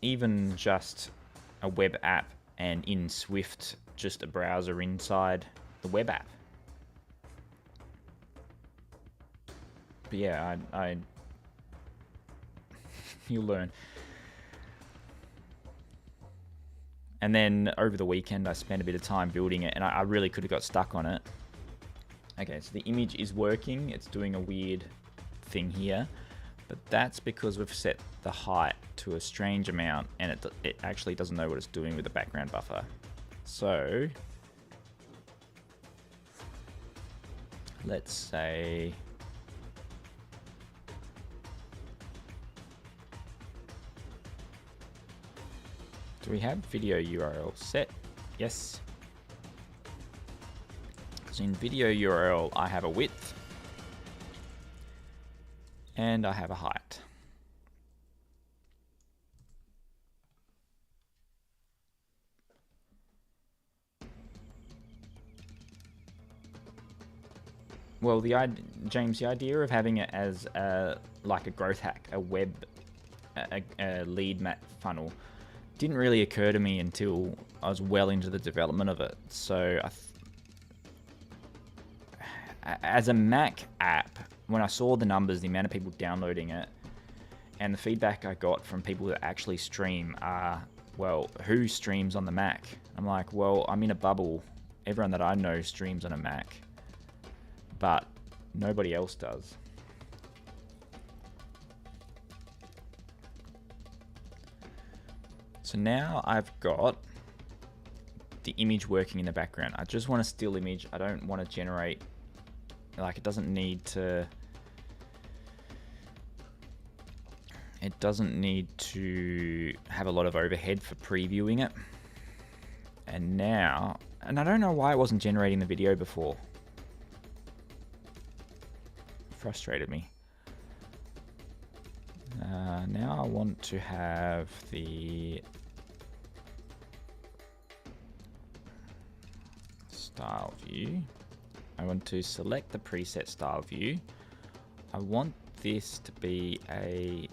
Even just a web app and in Swift, just a browser inside the web app. But yeah, I you'll learn. And then over the weekend, I spent a bit of time building it, and I really could have got stuck on it. Okay, so the image is working. It's doing a weird thing here, but that's because we've set the height to a strange amount, and it actually doesn't know what it's doing with the background buffer. So let's say do we have video URL set? Yes. So in video URL, I have a width and I have a height. Well, James, the idea of having it as like a growth hack, a web, a lead map funnel, didn't really occur to me until I was well into the development of it. So, as a Mac app, when I saw the numbers, the amount of people downloading it, and the feedback I got from people that actually stream are, well, who streams on the Mac? I'm like, well, I'm in a bubble. Everyone that I know streams on a Mac, but nobody else does. So now I've got the image working in the background. I just want a still image. I don't want to generate, like, it doesn't need to have a lot of overhead for previewing it. And now, and I don't know why it wasn't generating the video before. Frustrated me. Now I want to have the style view. I want to select the preset style view. I want this to be a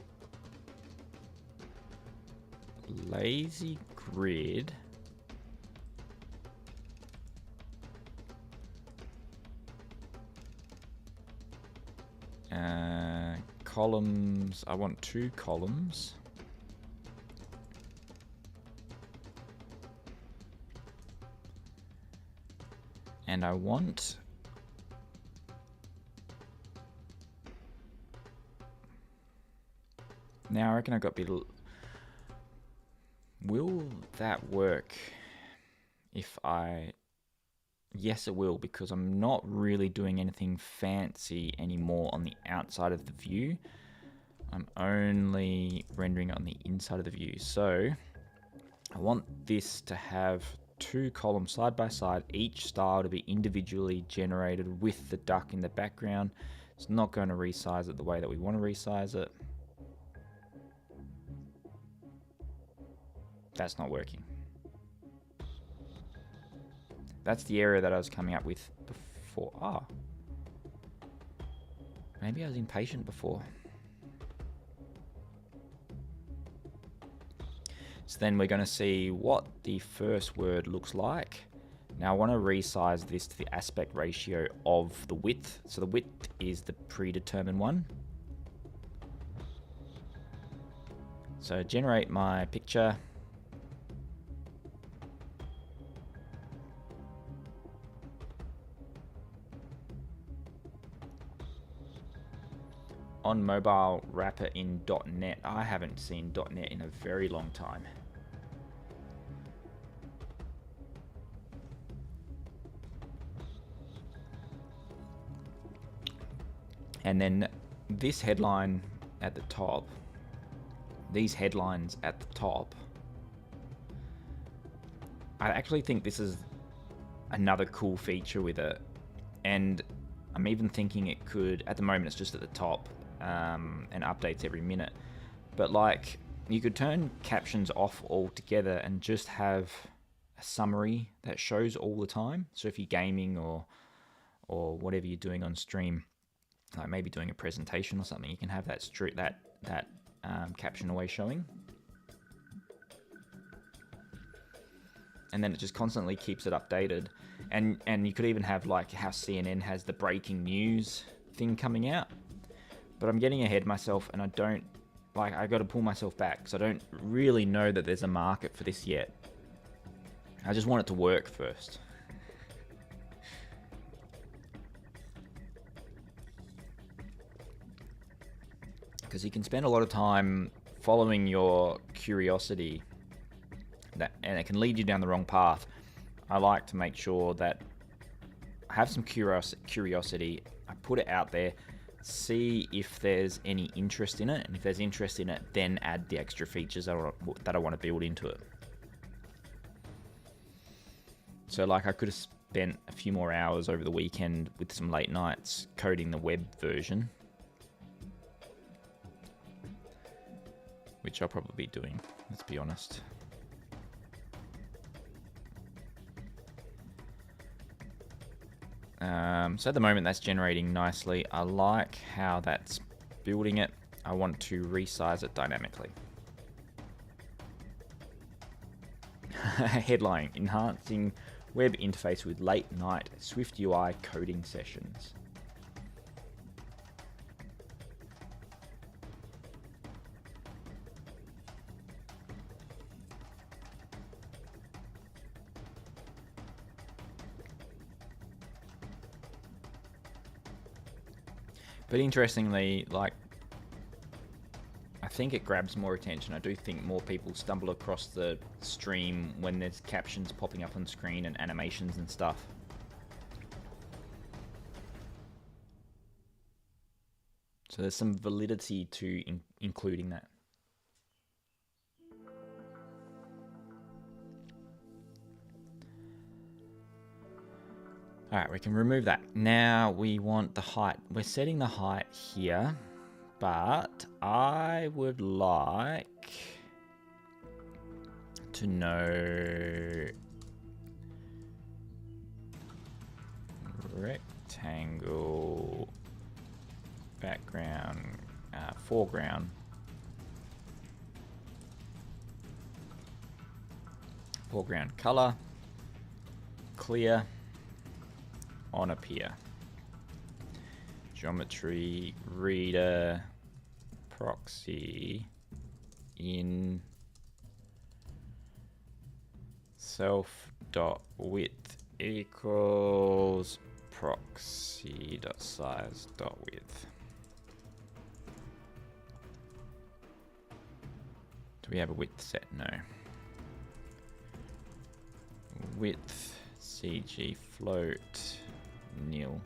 lazy grid. Columns, I want 2 columns. And I want now I reckon I got a bit of, will that work if yes, it will, because I'm not really doing anything fancy anymore on the outside of the view. I'm only rendering on the inside of the view. So I want this to have 2 columns side by side, each style to be individually generated with the duck in the background. It's not going to resize it the way that we want to resize it. That's not working. That's the error that I was coming up with before. Ah, maybe I was impatient before. So then we're going to see what the first word looks like. Now I want to resize this to the aspect ratio of the width. So the width is the predetermined one. So generate my picture. on mobile wrapper in .NET. I haven't seen .NET in a very long time. And then this headline at the top, these headlines at the top, I actually think this is another cool feature with it. And I'm even thinking it could, at the moment it's just at the top, and updates every minute. But like, you could turn captions off altogether and just have a summary that shows all the time. So if you're gaming or whatever you're doing on stream, like maybe doing a presentation or something, you can have that caption always showing. And then it just constantly keeps it updated. And you could even have like how CNN has the breaking news thing coming out. But I'm getting ahead myself, and I got to pull myself back because I don't really know that there's a market for this yet. I just want it to work first. Because you can spend a lot of time following your curiosity, and it can lead you down the wrong path. I like to make sure that I have some curiosity, I put it out there, see if there's any interest in it, and if there's interest in it, then add the extra features that I want to build into it. So like, I could have spent a few more hours over the weekend with some late nights coding the web version, which I'll probably be doing, let's be honest. So at the moment that's generating nicely. I like how that's building it. I want to resize it dynamically. Headline: enhancing web interface with late night SwiftUI coding sessions. But interestingly, like, I think it grabs more attention. I do think more people stumble across the stream when there's captions popping up on screen and animations and stuff. So there's some validity to including that. All right, we can remove that. Now we want the height. We're setting the height here, but I would like to know rectangle background, foreground. Foreground color, clear, on appear. Geometry, reader, proxy, in self.width equals proxy.size.width. Do we have a width set? No. Width, CG float, nil.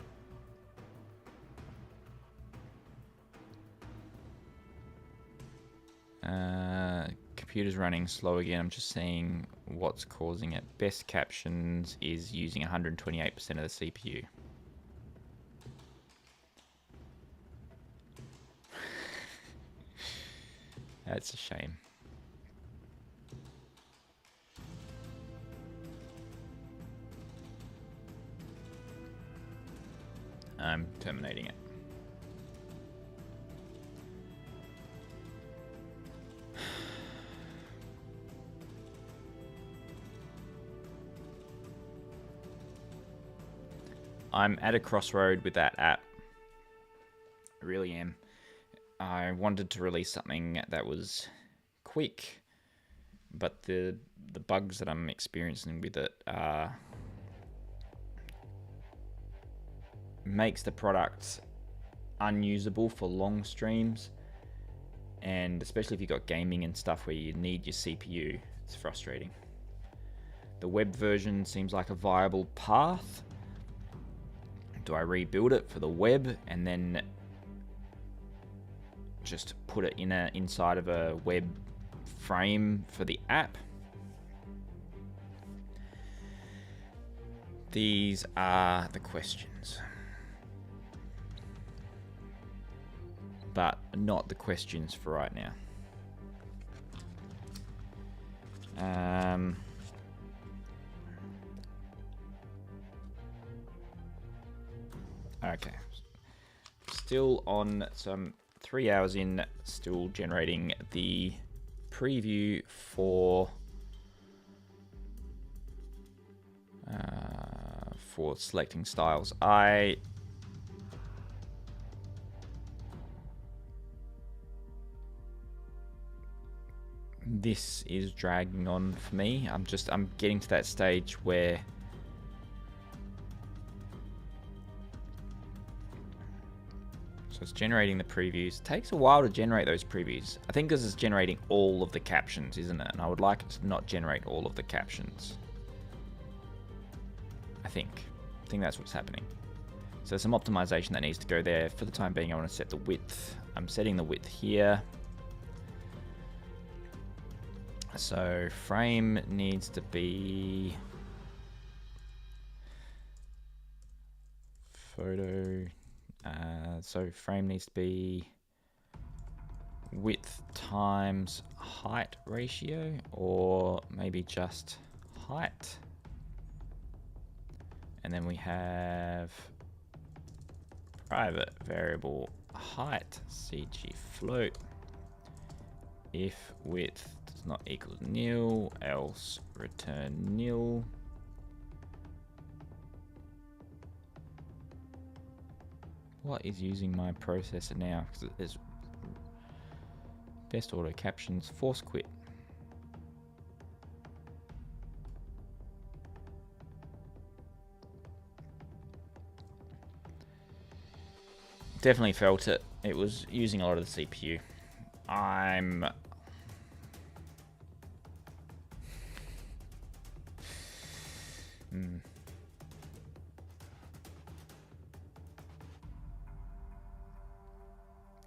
Computer's running slow again. I'm just seeing what's causing it. Best Captions is using 128% of the CPU. That's a shame. I'm terminating it. I'm at a crossroad with that app. I really am. I wanted to release something that was quick, but the bugs that I'm experiencing with it makes the product unusable for long streams, and especially if you've got gaming and stuff where you need your CPU, it's frustrating. The web version seems like a viable path. Do I rebuild it for the web and then just put it inside of a web frame for the app? These are the questions, but not the questions for right now. Okay, still on, so I'm 3 hours in, still generating the preview for selecting styles. This is dragging on for me. I'm getting to that stage where so it's generating the previews. It takes a while to generate those previews. I think because it's generating all of the captions, isn't it? And I would like it to not generate all of the captions. I think that's what's happening. So some optimization that needs to go there. For the time being, I want to set the width. I'm setting the width here. So frame needs to be photo. So frame needs to be width times height ratio, or maybe just height. And then we have private variable height CG float if width does not equal nil, else return nil. What is using my processor now? Because there's best auto captions, force quit. Definitely felt it. It was using a lot of the CPU.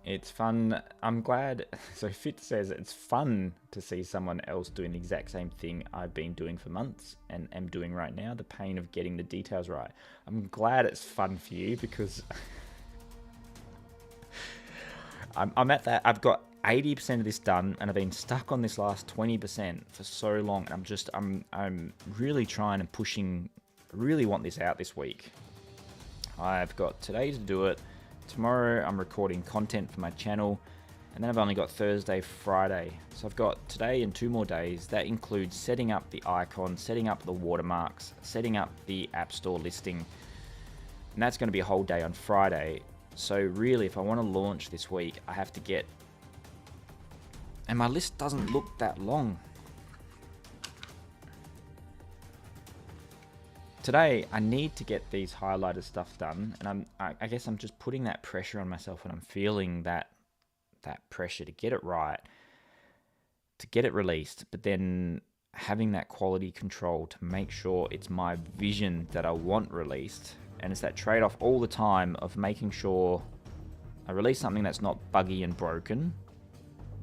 It's fun. I'm glad. So Fit says it's fun to see someone else doing the exact same thing I've been doing for months and am doing right now. The pain of getting the details right. I'm glad it's fun for you, because I'm at that. I've got 80% of this done, and I've been stuck on this last 20% for so long. And I'm really trying and pushing. Really want this out this week. I've got today to do it. Tomorrow I'm recording content for my channel, and then I've only got Thursday, Friday. So I've got today and 2 more days. That includes setting up the icon, setting up the watermarks, setting up the App Store listing, and that's going to be a whole day on Friday. So really, if I want to launch this week, I have to get, and my list doesn't look that long. Today, I need to get these highlighted stuff done, and I guess I'm just putting that pressure on myself, and I'm feeling that pressure to get it right, to get it released, but then having that quality control to make sure it's my vision that I want released. And it's that trade-off all the time of making sure I release something that's not buggy and broken,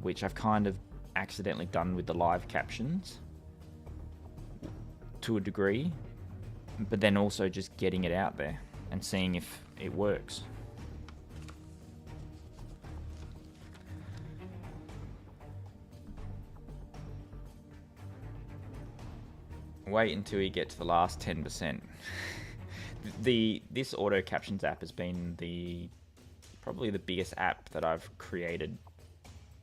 which I've kind of accidentally done with the live captions to a degree, but then also just getting it out there and seeing if it works. Wait until you get to the last 10%. This Auto Captions app has been probably the biggest app that I've created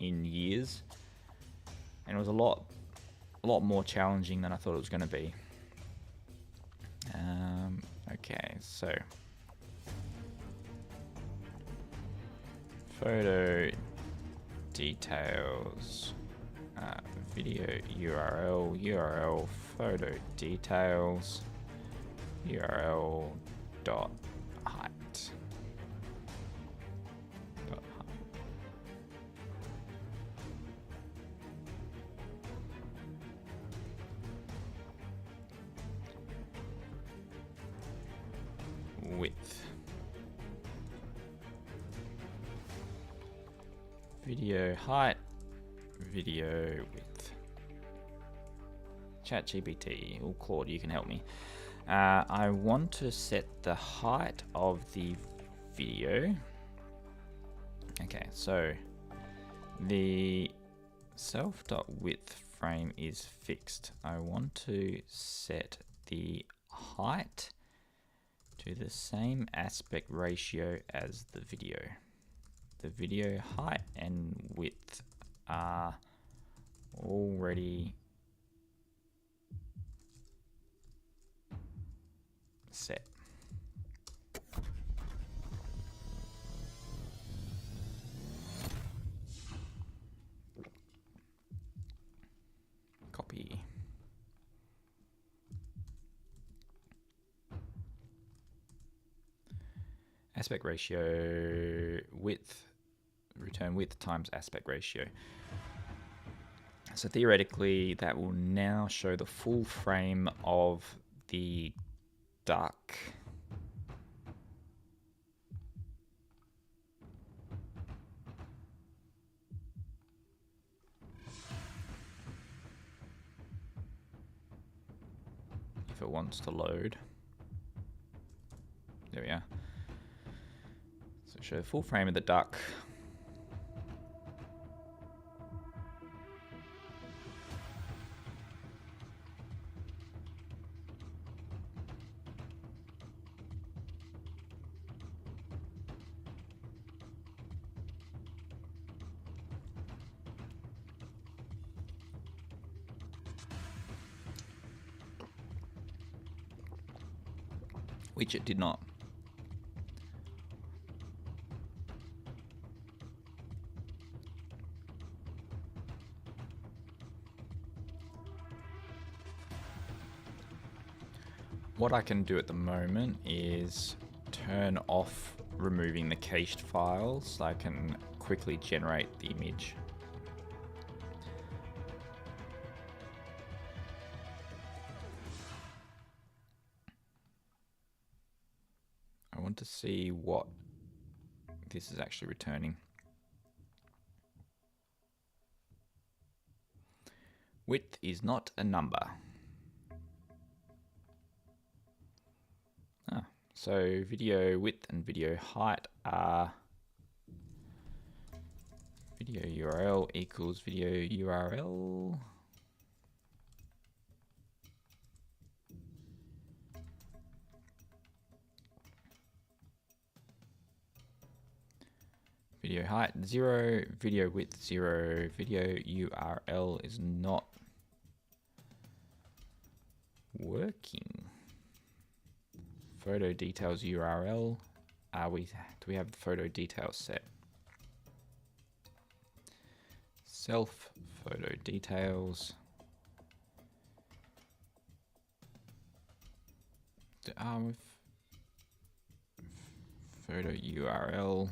in years, and it was a lot more challenging than I thought it was going to be. Okay, so photo details, video URL, photo details, URL dot height. width. Video height, video width. ChatGPT or Claude, you can help me. I want to set the height of the video. Okay, so the self.width frame is fixed. I want to set the height to the same aspect ratio as the video. The video height and width are already set. Copy. Aspect ratio width, return width times aspect ratio. So theoretically, that will now show the full frame of the duck. If it wants to load. There we are. So show the full frame of the duck. Which it did not. What I can do at the moment is turn off removing the cached files so I can quickly generate the image. I want to see what this is actually returning. Width is not a number. So video width and video height are video URL equals video URL. Video height 0, video width 0, video URL is not working. Photo details URL. Do we have the photo details set? Self photo details. Photo URL.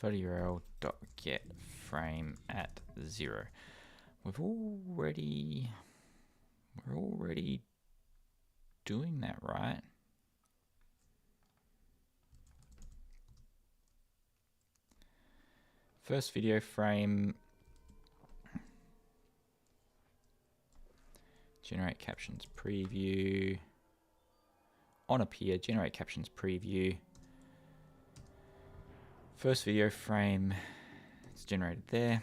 Photo URL dot get frame at 0. We're already doing that, right? First video frame, generate captions preview, on appear, generate captions preview. First video frame, it's generated there.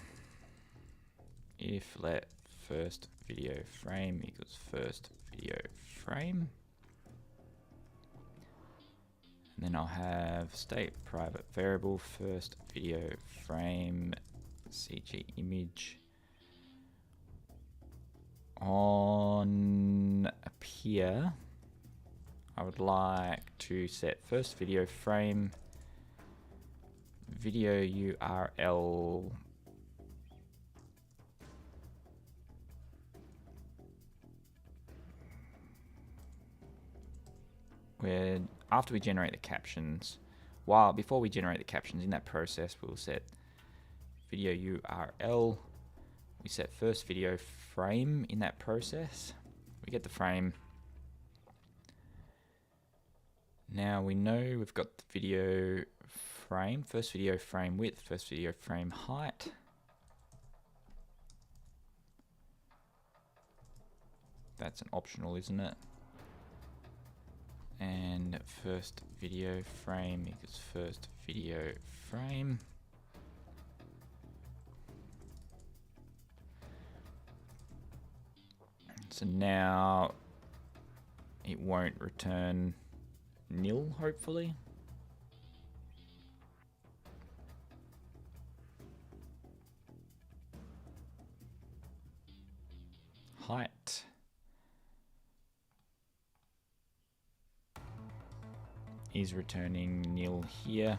If let first video frame equals first video frame. And then I'll have state private variable first video frame CG image on appear. I would like to set first video frame video URL after we generate the captions, before we generate the captions, in that process, we'll set video URL. We set first video frame in that process. We get the frame. Now we know we've got the video frame, first video frame width, first video frame height. That's an optional, isn't it? And first video frame equals first video frame. So now it won't return nil, hopefully. Height. Is returning nil here.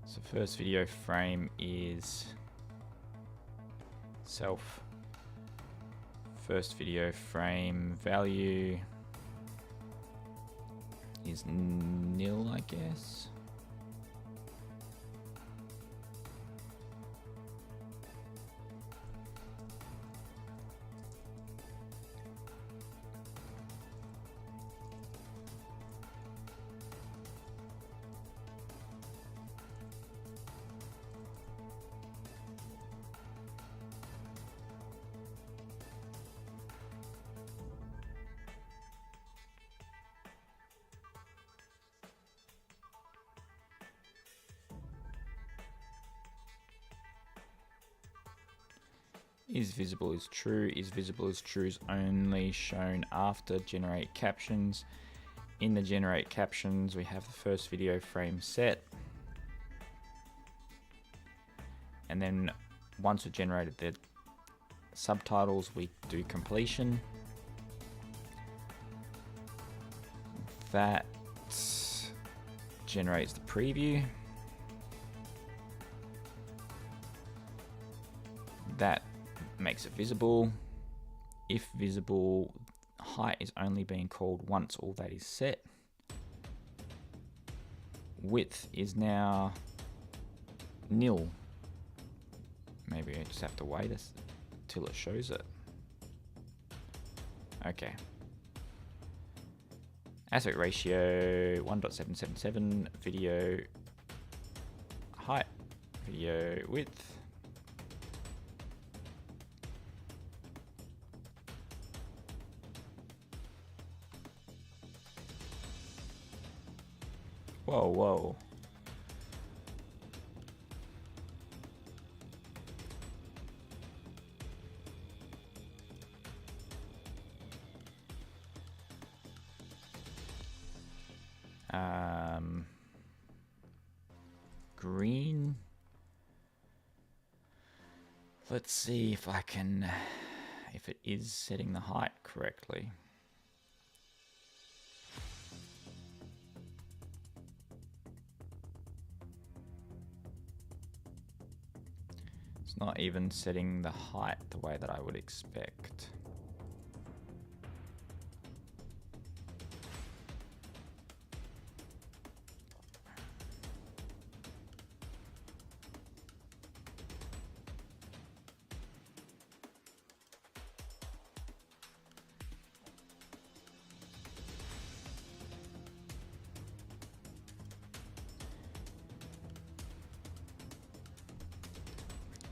So first video frame is self. First video frame value is nil, I guess. Is visible is true. Is visible is true is only shown after generate captions. In the generate captions, we have the first video frame set. And then once we've generated the subtitles, we do completion. That generates the preview. That makes it visible. If visible, height is only being called once all that is set. Width is now nil. Maybe I just have to wait till it shows it. Okay. Aspect ratio 1.777, video height, video width. Whoa, whoa. Green. Let's see if I can, if it is setting the height correctly. It's not even setting the height the way that I would expect.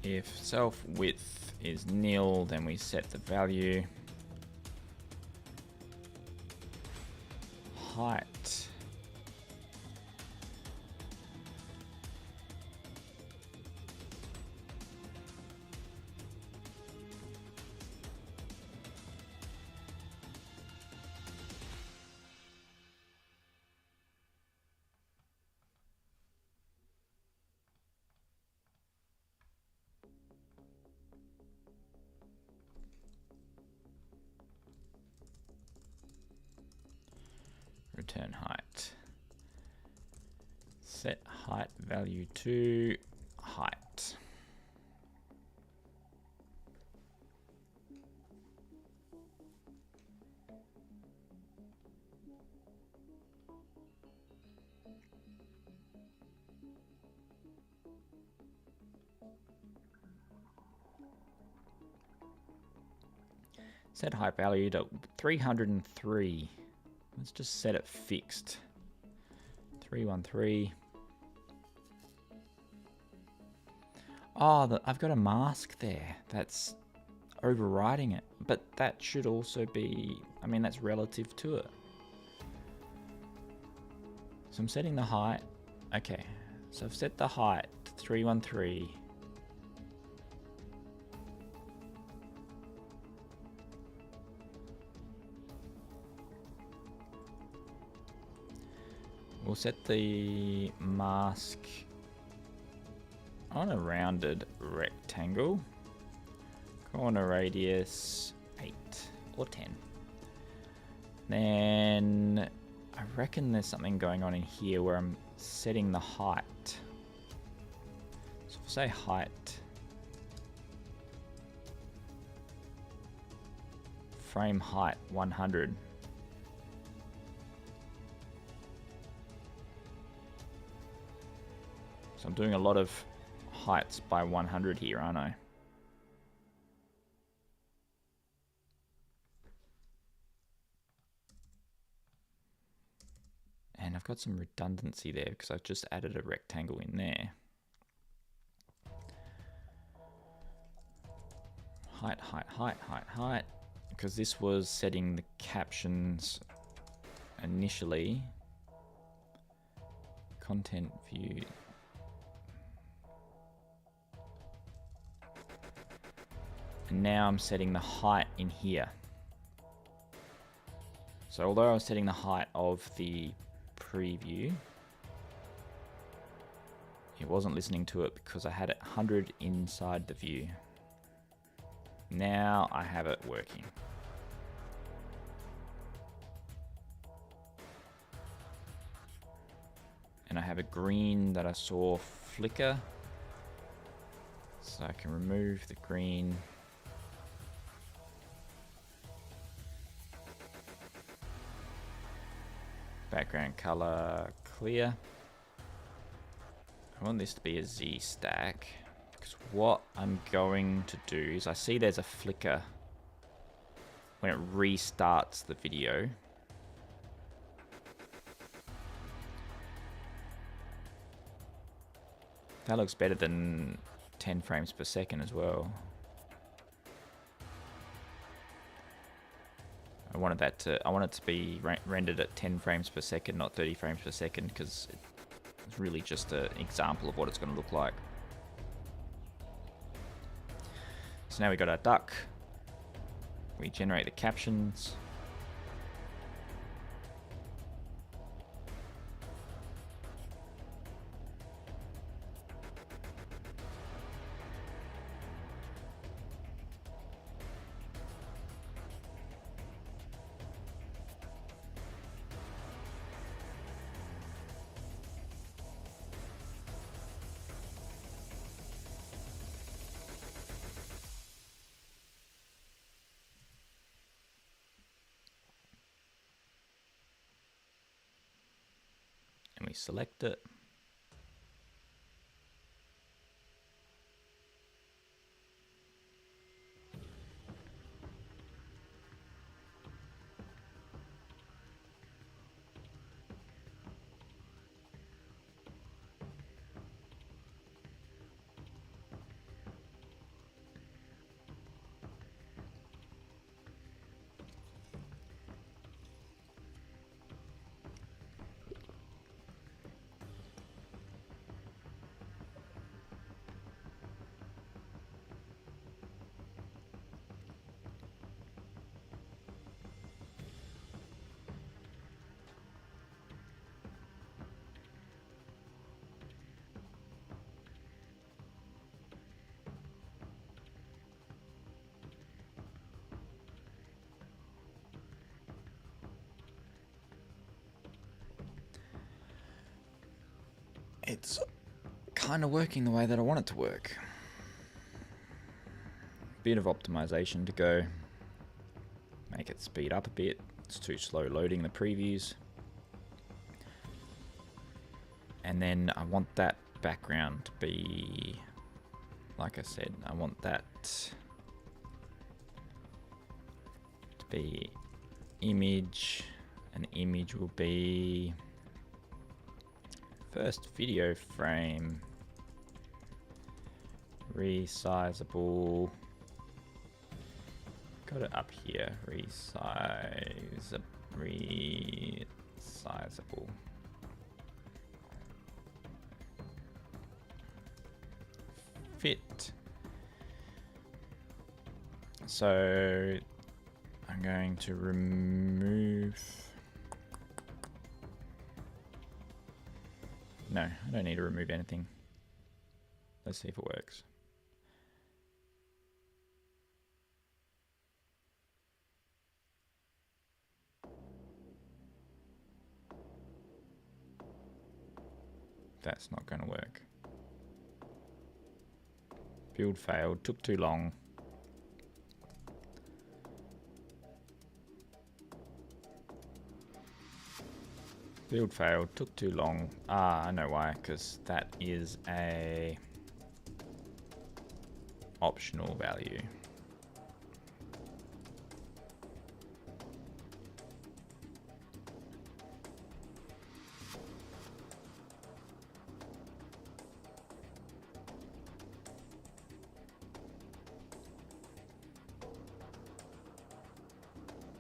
If self width is nil, then we set the value. Height. Return height. Set height value to height. Set height value to 303. Let's just set it fixed. 313. Oh, I've got a mask there. That's overriding it. But that should also be, I mean, that's relative to it. So I'm setting the height. Okay, so I've set the height to 313. We'll set the mask on a rounded rectangle. Corner radius 8 or 10. Then I reckon there's something going on in here where I'm setting the height. So if I say height, frame height 100. So I'm doing a lot of heights by 100 here, aren't I? And I've got some redundancy there because I've just added a rectangle in there. Height, height, height, height, height. Because this was setting the captions initially. Content view. And now I'm setting the height in here. So although I was setting the height of the preview, it wasn't listening to it because I had it 100 inside the view. Now I have it working. And I have a green that I saw flicker. So I can remove the green. Background color clear. I want this to be a Z stack because what I'm going to do is I see there's a flicker when it restarts the video. That looks better than 10 frames per second as well. I want it to be rendered at 10 frames per second, not 30 frames per second, because it's really just an example of what it's going to look like. So now we got our duck. We generate the captions. And we select it. It's kind of working the way that I want it to work. Bit of optimization to go. Make it speed up a bit. It's too slow loading the previews. And then I want that background to be, like I said, I want that to be image, and image will be first video frame, resizable. Got it up here, resizable. Fit. So I'm going to remove. No, I don't need to remove anything. Let's see if it works. That's not going to work. Build failed, took too long. Build failed, took too long. Ah, I know why, because that is a optional value.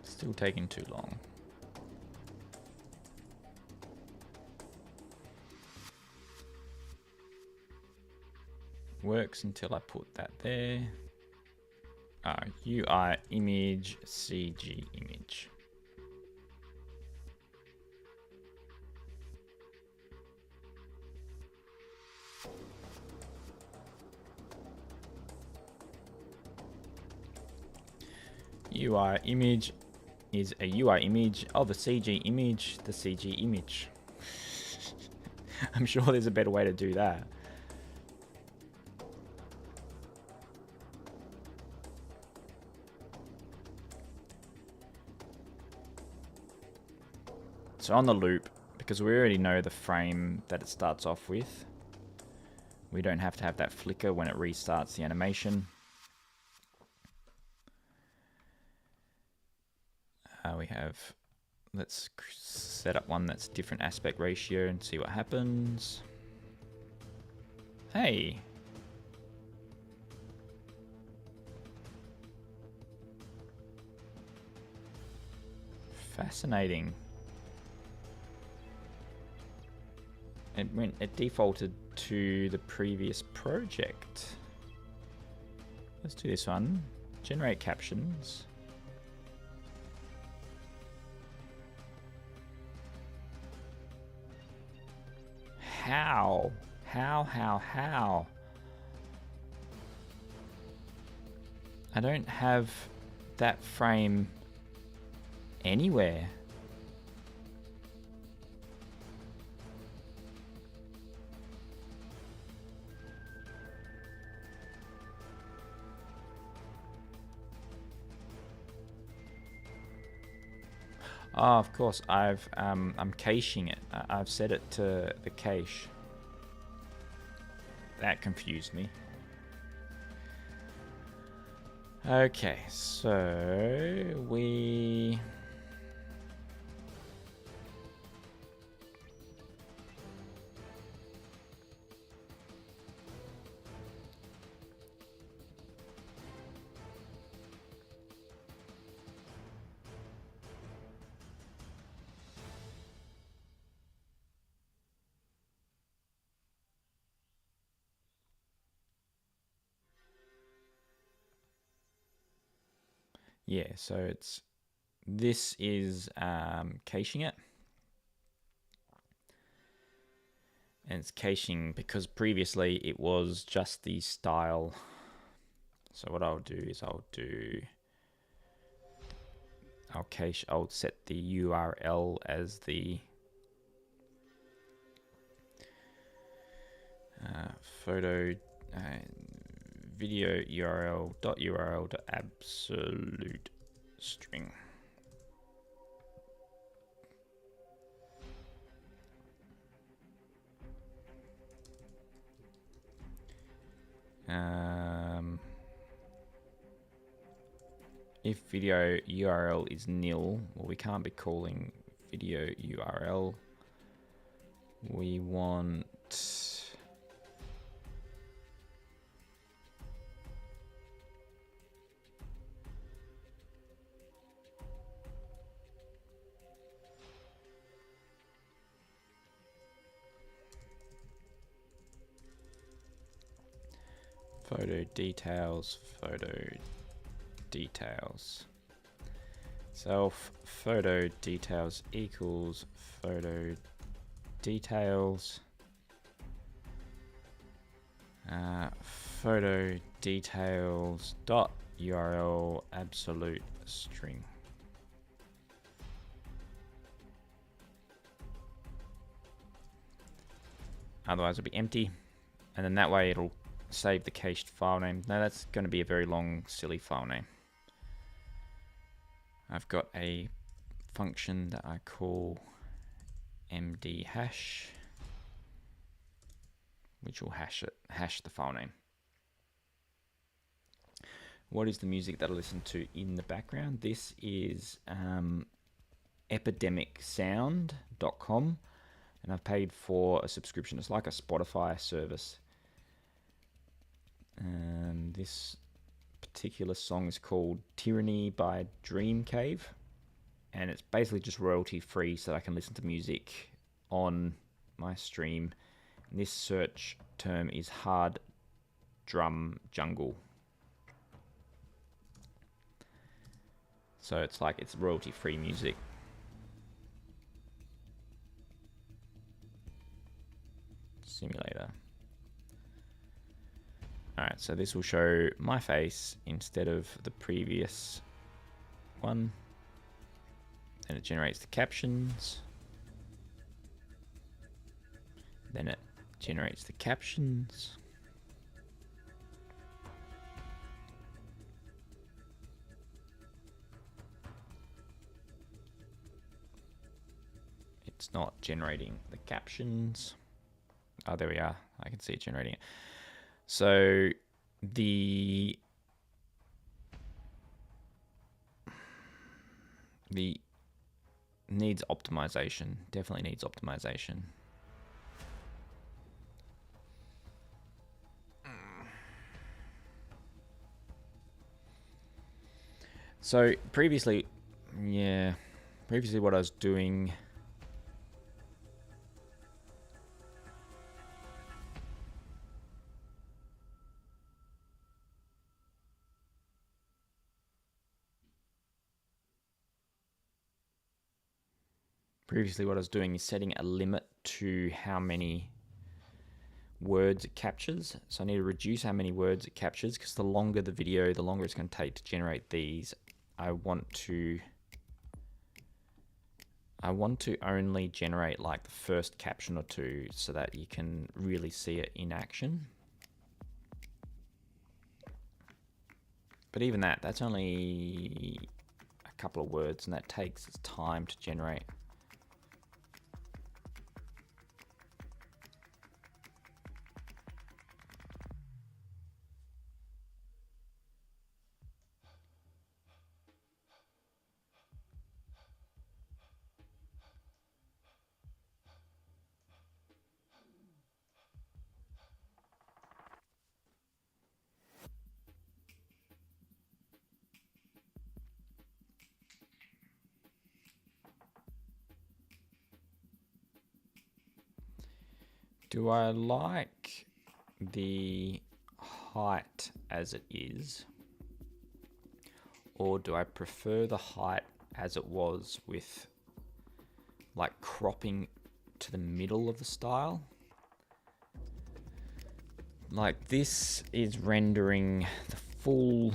Still taking too long. Works until I put that there. UI image, CG image. UI image is a UI image of a CG image, the CG image. I'm sure there's a better way to do that. So on the loop, because we already know the frame that it starts off with, we don't have to have that flicker when it restarts the animation. We have, let's set up one that's different aspect ratio and see what happens. Hey. Fascinating. It defaulted to the previous project. Let's do this one. Generate captions. How? How? I don't have that frame anywhere. Oh, of course, I'm caching it. I've set it to the cache. That confused me. Okay, so we... Yeah, so it's, this is caching it. And it's caching because previously it was just the style. So what I'll do is I'll cache, I'll set the URL as the photo video URL to absolute string. if video URL is nil, well, we can't be calling video URL. We want photo details, self photo details equals photo details, photo details dot URL absolute string. Otherwise it'll be empty, and then that way it'll save the cached file name. Now that's going to be a very long, silly file name. I've got a function that I call md hash, which will hash the file name. What is the music that I listen to in the background? This is epidemicsound.com, and I've paid for a subscription. It's like a Spotify service. And this particular song is called Tyranny by Dream Cave, and it's basically just royalty free, so I can listen to music on my stream. And this search term is hard drum jungle. So it's like it's royalty free music. Simulator. Alright, so this will show my face instead of the previous one. And it generates the captions. Then it generates the captions. It's not generating the captions. Oh, there we are. I can see it generating it. So the needs optimization. Definitely needs optimization. So previously what I was doing, is setting a limit to how many words it captures. So I need to reduce how many words it captures, because the longer the video, the longer it's going to take to generate these. I want to only generate like the first caption or two, so that you can really see it in action. But even that's only a couple of words, and that takes its time to generate. Do I like the height as it is, or do I prefer the height as it was with like cropping to the middle of the style? Like this is rendering the full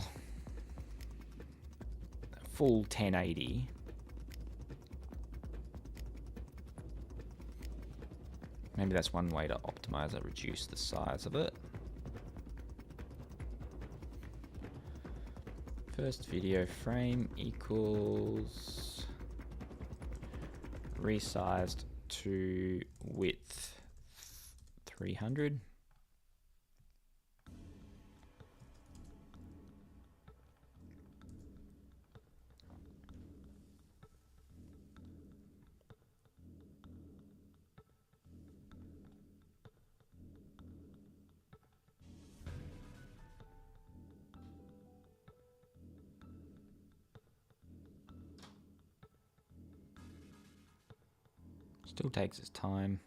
1080. Maybe that's one way to optimize it, reduce the size of it. First video frame equals resized to width 300. Still takes its time.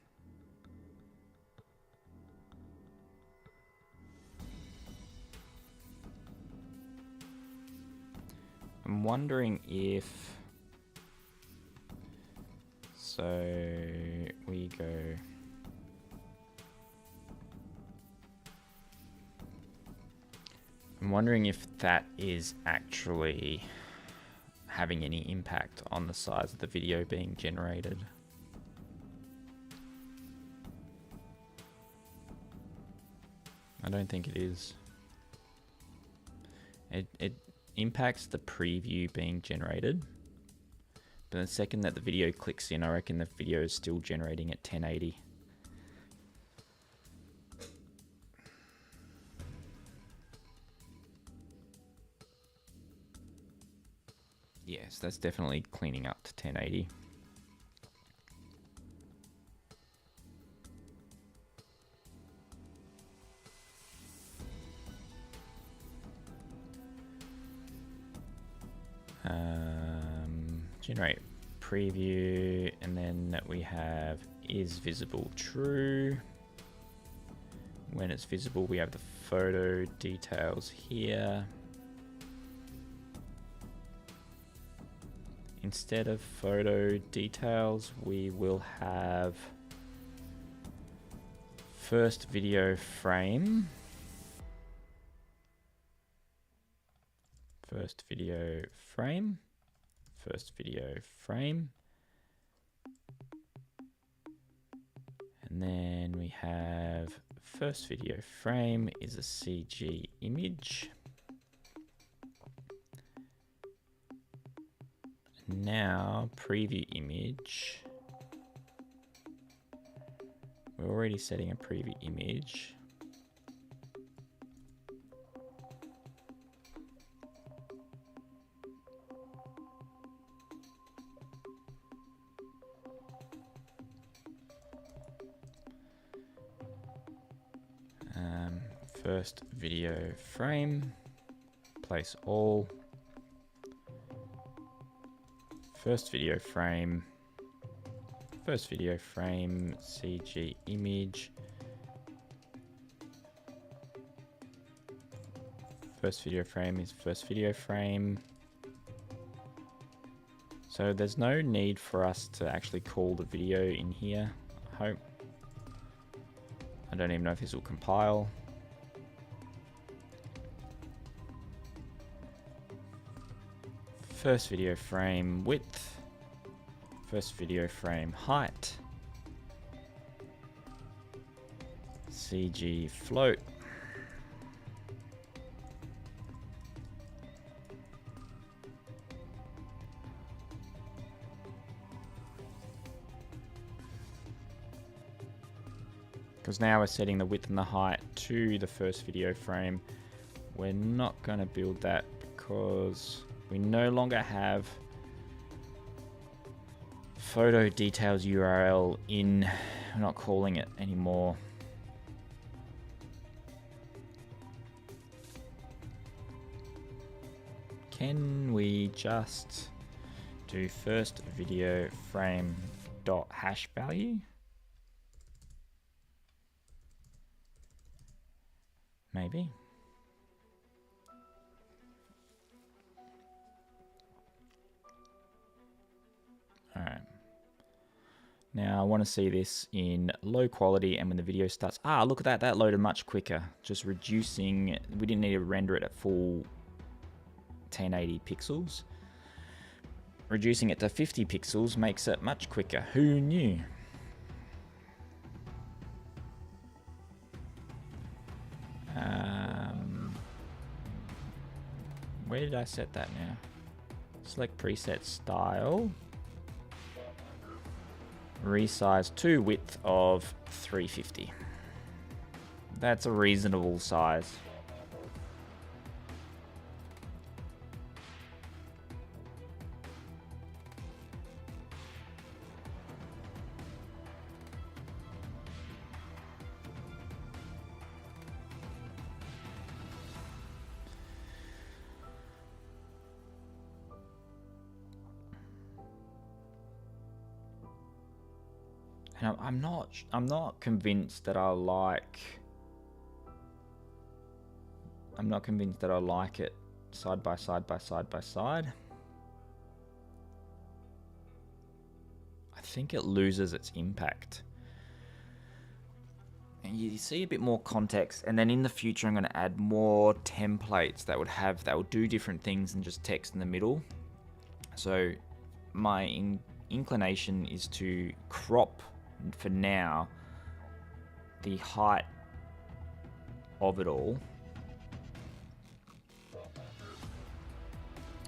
I'm wondering if, so we go, I'm wondering if that is actually having any impact on the size of the video being generated. I don't think it is. It impacts the preview being generated, but the second that the video clicks in, I reckon the video is still generating at 1080. Yes, that's definitely cleaning up to 1080. Generate preview, and then we have is visible true. When it's visible, we have the photo details here. Instead of photo details, we will have first video frame. First video frame. First video frame. And then we have first video frame is a CG image. Now preview image. We're already setting a preview image. First video frame, place all. First video frame, CG image. First video frame is first video frame. So there's no need for us to actually call the video in here, I hope. I don't even know if this will compile. First video frame width, first video frame height, CG float, because now we're setting the width and the height to the first video frame. We're not going to build that because we no longer have photo details URL in, we're not calling it anymore. Can we just do first video frame dot hash value? Maybe. Alright. Now I want to see this in low quality, and when the video starts, look at that, that loaded much quicker. Just reducing, we didn't need to render it at full 1080 pixels. Reducing it to 50 pixels makes it much quicker. Who knew? Where did I set that now? Select preset style. Resize to width of 350. That's a reasonable size. And I'm not convinced that I like. I'm not convinced that I like it side by side by side by side. I think it loses its impact. And you see a bit more context, and then in the future I'm going to add more templates that would do different things than just text in the middle. So my inclination is to crop for now the height of it all,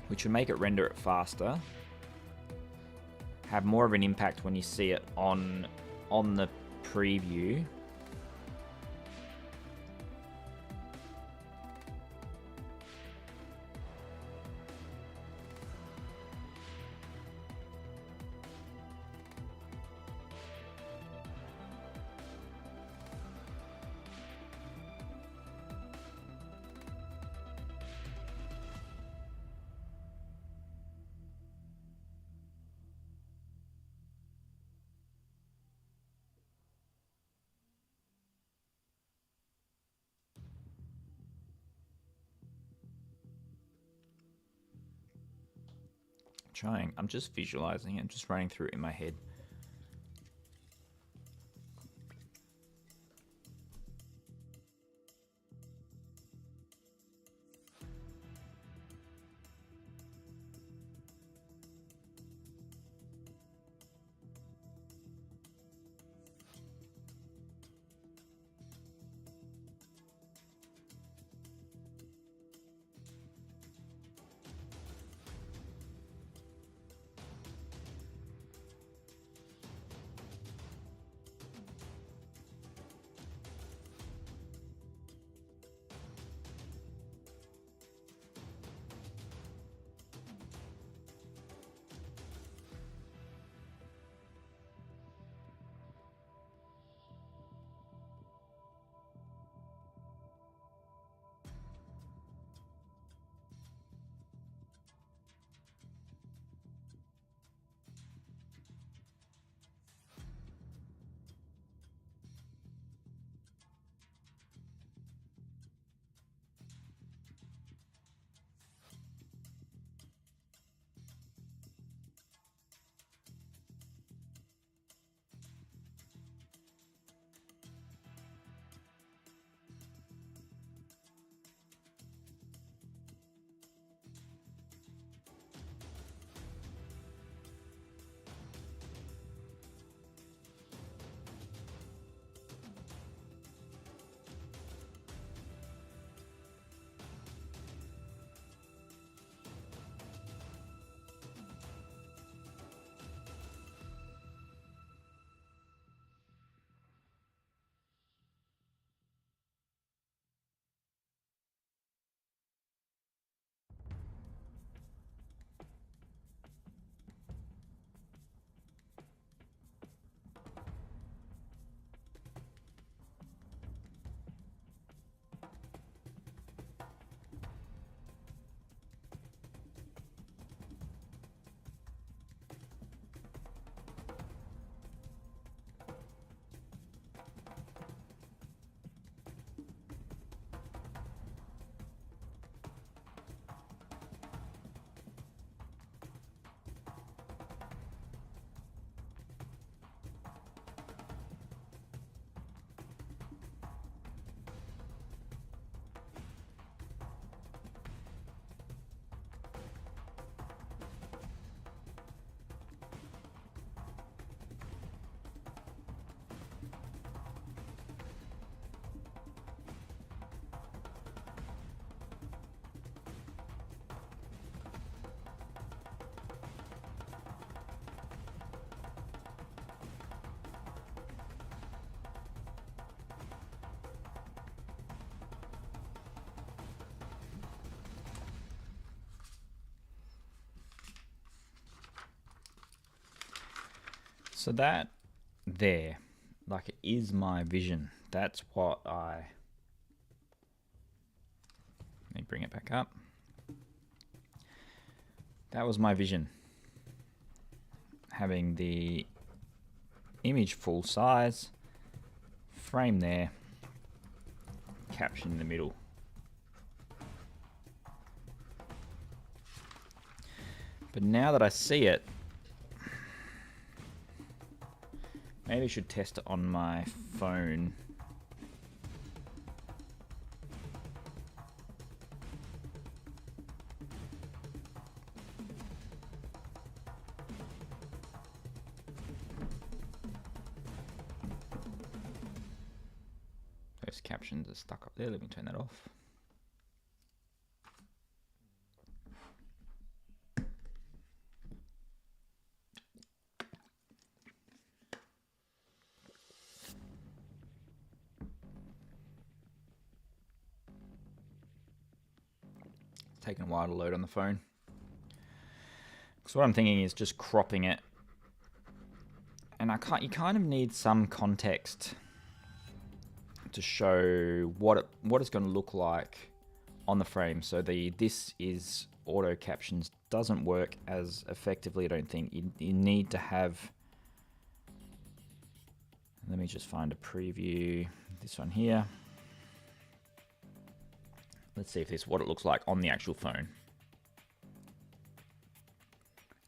which would make it render it faster, have more of an impact when you see it on the preview. I'm just visualizing it, just running through it in my head. So that there, like, it is my vision. That's what let me bring it back up. That was my vision. Having the image full size, frame there, caption in the middle. But now that I see it, maybe I should test it on my phone. Those captions are stuck up there. Let me turn that off. Taking a while to load on the phone. So what I'm thinking is just cropping it, and you kind of need some context to show what it's going to look like on the frame. So this is Auto Captions doesn't work as effectively, I don't think. You need to have. Let me just find a preview. This one here. Let's see if this is what it looks like on the actual phone.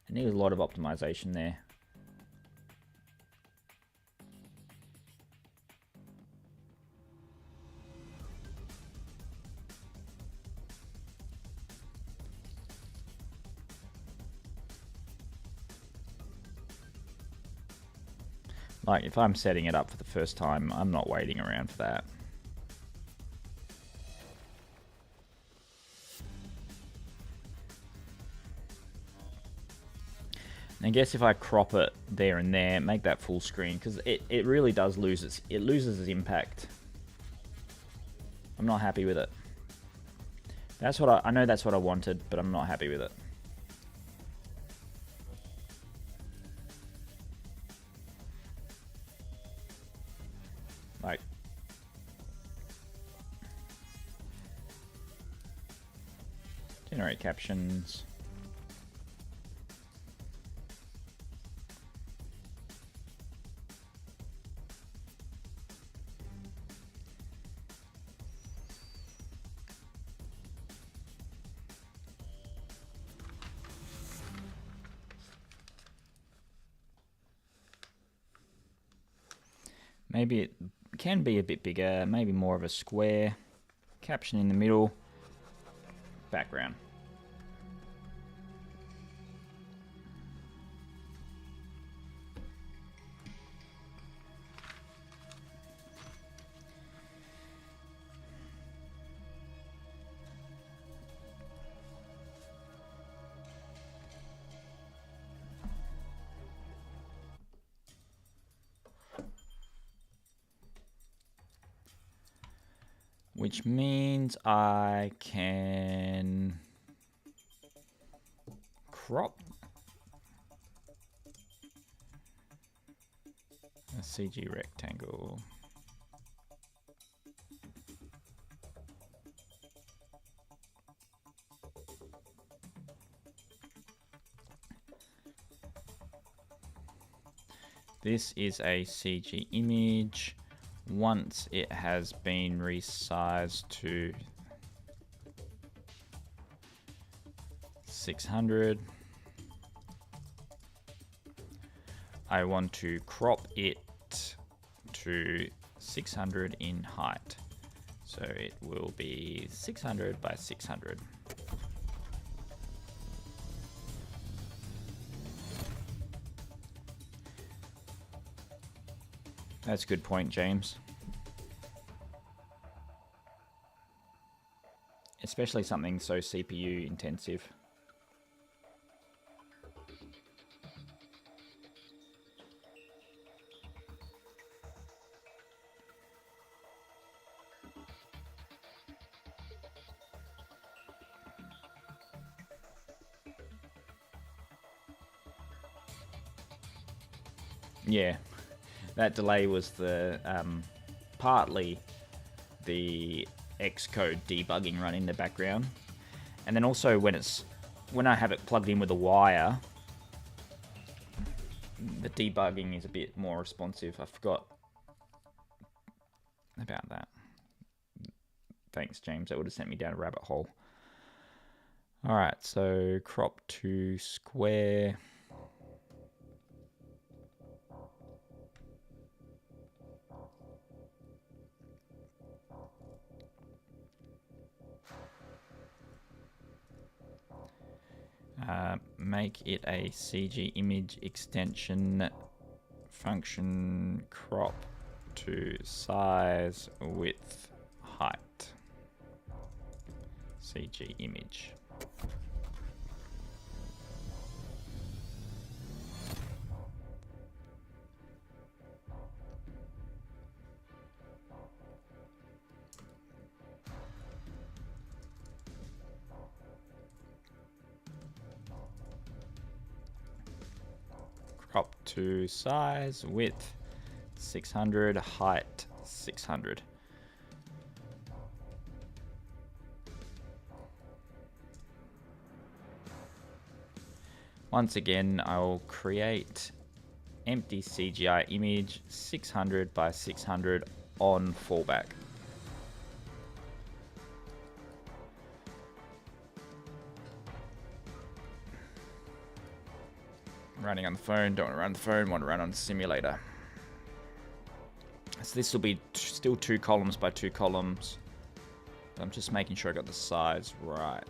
It needs a lot of optimization there. Like if I'm setting it up for the first time, I'm not waiting around for that. I guess if I crop it there and there, make that full screen, because it really does lose its impact. I'm not happy with it. That's what I know that's what I wanted, but I'm not happy with it. Like generate captions. Maybe it can be a bit bigger, maybe more of a square, caption in the middle, background. Which means I can crop a CG rectangle. This is a CG image. Once it has been resized to 600, I want to crop it to 600 in height. So it will be 600 by 600. That's a good point, James. Especially something so CPU intensive. Yeah. That delay was the partly the Xcode debugging run in the background, and then also when I have it plugged in with a wire, the debugging is a bit more responsive. I forgot about that. Thanks, James. That would have sent me down a rabbit hole. All right, so crop to square. Make it a CG image extension function, crop to size, width, height, CG image. Crop to size, width 600, height 600. Once again, I'll create empty CGI image 600 by 600 on fallback. Running on the phone, don't want to run the phone, want to run on the simulator. So this will be still 2 columns by 2 columns. But I'm just making sure I got the size right.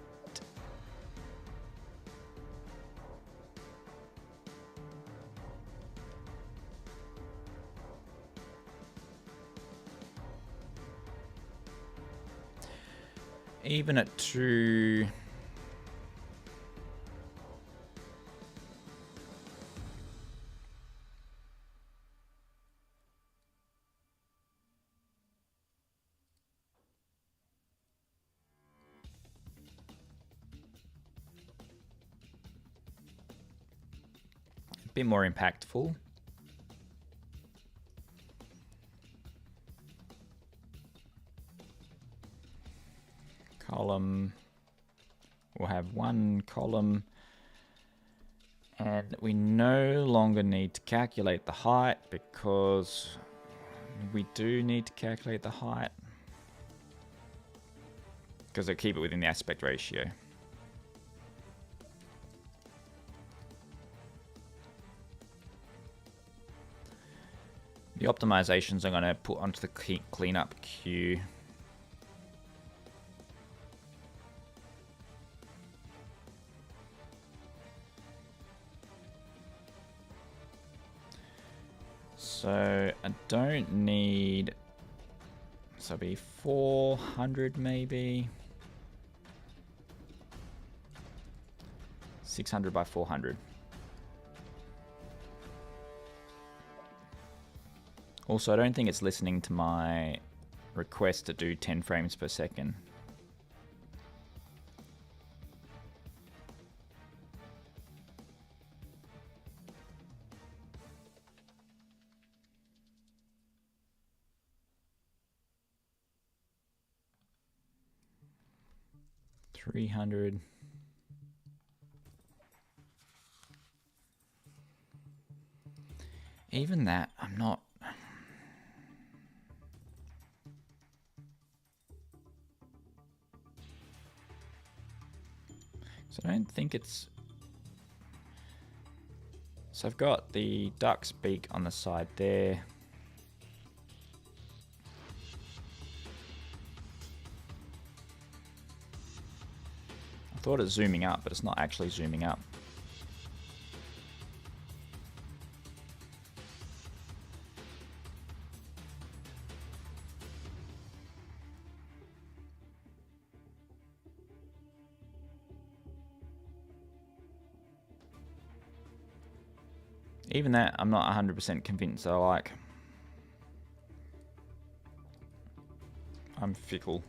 Even at 2... bit more impactful. Column, we'll have 1 column, and we no longer need to calculate the height because we do need to calculate the height because it'll keep it within the aspect ratio. The optimizations I'm going to put onto the cleanup queue. So I don't need, so it'll be 400 maybe. 600 by 400. Also, I don't think it's listening to my request to do 10 frames per second. $300. Even that, I'm not. So I don't think it's. So I've got the duck's beak on the side there. I thought it's zooming up, but it's not actually zooming up. Even that, I'm not 100% convinced I like. I'm fickle.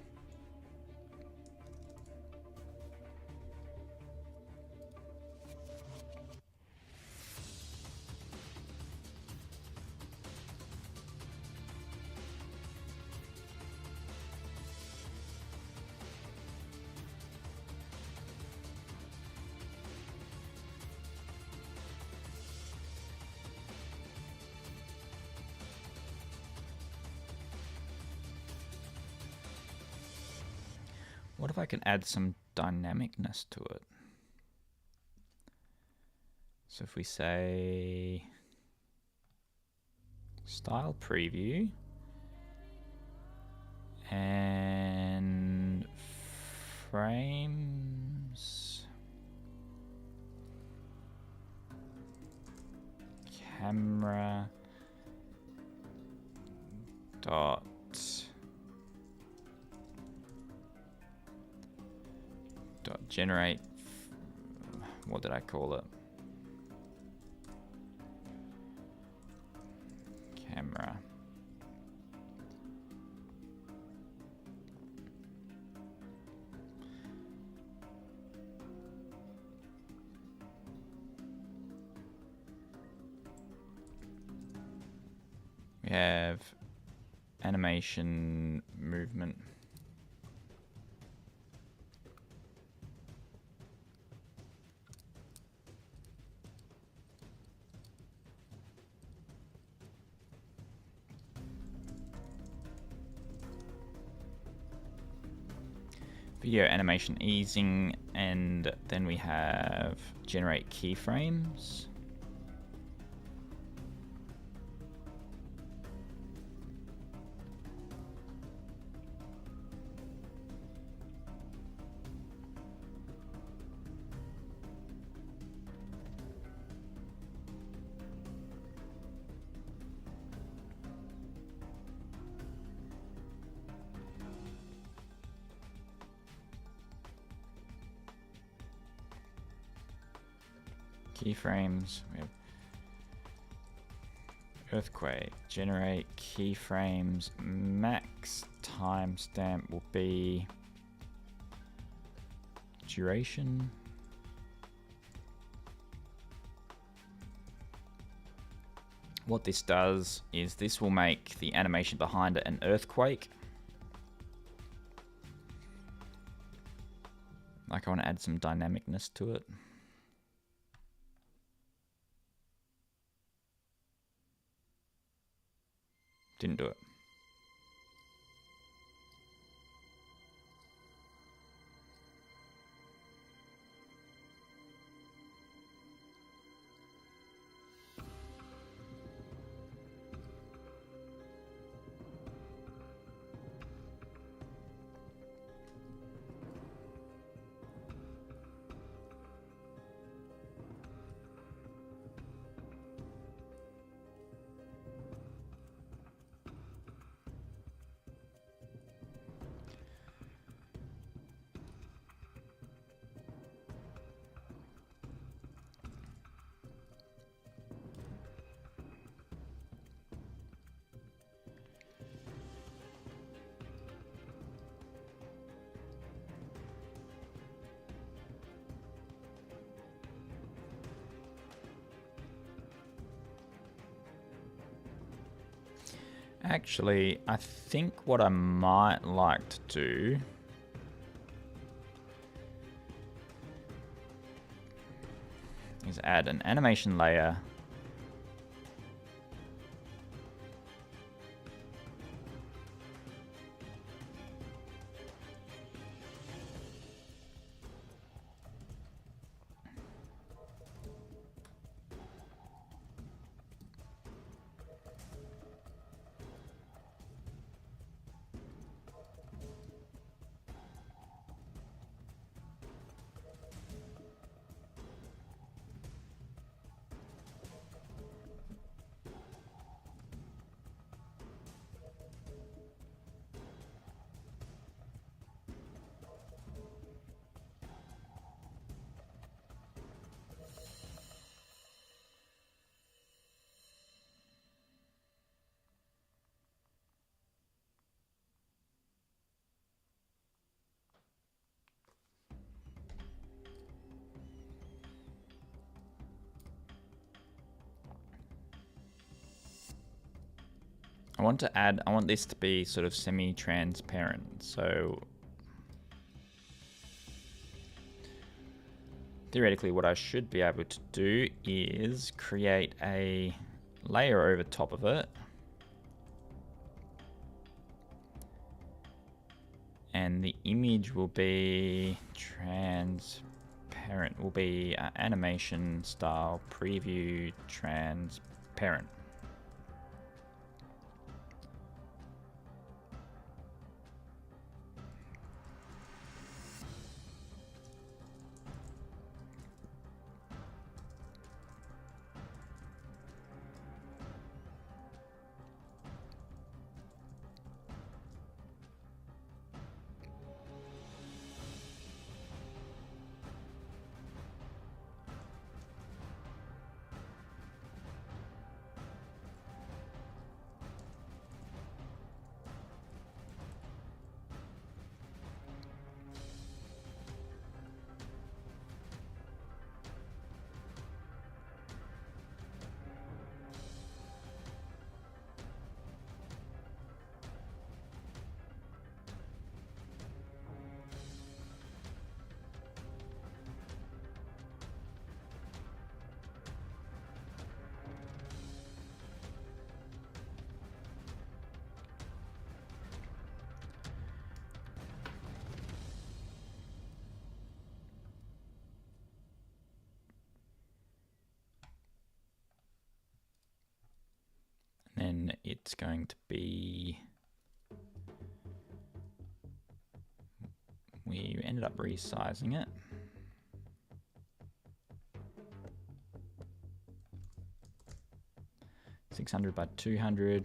What if I can add some dynamicness to it? So if we say style preview and frames camera dot generate, what did I call it? Camera. We have animation movement. Video animation easing, and then we have generate keyframes. Keyframes, we have earthquake, generate keyframes, max timestamp will be duration. What this does is this will make the animation behind it an earthquake. Like I want to add some dynamicness to it. Didn't do it. Actually, I think what I might like to do is add an animation layer . I want this to be sort of semi-transparent. So theoretically what I should be able to do is create a layer over top of it. And And the image will be transparent, will be animation style preview transparent. Then it's going to be, we ended up resizing it. .600 by 200.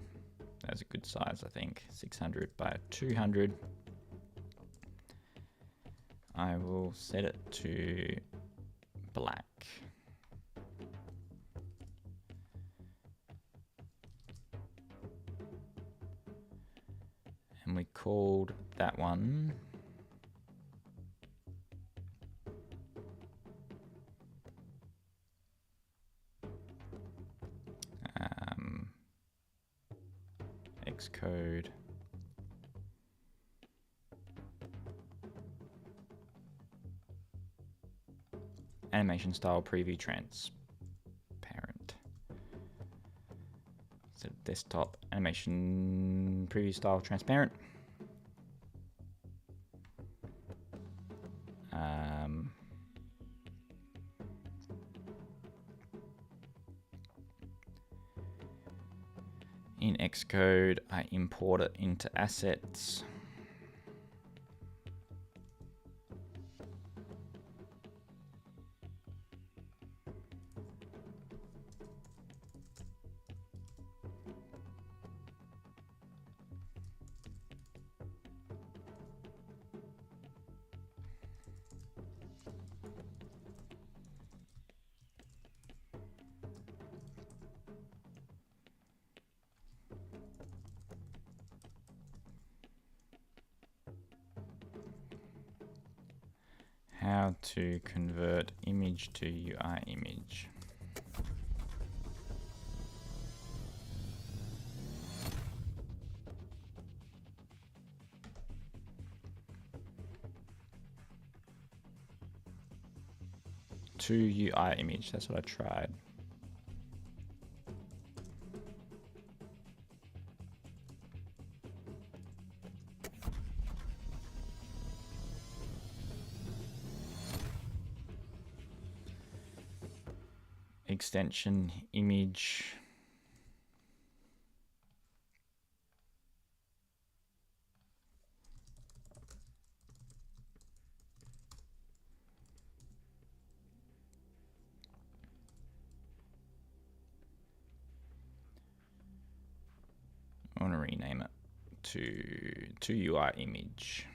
That's a good size, I think. 600 by 200. I will set it to black. And we called that one Xcode animation style preview transparent. So desktop animation preview style transparent. In Xcode, I import it into assets. How to convert image to UI image. To UI image, that's what I tried. Extension image. I want to rename it to UI image.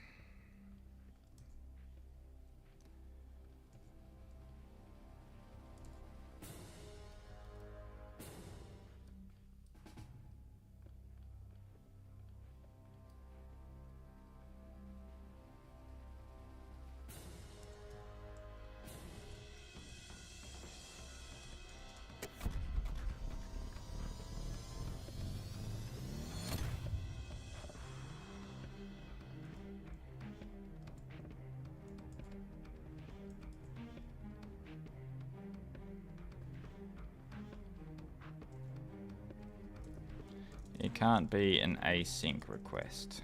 It can't be an async request.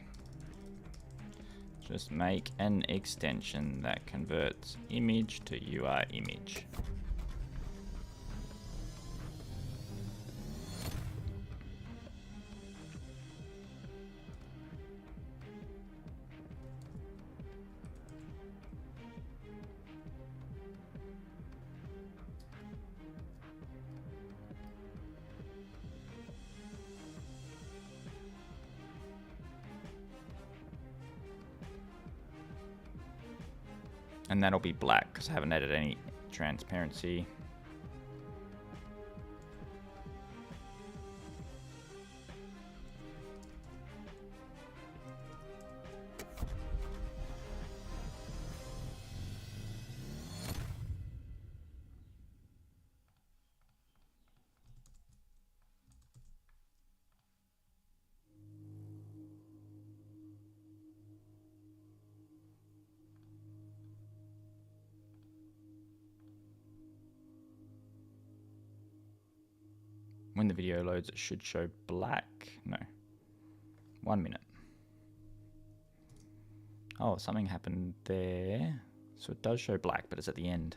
Just make an extension that converts image to UI image. And that'll be black because I haven't added any transparency. When the video loads, it should show black. No. 1 minute. Oh, something happened there. So it does show black, but it's at the end.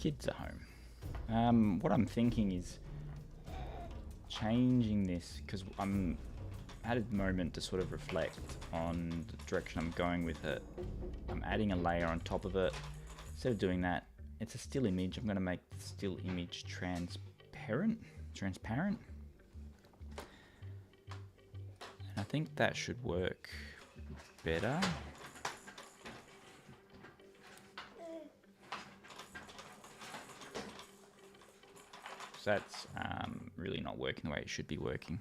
Kids are home. What I'm thinking is changing this, because I'm at a moment to sort of reflect on the direction I'm going with it. I'm adding a layer on top of it. Instead of doing that, it's a still image. I'm going to make the still image transparent. And I think that should work better. So that's really not working the way it should be working.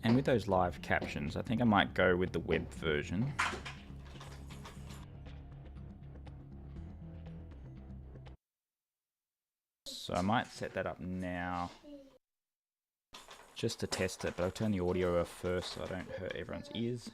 And with those live captions, I think I might go with the web version. So I might set that up now just to test it, but I'll turn the audio off first so I don't hurt everyone's ears.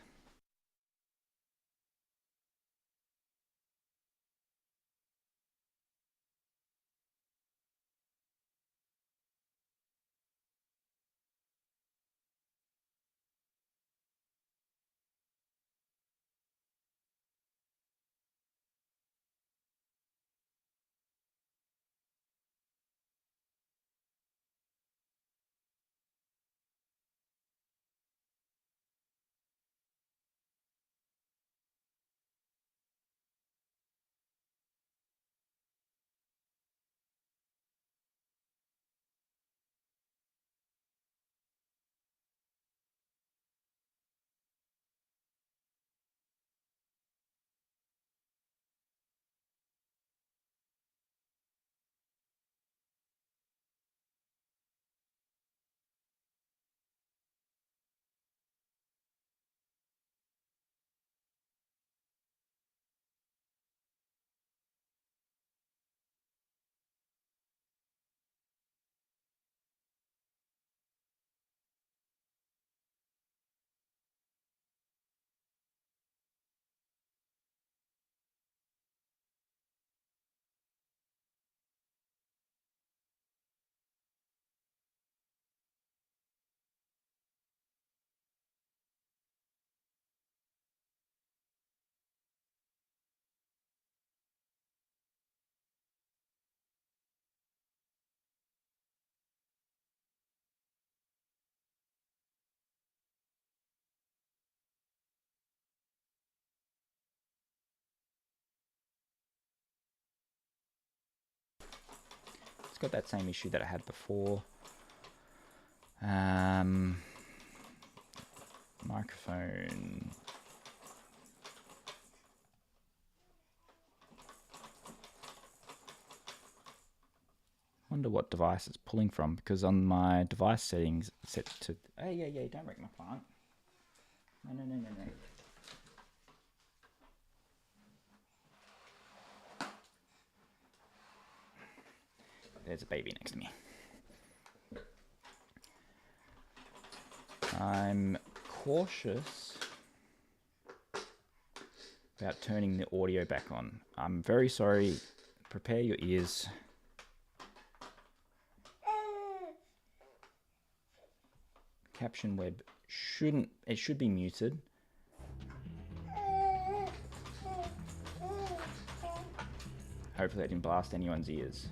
It's got that same issue that I had before. Microphone. Wonder what device it's pulling from, because on my device settings it's set to... Hey, yeah, don't wreck my plant. No. There's a baby next to me. I'm cautious about turning the audio back on. I'm very sorry. Prepare your ears. Caption web should be muted. Hopefully I didn't blast anyone's ears.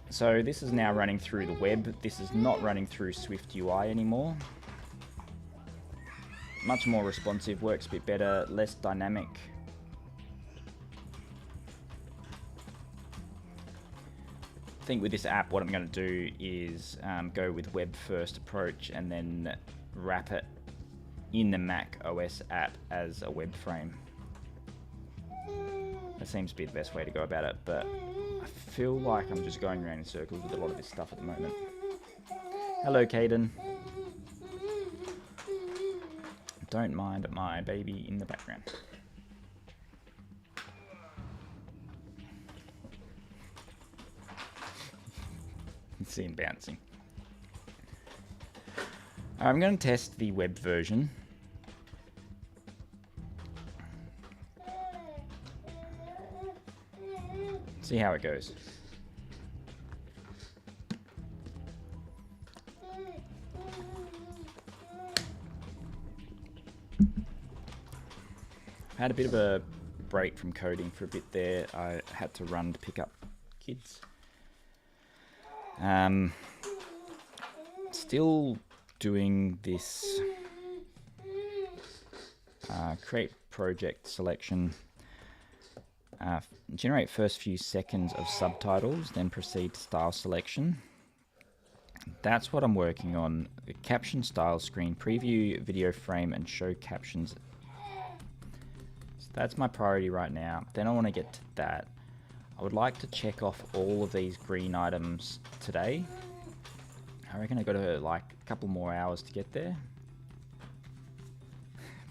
So this is now running through the web. This is not running through SwiftUI anymore. Much more responsive, works a bit better, less dynamic. I think with this app, what I'm going to do is go with web first approach and then wrap it in the Mac OS app as a web frame. That seems to be the best way to go about it, but I feel like I'm just going around in circles with a lot of this stuff at the moment. Hello, Caden. Don't mind my baby in the background. See him bouncing. I'm going to test the web version. See how it goes. I had a bit of a break from coding for a bit there. I had to run to pick up kids. Still doing this create project selection, generate first few seconds of subtitles, then proceed to style selection. That's what I'm working on. The caption style screen, preview video frame, and show captions. So that's my priority right now. Then I want to get to that. I would like to check off all of these green items today. I reckon I got to like a couple more hours to get there.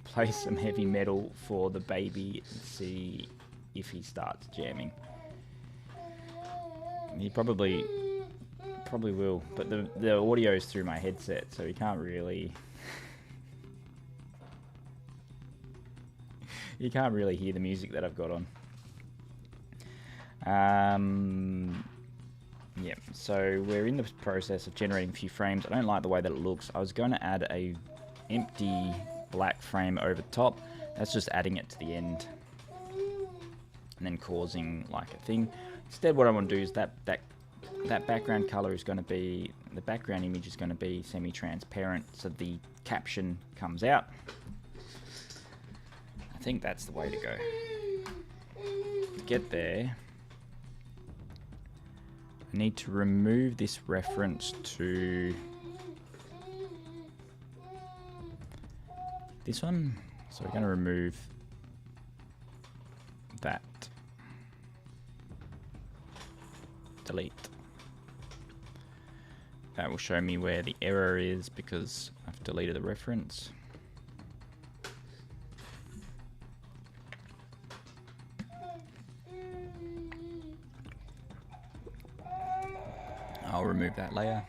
Play some heavy metal for the baby and see if he starts jamming. He probably will, but the audio is through my headset, so he can't really you can't really hear the music that I've got on. Yeah, so we're in the process of generating a few frames. I don't like the way that it looks. I was going to add a empty black frame over top. That's just adding it to the end and then causing like a thing. Instead, what I want to do is that background color is going to be, the background image is going to be semi-transparent, so the caption comes out. I think that's the way to go. To get there, I need to remove this reference to this one. So we're going to remove that. Delete. That will show me where the error is because I've deleted the reference. I'll remove that layer.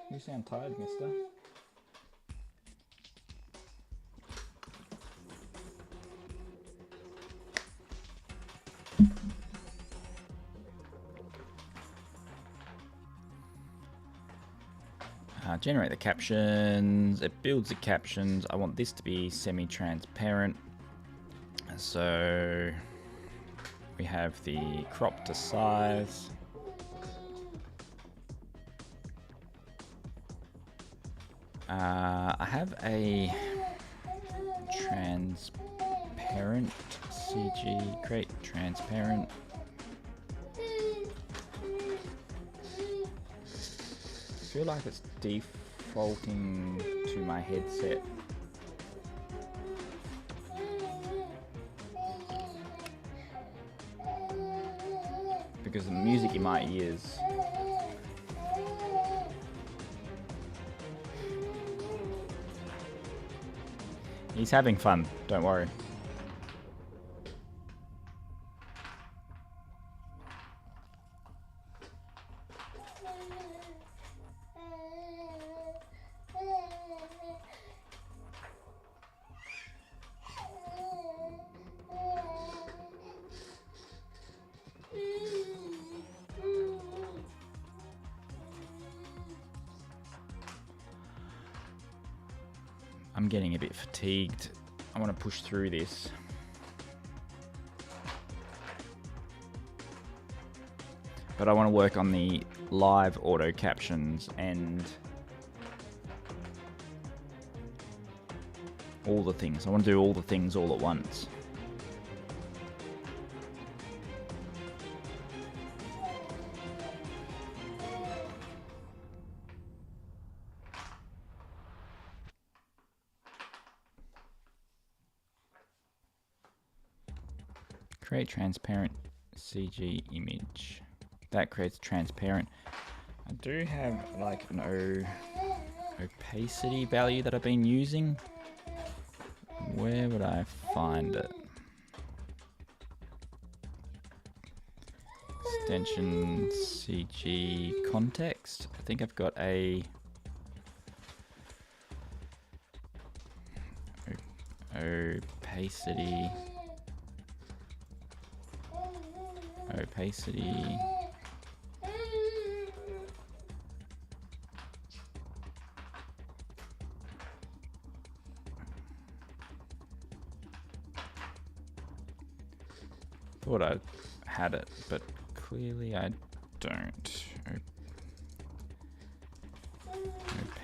You sound tired, mister. Generate the captions. It builds the captions. I want this to be semi-transparent. So we have the crop to size. I have a transparent CG, create transparent. I feel like it's defaulting to my headset. Because the music in my ears. He's having fun, don't worry. I'm getting a bit fatigued. I want to push through this. But I want to work on the live auto captions and all the things. I want to do all the things all at once. Create transparent CG image. That creates transparent. I do have like an opacity value that I've been using. Where would I find it? extension CG context. I think I've got a opacity. Thought I had it, but clearly I don't.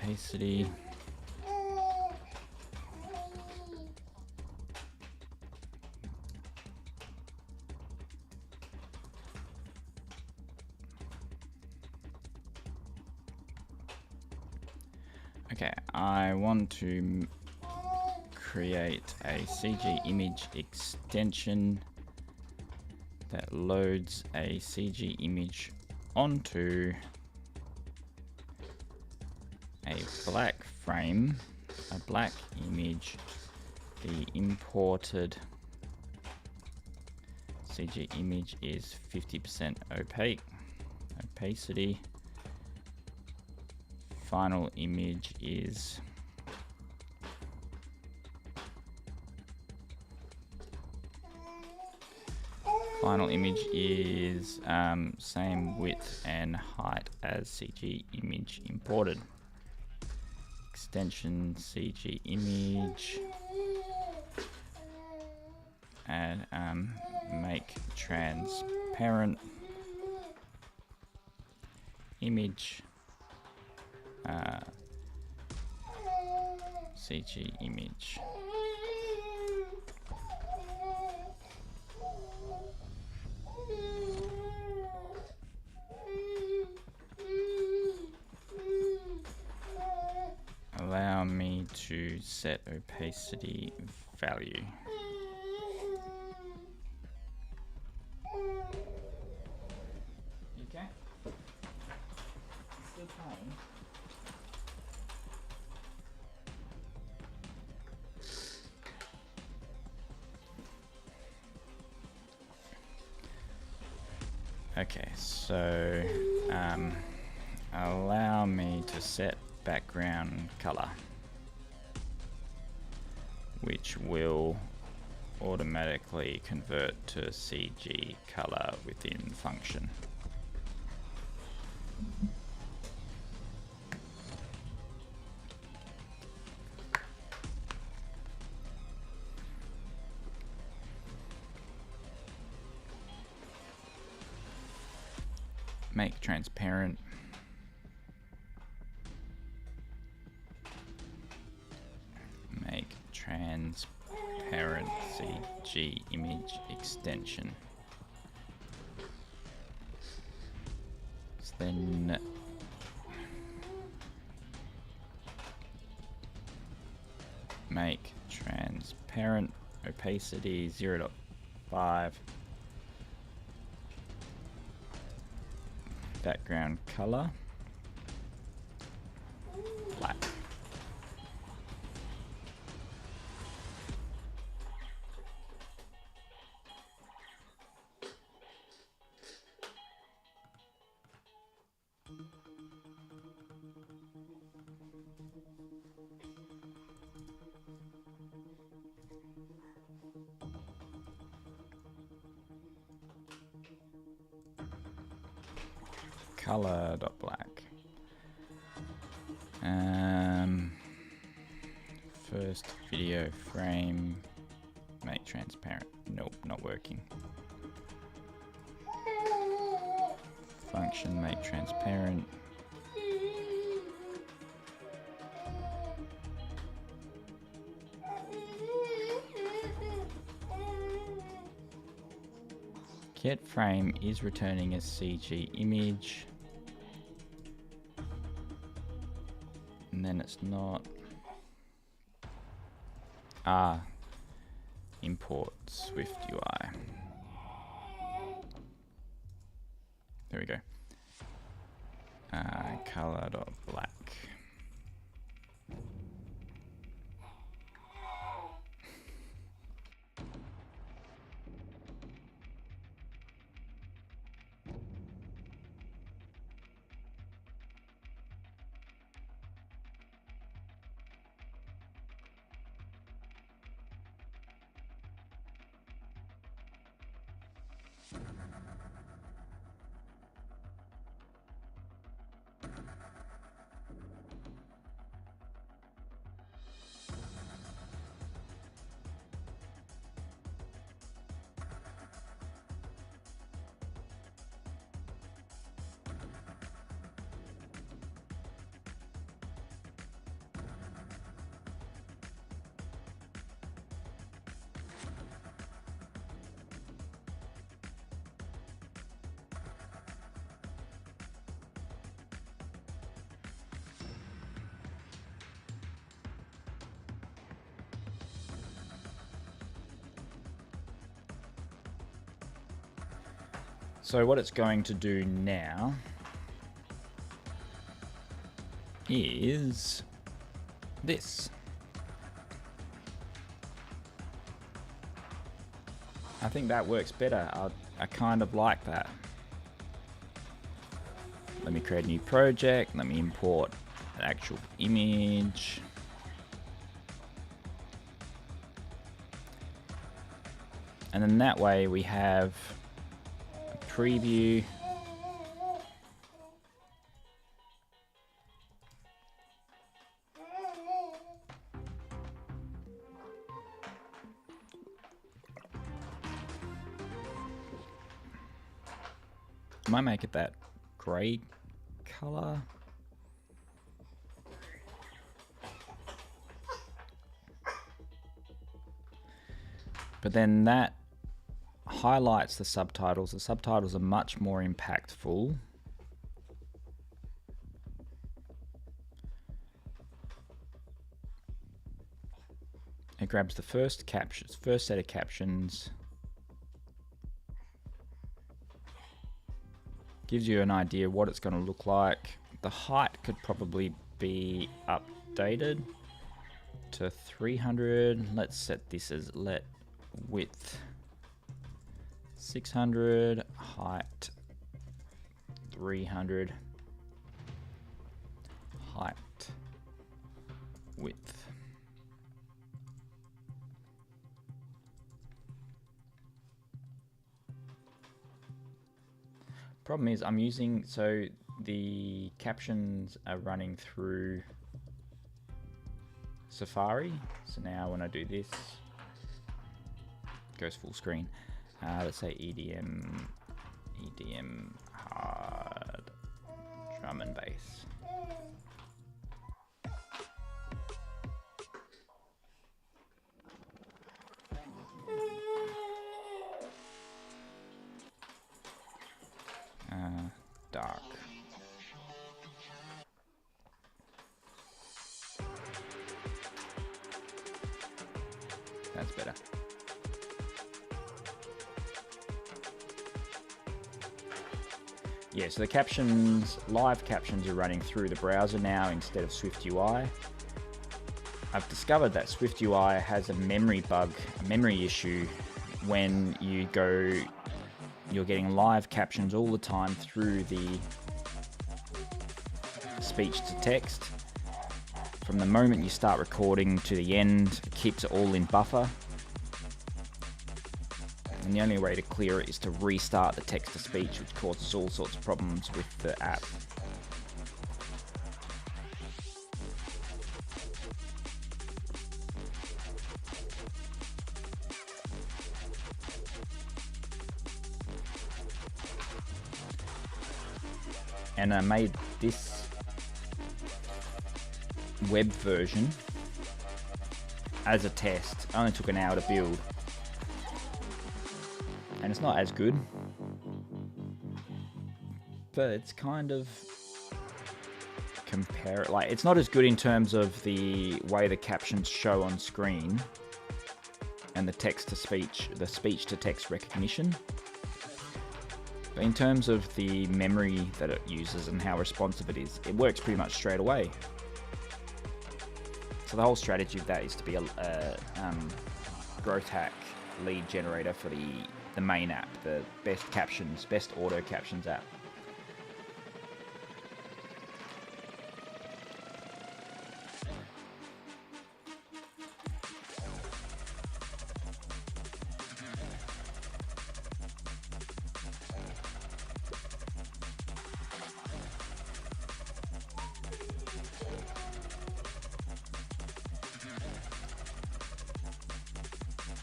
Opacity. Okay, I want to create a CG image extension that loads a CG image onto a black frame, a black image. The imported CG image is 50% opacity. Final image is same width and height as CG image imported. Extension CG image, and make transparent image, CG image. Allow me to set opacity value. Okay. Still playing. Okay, so allow me to set background color, which will automatically convert to CG color within function. Make transparent. Make transparent CG image extension. So then make transparent opacity 0.5. Background color black. Color.black. First video frame, make transparent. Nope, not working. Function, make transparent. Get frame is returning a CG image. And then it's not. Import SwiftUI. There we go. Color.black. So what it's going to do now is this. I think that works better. I kind of like that. Let me create a new project. Let me import an actual image. And then that way we have a preview. I might make it that grey color. But then that highlights the subtitles. The subtitles are much more impactful. It grabs the first set of captions, gives you an idea what it's going to look like. The height could probably be updated to 300. Let's set this as let width 600, height 300, height width. Problem is I'm using, so the captions are running through Safari. So now when I do this, it goes full screen. Let's say EDM hard drum and bass. Dark. That's better. Yeah, so the captions, live captions are running through the browser now instead of SwiftUI. I've discovered that SwiftUI has a memory bug, a memory issue when you're getting live captions all the time through the speech to text. From the moment you start recording to the end, it keeps it all in buffer. And the only way to clear it is to restart the text to speech, which causes all sorts of problems with the app. And I made this web version as a test. It only took an hour to build. And it's not as good, but it's kind of it's not as good in terms of the way the captions show on screen and the text to speech, the speech to text recognition. But in terms of the memory that it uses and how responsive it is, it works pretty much straight away. So the whole strategy of that is to be a growth hack lead generator for the main app, the best Auto Captions app.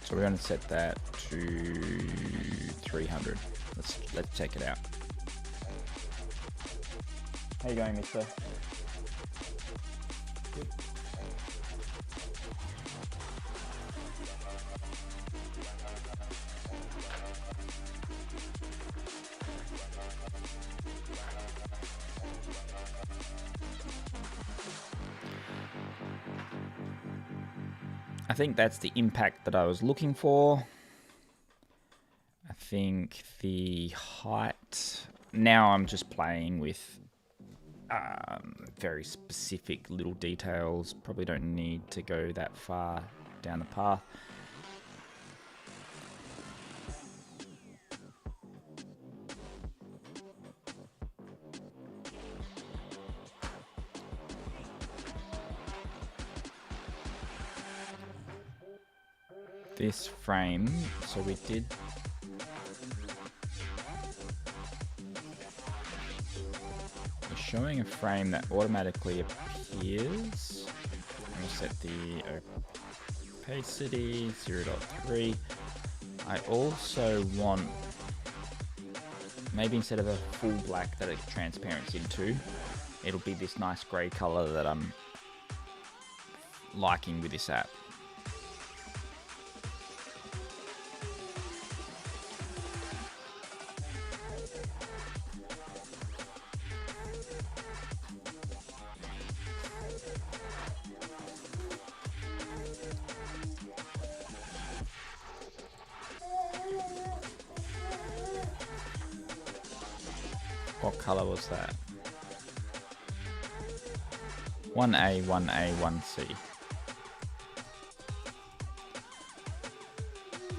So we're going to set that to 300. Let's check it out. How you going, mister? Good. I think that's the impact that I was looking for. I think the height, now I'm just playing with very specific little details. Probably don't need to go that far down the path. This frame, so we're showing a frame that automatically appears. We'll set the opacity 0.3. I also want, maybe instead of a full black that it transparents into, it'll be this nice grey color that I'm liking with this app. What color was that? 1A, 1A, 1C.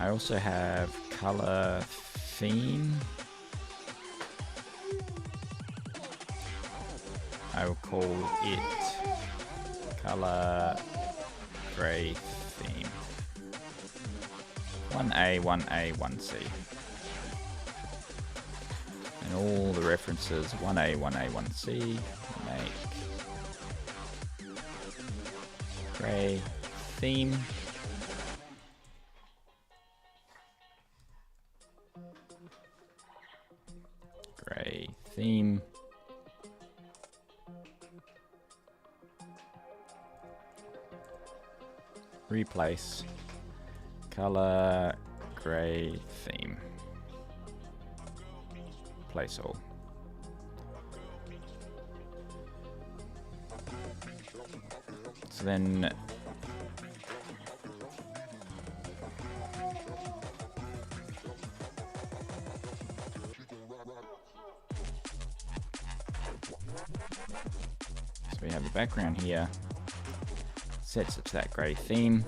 I also have color theme. I will call it color gray theme. 1A, 1A, 1C. And all the references 1A, 1A, 1C make gray theme. Gray theme. Replace color gray theme. Place all. So then we have the background here, sets it to that grey theme,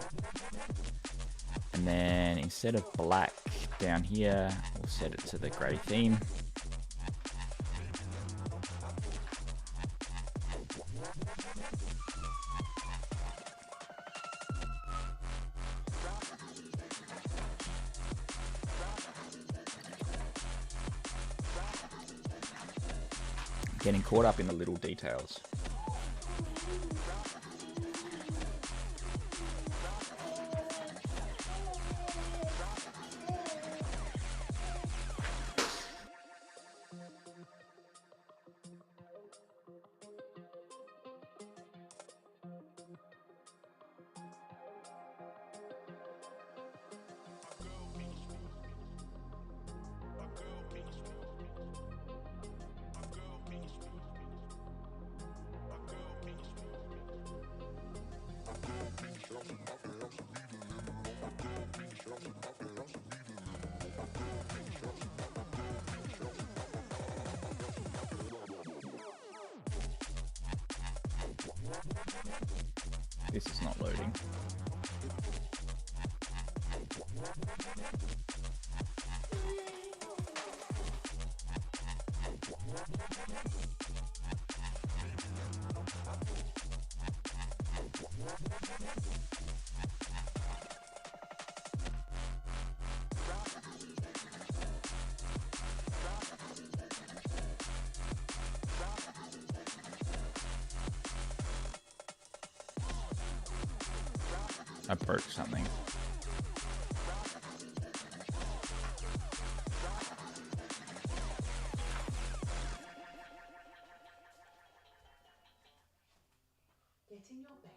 and then instead of black down here, we'll set it to the grey theme. Getting caught up in the little details. This is not loading. I broke something. Getting your bet.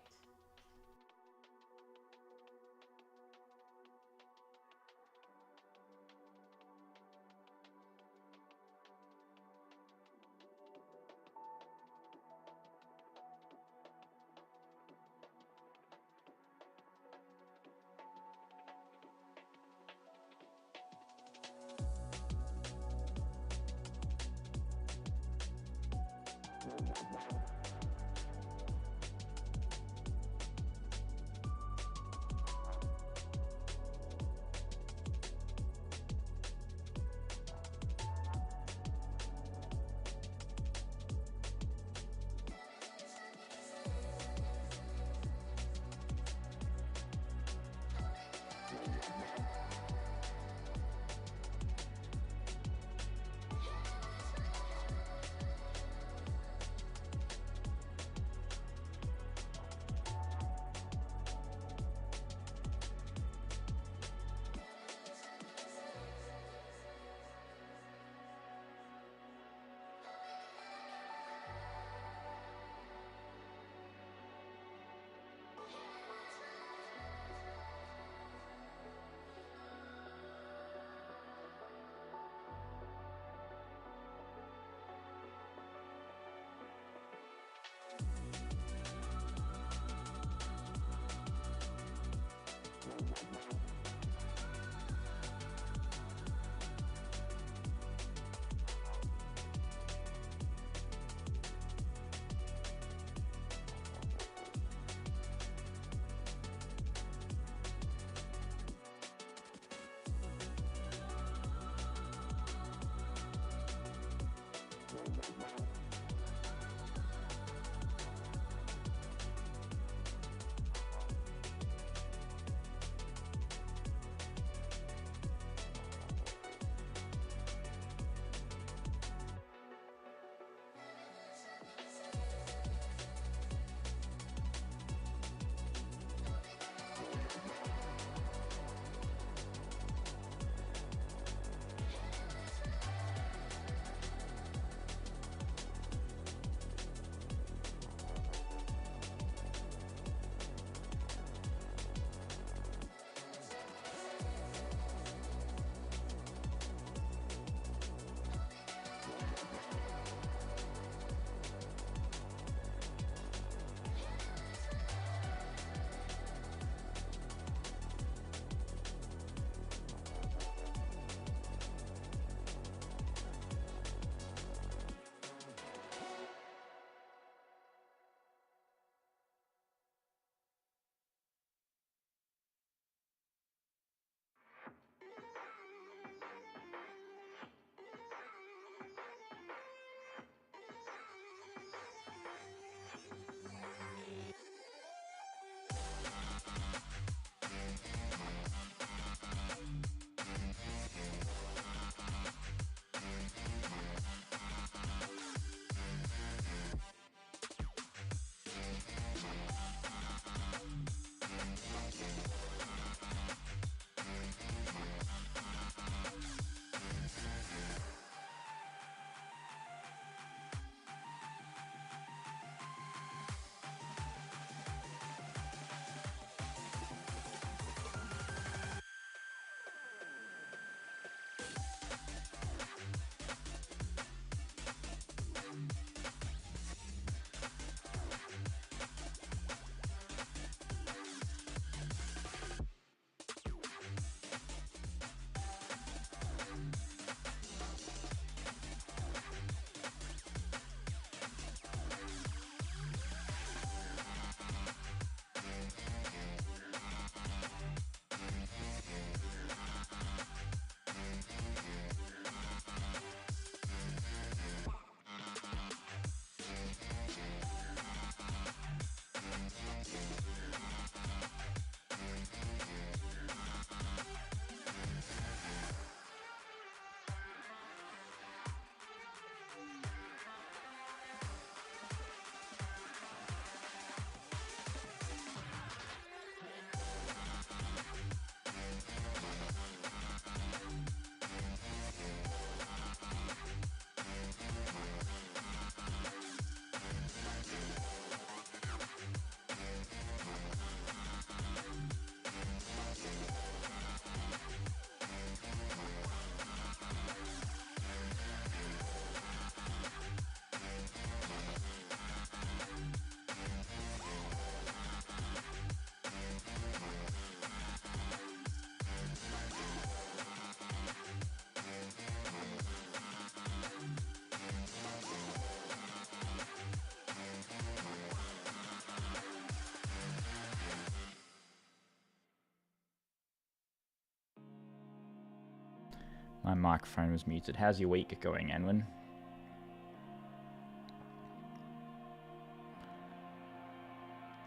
My microphone was muted. How's your week going, Anwin?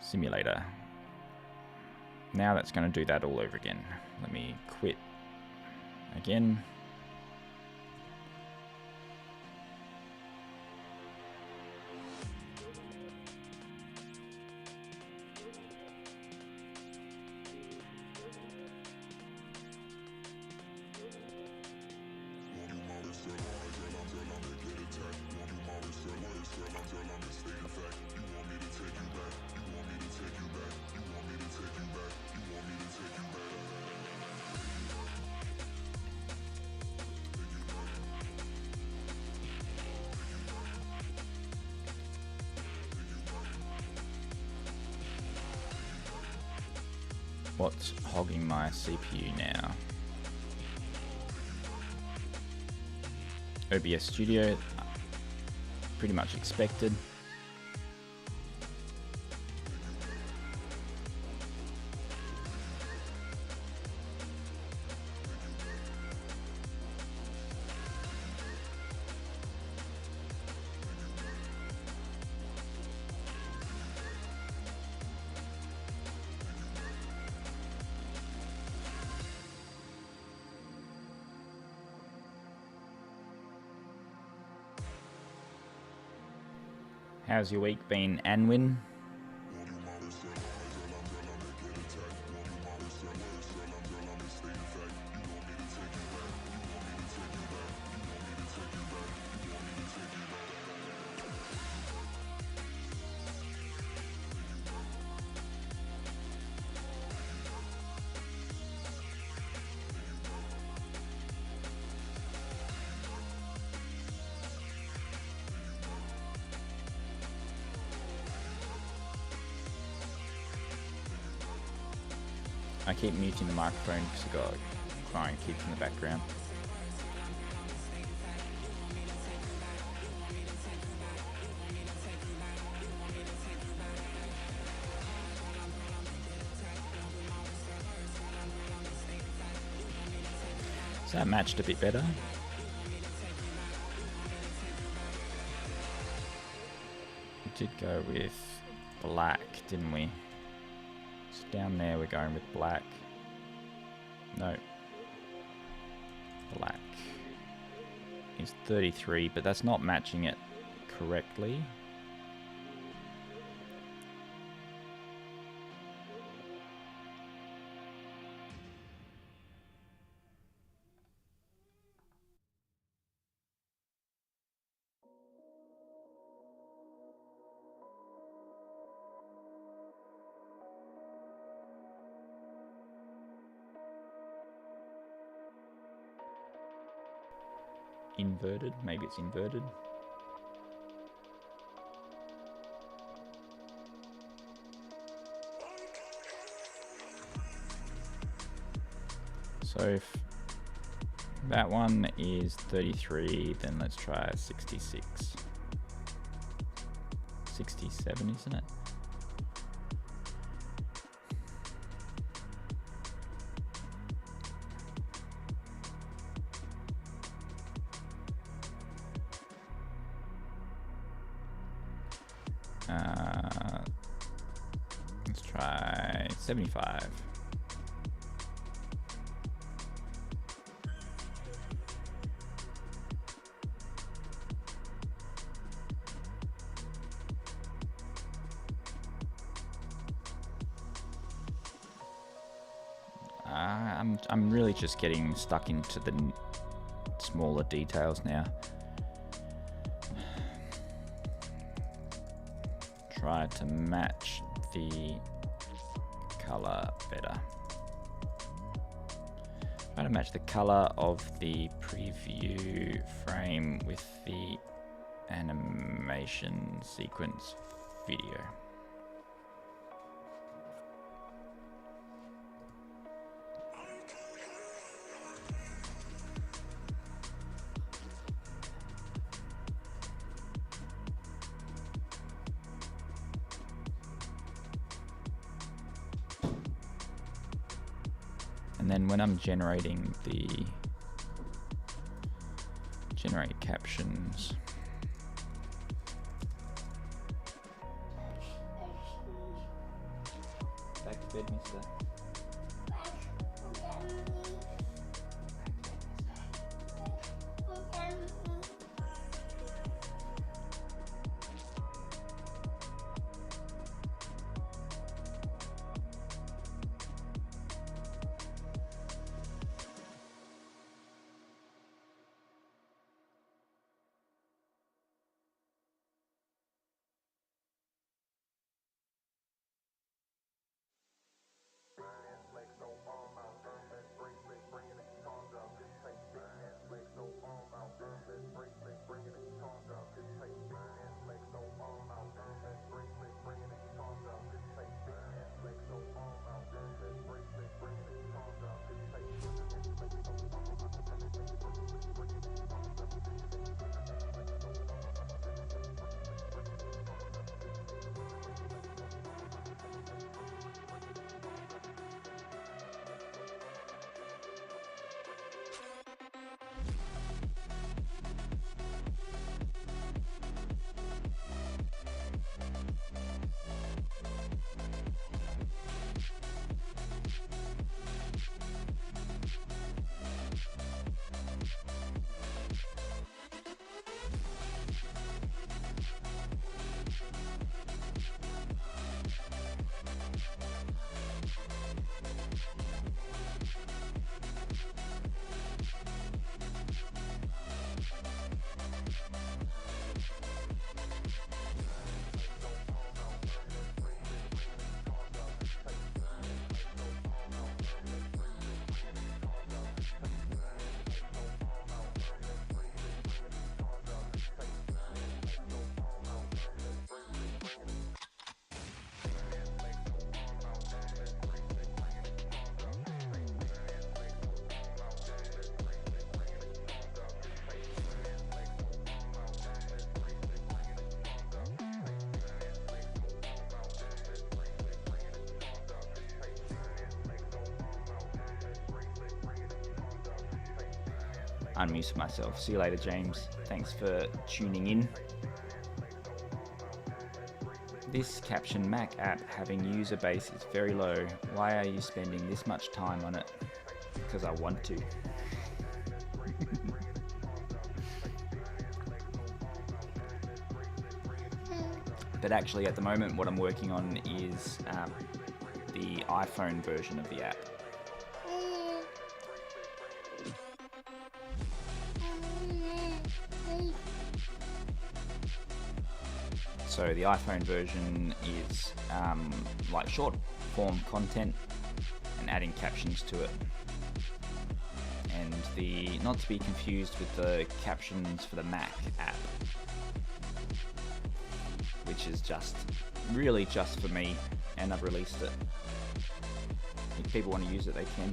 Simulator. Now that's going to do that all over again. Let me quit again. What's hogging my CPU now? OBS Studio, pretty much expected. How's your week been, Anwin? I keep muting the microphone because I've got crying kids in the background. So that matched a bit better. We did go with black, didn't we? Down there we're going with black. No. Black is 33, but that's not matching it correctly. Inverted, maybe it's inverted. So if that one is 33, then let's try 66. 67, isn't it? Let's try 75. I'm really just getting stuck into the smaller details now. Try to match the color better. Try to match the color of the preview frame with the animation sequence video. And then when I'm generating the Generate captions. Back to bed, mister. Unmute myself. See you later, James. Thanks for tuning in. This Caption Mac app having user base is very low. Why are you spending this much time on it? Because I want to. But actually at the moment what I'm working on is the iPhone version of the app. So the iPhone version is like short form content and adding captions to it. And the not to be confused with the captions for the Mac app, which is just really just for me, and I've released it. If people want to use it, they can.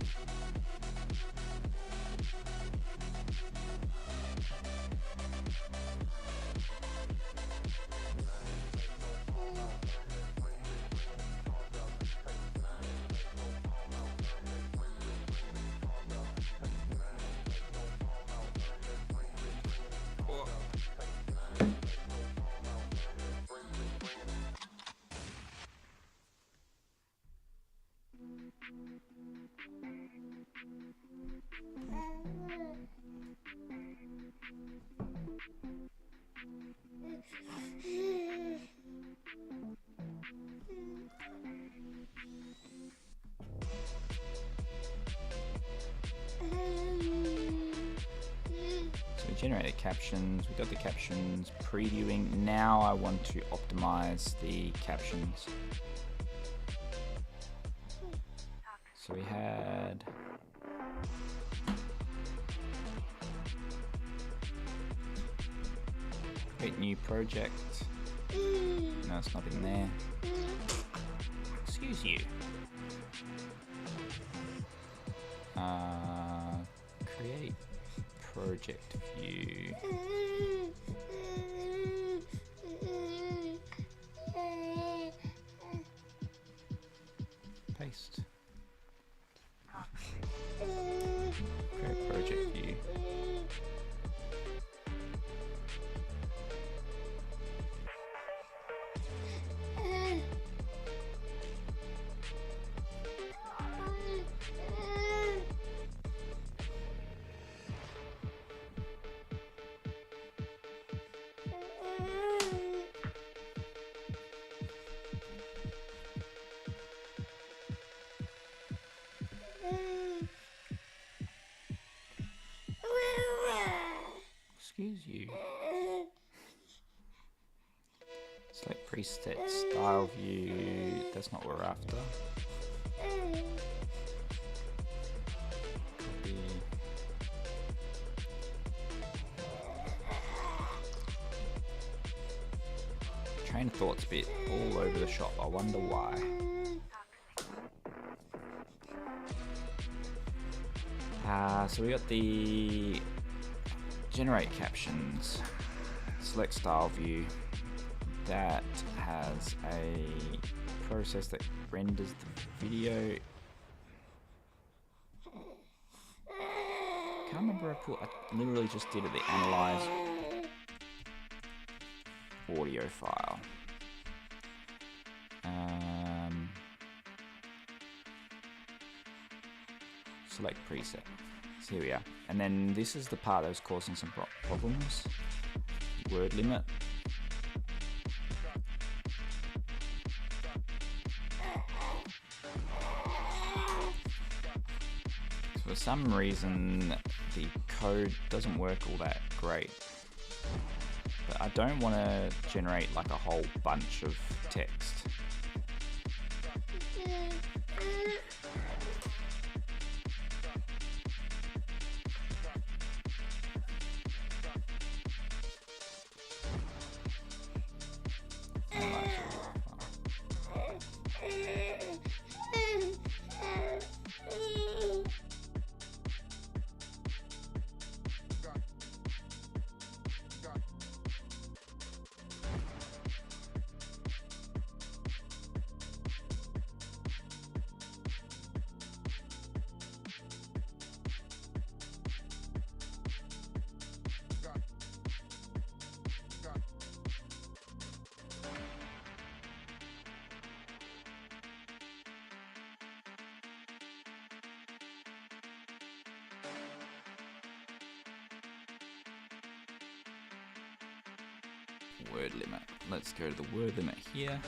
So we generated captions, we got the captions previewing. Now I want to optimize the captions. So we had create new project. No, it's not in there. Excuse you. Create project view. Paste. Create project view. Preset style view, that's not what we're after. Copy. Train of thought's a bit all over the shop, I wonder why. So we got the generate captions, select style view. That has a process that renders the video. Can't remember I literally just did it, the analyze audio file. Select preset. So here we are. And then this is the part that was causing some problems. Word limit. For some reason, the code doesn't work all that great. But I don't want to generate like a whole bunch of text. Word limit. Let's go to the word limit here.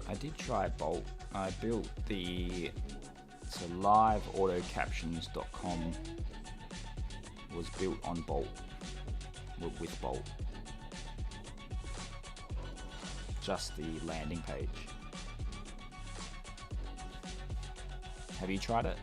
I did try Bolt. I built the So liveautocaptions.com was built on Bolt, with Bolt. Just the landing page. Have you tried it?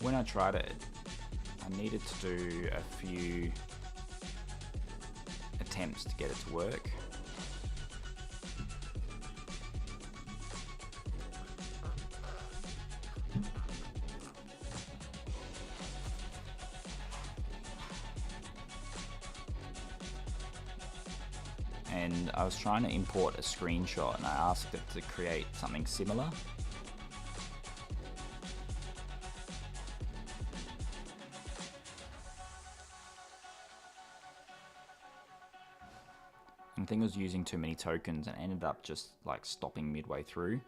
When I tried it, I needed to do a few attempts to get it to work. And I was trying to import a screenshot and I asked it to create something similar. I think it was using too many tokens and ended up just like stopping midway through.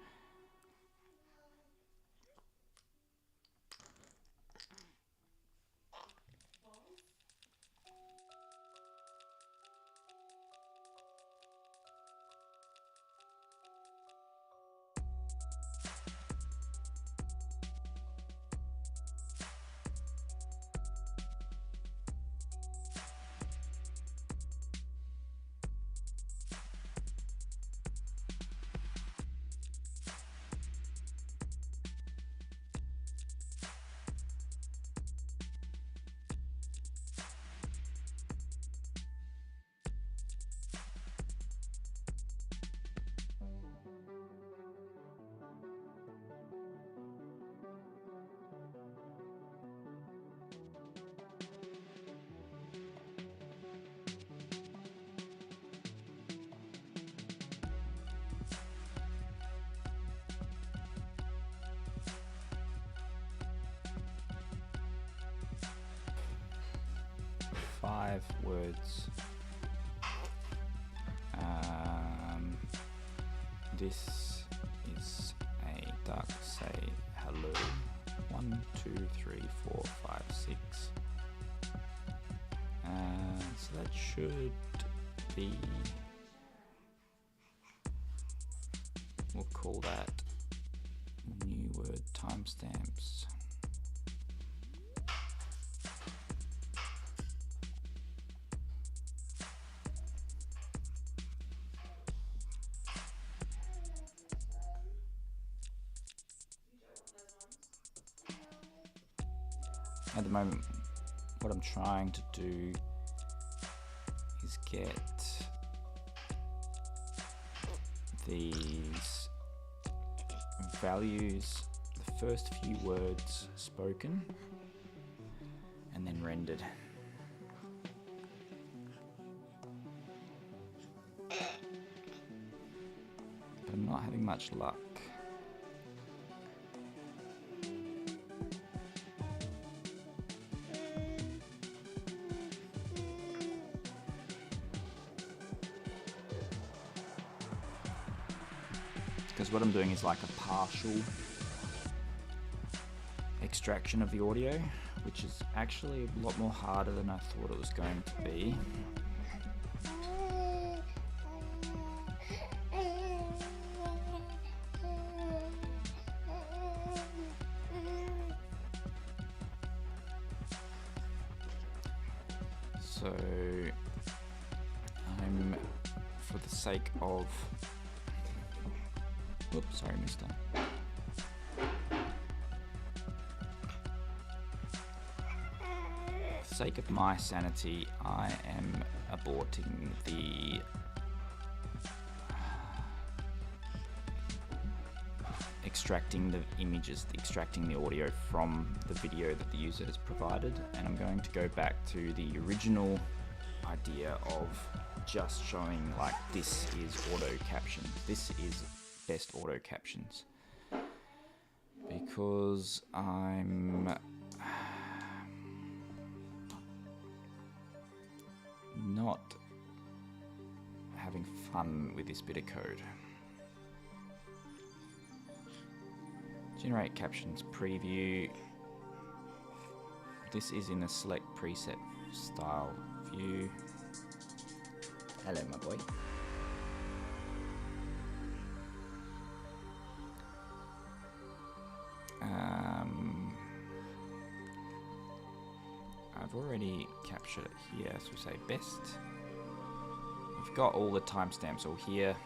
Five words. This is a duck. Say hello. 1, 2, 3, 4, 5, 6. So that should be. We'll call that new word timestamps. At the moment, what I'm trying to do is get these values, the first few words spoken, and then rendered. But I'm not having much luck. Because what I'm doing is like a partial extraction of the audio, which is actually a lot more harder than I thought it was going to be. So I'm, for the sake of, oops, sorry, mister. sake of my sanity, I am aborting the extracting the images, extracting the audio from the video that the user has provided, and I'm going to go back to the original idea of just showing like this is auto caption, this is best auto captions, because I'm not having fun with this bit of code. Generate captions preview. This is in the select preset style view. Hello, my boy. I've already captured it here, so we say best. We've got all the timestamps all here.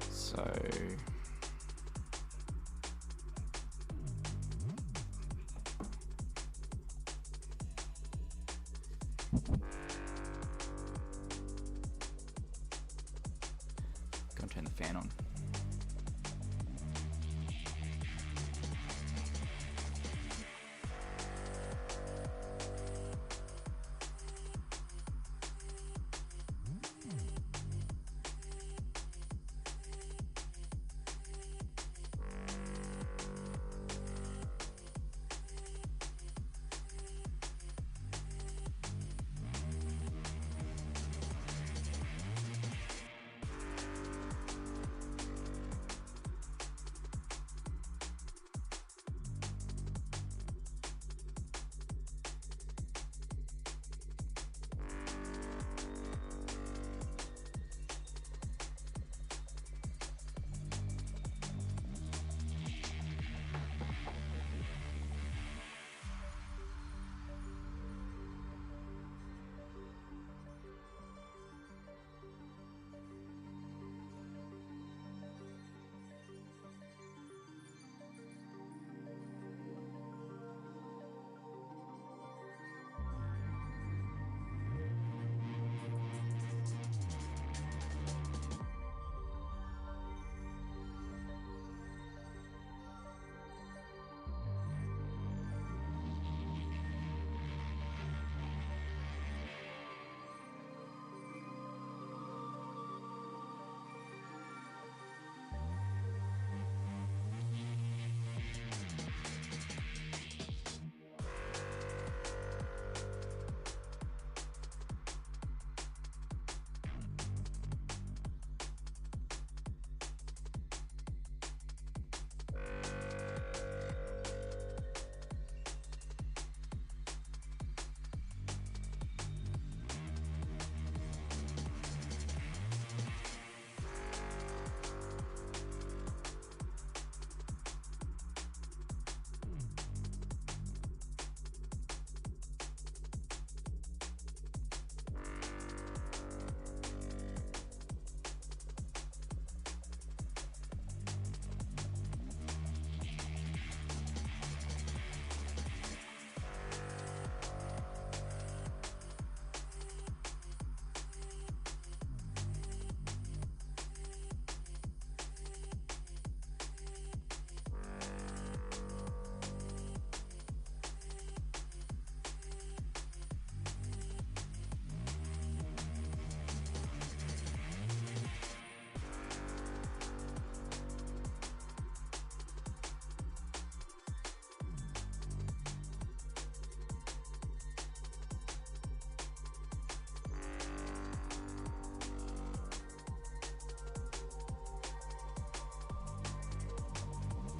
So go and turn the fan on.